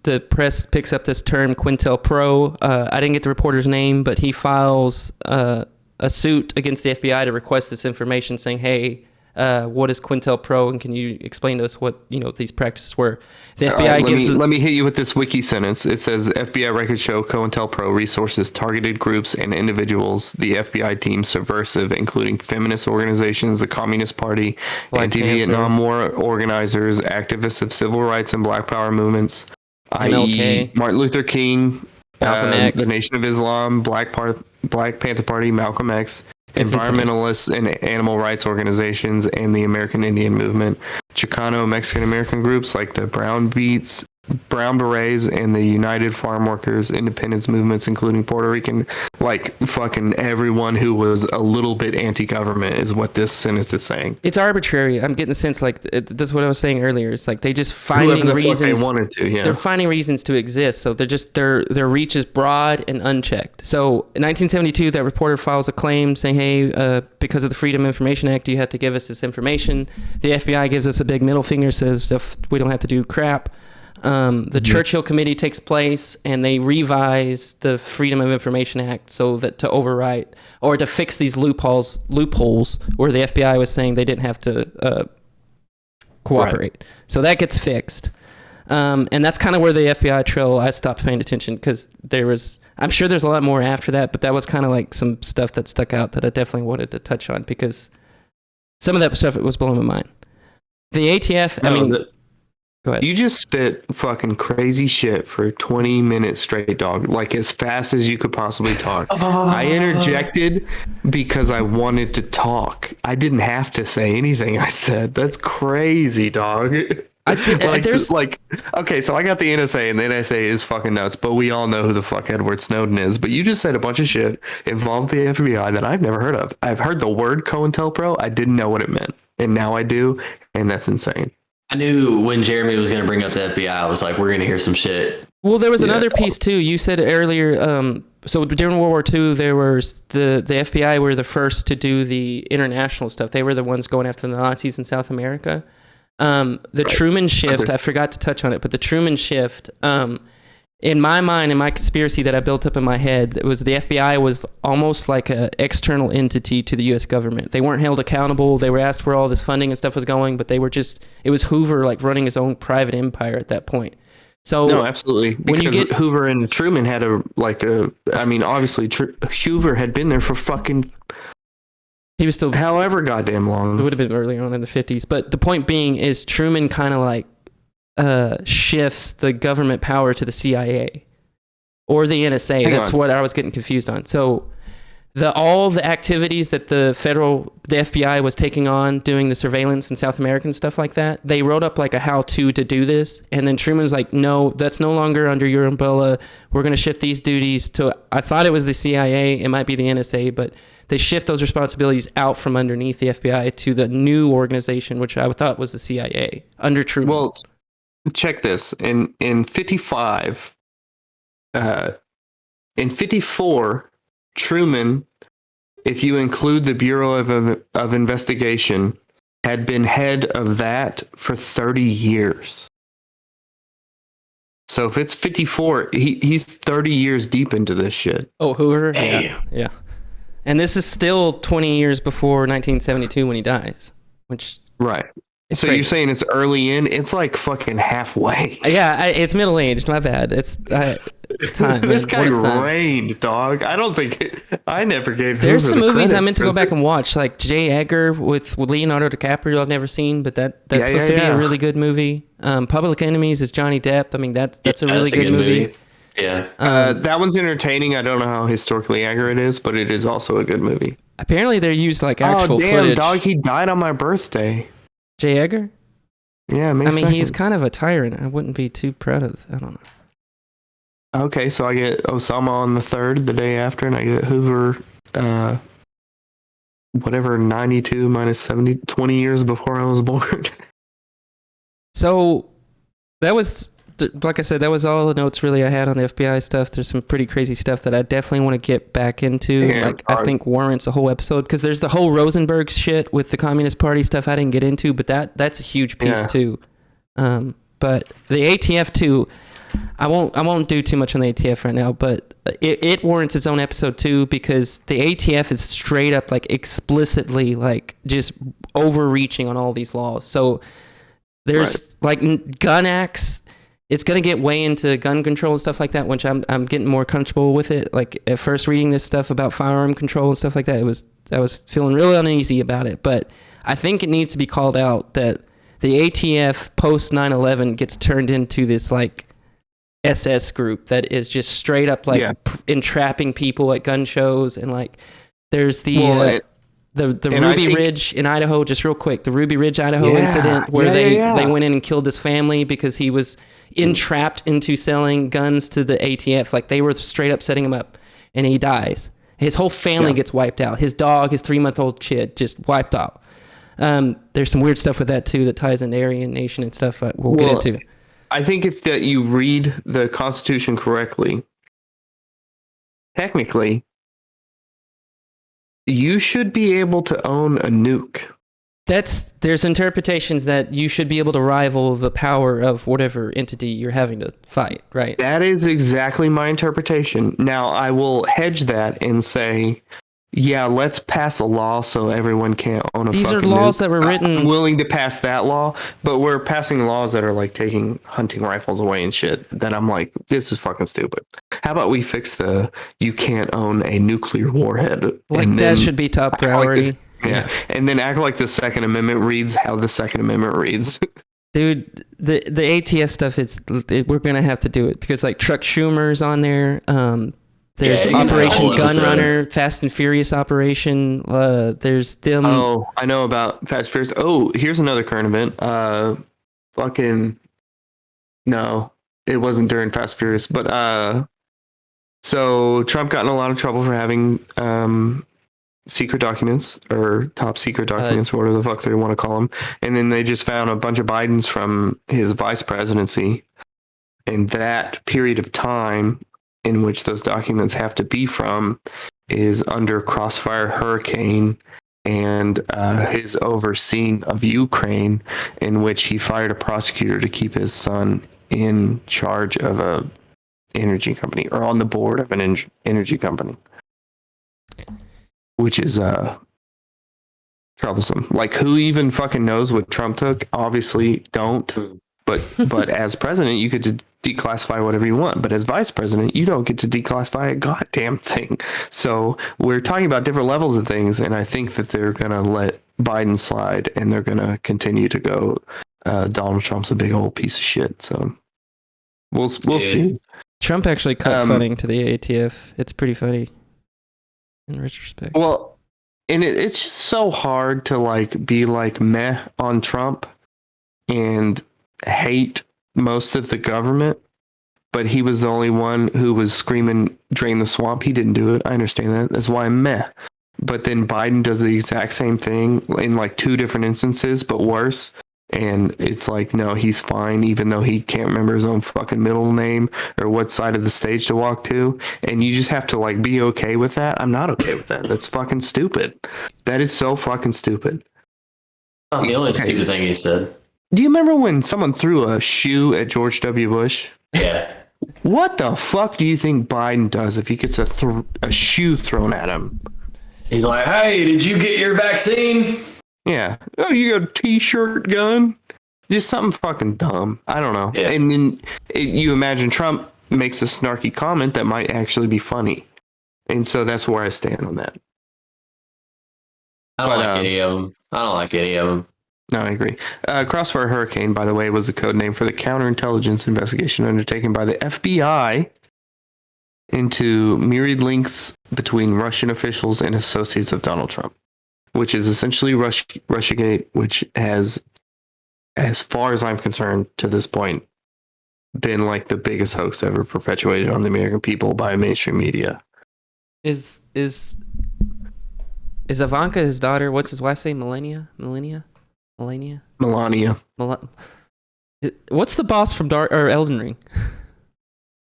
The press picks up this term COINTELPRO. I didn't get the reporter's name, but he files a suit against the FBI to request this information, saying, "Hey, what is COINTELPRO, and can you explain to us what these practices were?" The FBI let me hit you with this wiki sentence. It says FBI records show COINTELPRO resources targeted groups and individuals. The FBI deems subversive, including feminist organizations, the Communist Party, anti-Vietnam War organizers, activists of civil rights and Black Power movements, i.e., Martin Luther King, Malcolm X, the Nation of Islam, Black Panther Party, Malcolm X, environmentalists and animal rights organizations, and the American Indian Movement, Chicano Mexican American groups like the Brown Berets, and the United Farm Workers independence movements, including Puerto Rican, like fucking everyone who was a little bit anti-government is what this sentence is saying. It's arbitrary. I'm getting the sense like that's what I was saying earlier. It's like they just finding reasons they wanted to. Yeah, they're finding reasons to exist. So they're just their reach is broad and unchecked. So in 1972, that reporter files a claim saying, "Hey, because of the Freedom of Information Act, you have to give us this information." The FBI gives us a big middle finger, says if we don't have to do crap. The Churchill Committee takes place, and they revise the Freedom of Information Act so that to overwrite or to fix these loopholes where the FBI was saying they didn't have to cooperate. Right. So that gets fixed. And that's kind of where the FBI trail, I stopped paying attention because I'm sure there's a lot more after that, but that was kind of like some stuff that stuck out that I definitely wanted to touch on because some of that stuff was blowing my mind. The ATF, go ahead. You just spit fucking crazy shit for 20 minutes straight, dog. Like as fast as you could possibly talk. I interjected because I wanted to talk. I didn't have to say anything I said. That's crazy, dog. Okay, so I got the NSA, and the NSA is fucking nuts, but we all know who the fuck Edward Snowden is. But you just said a bunch of shit involved the FBI that I've never heard of. I've heard the word COINTELPRO. I didn't know what it meant, and now I do, and that's insane. I knew when Jeremy was going to bring up the FBI, I was like, we're going to hear some shit. Well, there was another piece too. You said earlier, so during World War II, there was the FBI were the first to do the international stuff. They were the ones going after the Nazis in South America. The Truman Shift, I forgot to touch on it, but the Truman Shift, in my mind, in my conspiracy that I built up in my head, it was the FBI was almost like an external entity to the U.S. government. They weren't held accountable. They were asked where all this funding and stuff was going, but it was Hoover like running his own private empire at that point. So No, absolutely. when you Because get- Hoover and Truman had I mean, obviously, Hoover had been there for fucking he was still, however goddamn it long. would have been early on in the 50s. But the point being is Truman kind of like shifts the government power to the CIA or the NSA. Hang That's on. what I was getting confused on. So all the activities that the FBI was taking on, doing the surveillance in South America and stuff like that, they wrote up like a how-to to do this. And then Truman's like, no, that's no longer under your umbrella. We're going to shift these duties to, I thought it was the CIA. It might be the NSA, but they shift those responsibilities out from underneath the FBI to the new organization, which I thought was the CIA under Truman. Well, check this. In 55, in 54, Truman, if you include the Bureau of Investigation, had been head of that for 30 years. So if it's 54, he's 30 years deep into this shit. Oh, Hoover? Damn. Yeah. And this is still 20 years before 1972 when he dies, which Right. is So crazy. you're saying it's early in? It's like fucking halfway. Yeah, it's middle aged. My bad. It's time. This man. guy What is time? reigned, dog. I don't think I never gave. There's Hoover some the movies I credit meant to for go back this. and watch, like J. Edgar with Leonardo DiCaprio. I've never seen, but that's Yeah, supposed to be yeah. a really good movie. Public Enemies is Johnny Depp. I mean, that's a Yeah, really that's good movie. Yeah. That one's entertaining. I don't know how historically accurate it is, but it is also a good movie. Apparently, they used like actual oh damn, footage. dog! He died on my birthday. J. Edgar. Yeah, May I mean, 2nd. he's kind of a tyrant. I wouldn't be too proud of. I don't know. Okay, so I get Osama on the 3rd, the day after, and I get Hoover, whatever, 92 minus 70, 20 years before I was born. So that was, like I said, that was all the notes really I had on the FBI stuff. There's some pretty crazy stuff that I definitely want to get back into. Yeah, like I think warrants a whole episode because there's the whole Rosenberg shit with the Communist Party stuff I didn't get into, but that's a huge piece Yeah. too. But the ATF too, I won't do too much on the ATF right now, but it warrants its own episode too because the ATF is straight up like explicitly like just overreaching on all these laws. So there's like gun acts. It's gonna get way into gun control and stuff like that, which I'm getting more comfortable with it. Like at first reading this stuff about firearm control and stuff like that, I was feeling really uneasy about it. But I think it needs to be called out that the ATF post 9/11 gets turned into this like SS group that is just straight up like Yeah. entrapping people at gun shows and like there's the Well, the and I Ruby think- Ridge in Idaho, just real quick, the Ruby Ridge, Idaho Yeah, incident where yeah. they went in and killed his family because he was entrapped into selling guns to the ATF. Like they were straight up setting him up and he dies. His whole family Yeah. gets wiped out. His dog, his 3-month-old kid just wiped out. There's some weird stuff with that too that ties into Aryan Nation and stuff we'll get Well, into. I think if that you read the Constitution correctly, technically, you should be able to own a nuke. There's interpretations that you should be able to rival the power of whatever entity you're having to fight, right? That is exactly my interpretation. Now, I will hedge that and say, yeah, let's pass a law so everyone can't own a These are fucking laws nuke. that were written. I'm willing to pass that law, but we're passing laws that are like taking hunting rifles away and shit. That I'm like, this is fucking stupid. How about we fix the you can't own a nuclear warhead? Like and that then should be top act like priority. yeah, and then act like the Second Amendment reads how the Second Amendment reads. Dude, the ATF stuff we're gonna have to do it because like Chuck Schumer's on there. There's Yeah, you can have a Operation whole Gun episode. Runner, Fast and Furious Operation. There's them. Oh, I know about Fast and Furious. Oh, here's another current event. Fucking no, it wasn't during Fast and Furious, but so Trump got in a lot of trouble for having secret documents or top secret documents, whatever the fuck they want to call them, and then they just found a bunch of Bidens from his vice presidency, and that period of time in which those documents have to be from is under Crossfire Hurricane and his overseeing of Ukraine, in which he fired a prosecutor to keep his son in charge of a energy company or on the board of an energy company, which is troublesome. Like, who even fucking knows what Trump took? Obviously don't, But as president, you get to declassify whatever you want. But as vice president, you don't get to declassify a goddamn thing. So we're talking about different levels of things, and I think that they're gonna let Biden slide, and they're gonna continue to go. Donald Trump's a big old piece of shit. So we'll see. Trump actually cut funding to the ATF. It's pretty funny in retrospect. Well, and it's just so hard to like be like meh on Trump and hate most of the government, but he was the only one who was screaming drain the swamp. He didn't do it. I understand that. That's why I'm meh. But then Biden does the exact same thing in like 2 different instances, but worse. And it's like, no, he's fine, even though he can't remember his own fucking middle name or what side of the stage to walk to. And you just have to like be okay with that. I'm not okay with that. That's fucking stupid. That is so fucking stupid. Not the only stupid thing he said. Do you remember when someone threw a shoe at George W. Bush? Yeah. What the fuck do you think Biden does if he gets a shoe thrown at him? He's like, hey, did you get your vaccine? Yeah. Oh, you got a t-shirt gun? Just something fucking dumb. I don't know. Yeah. And then you imagine Trump makes a snarky comment that might actually be funny. And so that's where I stand on that. I don't like any of them. I don't like any of them. No, I agree. Crossfire Hurricane, by the way, was the code name for the counterintelligence investigation undertaken by the FBI into myriad links between Russian officials and associates of Donald Trump, which is essentially Russiagate, which has, as far as I'm concerned, to this point, been like the biggest hoax ever perpetuated on the American people by mainstream media. Is Ivanka his daughter? What's his wife's name? Melania? What's the boss from Elden Ring?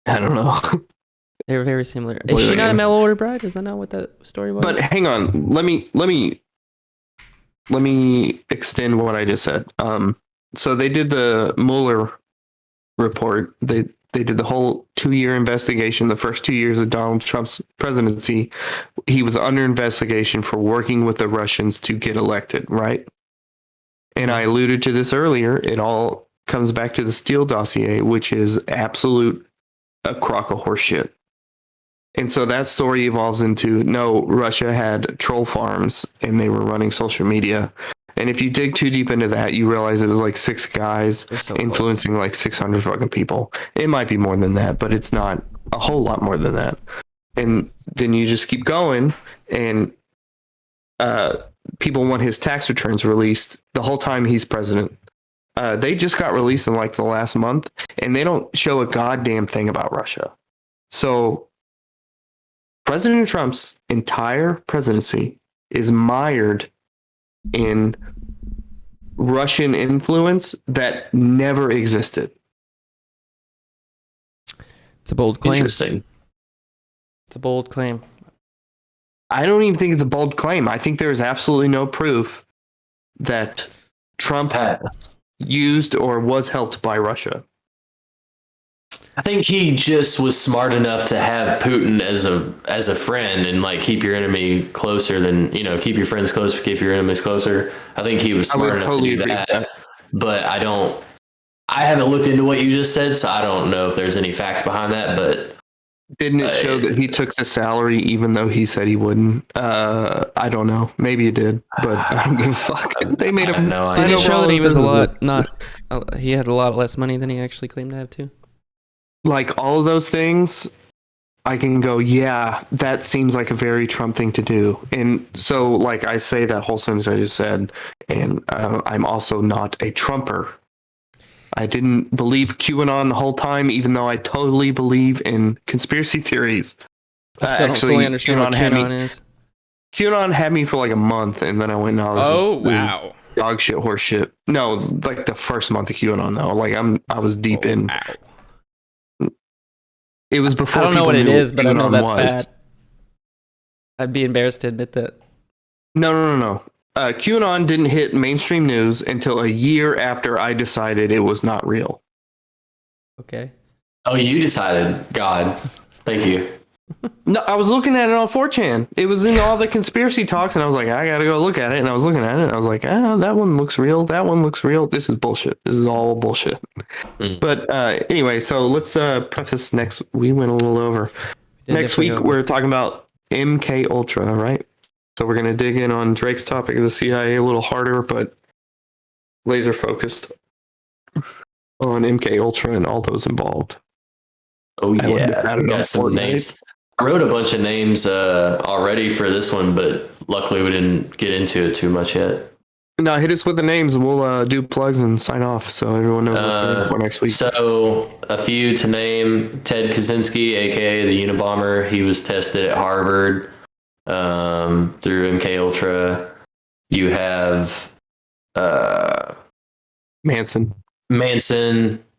I don't know. They were very similar. Is she not a mail order bride? Is that not what that story was? But hang on, let me extend what I just said. So they did the Mueller report. They did the whole 2-year investigation. The first 2 years of Donald Trump's presidency, he was under investigation for working with the Russians to get elected, right? And I alluded to this earlier. It all comes back to the Steele dossier, which is absolute a crock of horse shit. And so that story evolves into, no, Russia had troll farms and they were running social media. And if you dig too deep into that, you realize it was like 6 guys influencing like 600 fucking people. It might be more than that, but it's not a whole lot more than that. And then you just keep going, and people want his tax returns released the whole time he's president. They just got released in like the last month, and they don't show a goddamn thing about Russia. So President Trump's entire presidency is mired in Russian influence that never existed. It's a bold claim. Interesting. It's a bold claim. I don't even think it's a bold claim. I think there is absolutely no proof that Trump used or was helped by Russia. I think he just was smart enough to have Putin as a friend and like keep your enemy closer than, keep your friends close, but keep your enemies closer. I think he was smart enough to do that. But I haven't looked into what you just said, so I don't know if there's any facts behind that. But didn't it show that he took the salary even though he said he wouldn't? I don't know. Maybe it did, but I don't give a fuck. They made him. Did it show that he was he had a lot less money than he actually claimed to have too? Like all of those things, I can go, yeah, that seems like a very Trump thing to do. And so, like, I say that whole sentence I just said, and I'm also not a Trumper. I didn't believe QAnon the whole time, even though I totally believe in conspiracy theories. I still don't fully understand what QAnon is. QAnon had me for like a month, and then I went, no, this wow. Is dog shit, horse shit. No, like the first month of QAnon, though. Like, I was deep in. Wow. It was before. I don't know what it is, but I know that's was. bad. I'd be embarrassed to admit that. No. QAnon didn't hit mainstream news until a year after I decided it was not real. Okay. Oh, you decided. God, thank you. No, I was looking at it on 4chan. It was in all the conspiracy talks, and I was like, I gotta go look at it. And I was looking at it, and I was like, that one looks real. That one looks real. This is bullshit. This is all bullshit. But anyway, so let's preface next. We went a little over. Next week, we're talking about MK Ultra, right? So we're gonna dig in on Drake's topic of the CIA a little harder, but laser focused on MK Ultra and all those involved. Oh I yeah, don't know, got some Fortnite. names. I wrote a bunch of names already for this one, but luckily we didn't get into it too much yet. No, hit us with the names. We'll do plugs and sign off so everyone knows what's for next week. So a few to name: Ted Kaczynski, aka the Unabomber. He was tested at Harvard through MK Ultra. You have Manson.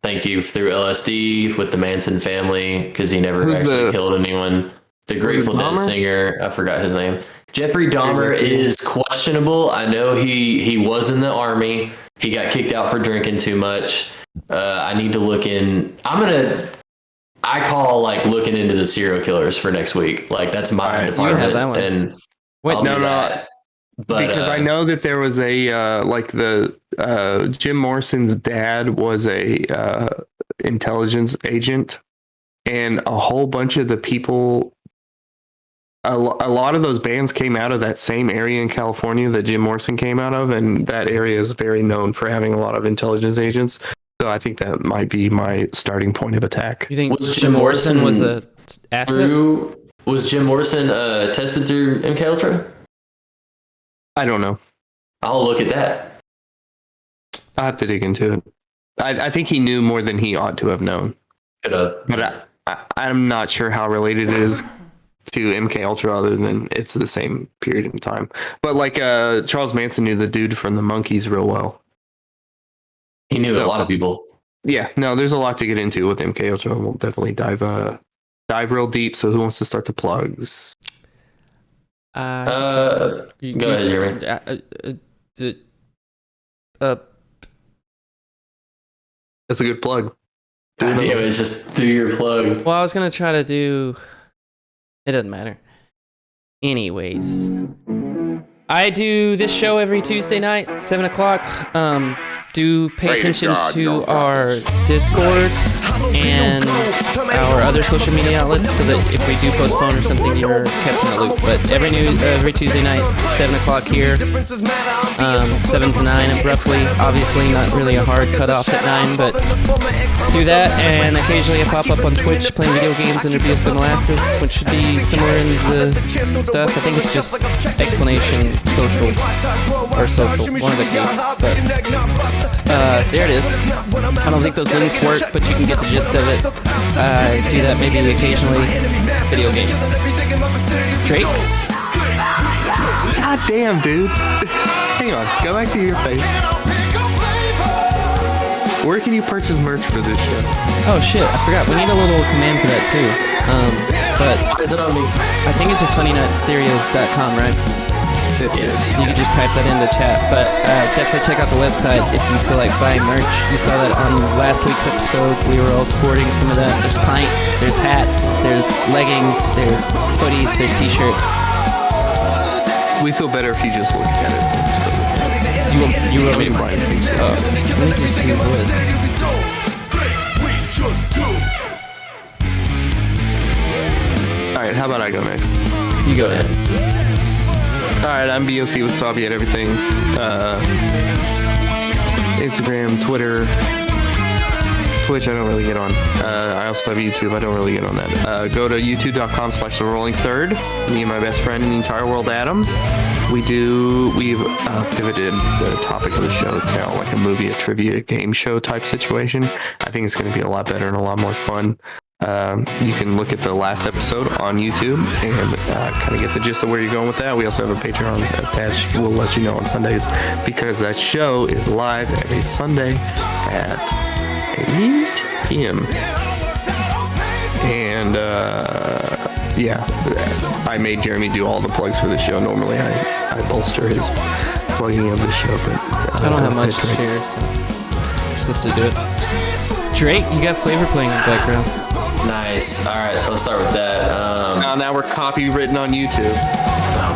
Thank you, through LSD with the Manson family, because he never actually killed anyone. The Grateful Dead singer, I forgot his name. Jeffrey Dahmer is questionable. I know he was in the army. He got kicked out for drinking too much. I need to look in. I call like looking into the serial killers for next week. Like that's my department. You have that one. And Wait, I'll no, do no. that. But, Because I know that there was a like the Jim Morrison's dad was a intelligence agent, and a whole bunch of the people, a lot of those bands came out of that same area in California that Jim Morrison came out of, and that area is very known for having a lot of intelligence agents. So I think that might be my starting point of attack. You think Was Jim Jim Morrison was Morrison a asset? Was Jim Morrison tested through MK Ultra? I don't know. I'll look at that. I'll have to dig into it. I think he knew more than he ought to have known. But I'm not sure how related it is to MK Ultra other than it's the same period in time. But like Charles Manson knew the dude from the Monkees real well. He knew a lot of people. Yeah, no, there's a lot to get into with MK Ultra. We'll definitely dive real deep. So who wants to start the plugs? Go ahead, Jeremy. That's a good plug. God damn it, just do your plug. Well, I was gonna try to do. It doesn't matter. Anyways, I do this show every Tuesday night, 7:00. Do pay attention to our Discord and our other social media outlets so that if we do postpone or something, you're kept in the loop. But every Tuesday night, 7:00 here, 7 to 9 roughly. Obviously, not really a hard cutoff at 9, but do that. And occasionally I pop up on Twitch playing video games under BS Molasses, which should be somewhere in the stuff. I think it's just explanation socials or social, one of the two. But there it is. I don't think those links work, but you can get the gist of it. Do that maybe occasionally. Video games. Drake? God damn, dude. Hang on. Go back to your face. Where can you purchase merch for this show? Oh shit, I forgot. We need a little command for that too. But Is it on me? I think it's just funnynuttheories.com, right? You can just type that in the chat, but definitely check out the website if you feel like buying merch. You saw that on last week's episode. We were all sporting some of that. There's pints, there's hats, there's leggings, there's hoodies, there's t-shirts. We feel better if you just look at it. You want me to buy it? Let me just do this. Alright, how about I go next? You go ahead. Alright, I'm BOC with Sabi and everything. Instagram, Twitter, Twitch, I don't really get on. I also have YouTube, I don't really get on that. Go to youtube.com/therolling3rd. Me and my best friend in the entire world, Adam. We've pivoted the topic of the show. It's now like a movie, a trivia, game show type situation. I think it's going to be a lot better and a lot more fun. You can look at the last episode on YouTube and kind of get the gist of where you're going with that. We also have a Patreon attached. We'll let you know on Sundays because that show is live every Sunday at 8 p.m. And yeah, I made Jeremy do all the plugs for the show. Normally I bolster his plugging of the show, but I don't have much to share, so I'm supposed to do it. Drake, you got Flavor playing in the background. Nice. All right, so let's start with that. Now we're copywritten on YouTube.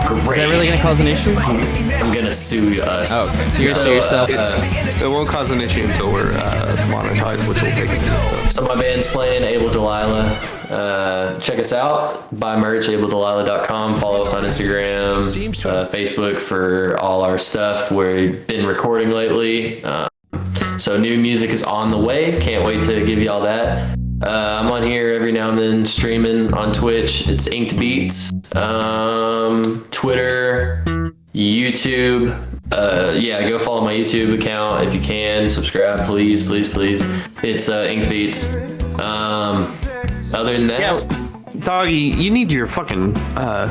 Great. Is that really going to cause an issue? I'm gonna sue us. Oh, you're gonna sue yourself. It won't cause an issue until we're monetized, which will take a minute. So my band's playing Abel Delilah. Check us out. Buy merch, AbelDelilah.com. Follow us on Instagram, Facebook for all our stuff. We've been recording lately. So new music is on the way. Can't wait to give you all that. I'm on here every now and then streaming on Twitch. It's Inked Beats. Twitter, YouTube. Yeah, go follow my YouTube account if you can. Subscribe, please. It's Inked Beats. Other than that, Yeah, Doggy, you need your fucking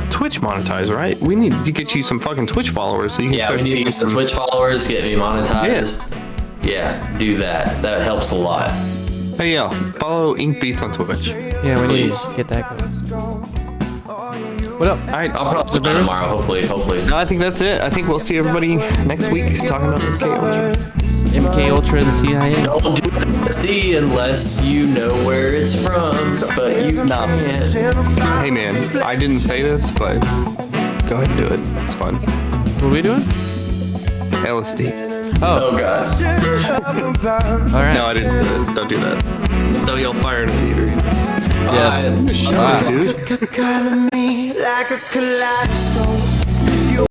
Twitch monetized, right? We need to get you some fucking Twitch followers so you can yeah, start we need to getting get some Twitch followers, get me monetized. Yeah, do that. That helps a lot. Hey, yeah, follow Ink Beats on Twitch. Yeah, we need Please. to get that going. What else? All right, I'll probably do it tomorrow, hopefully. no, I think that's it. I think we'll see everybody next week talking about MK Ultra. MK Ultra and the CIA. Don't do LSD unless you know where it's from, but you can't. Hey, man, I didn't say this, but go ahead and do it. It's fun. What are we doing? LSD. Oh, God. All right. No, I didn't do it. Don't do that. Don't yell fire in the theater. Yeah. Bye. Dude. Cut me like a kaleidoscope.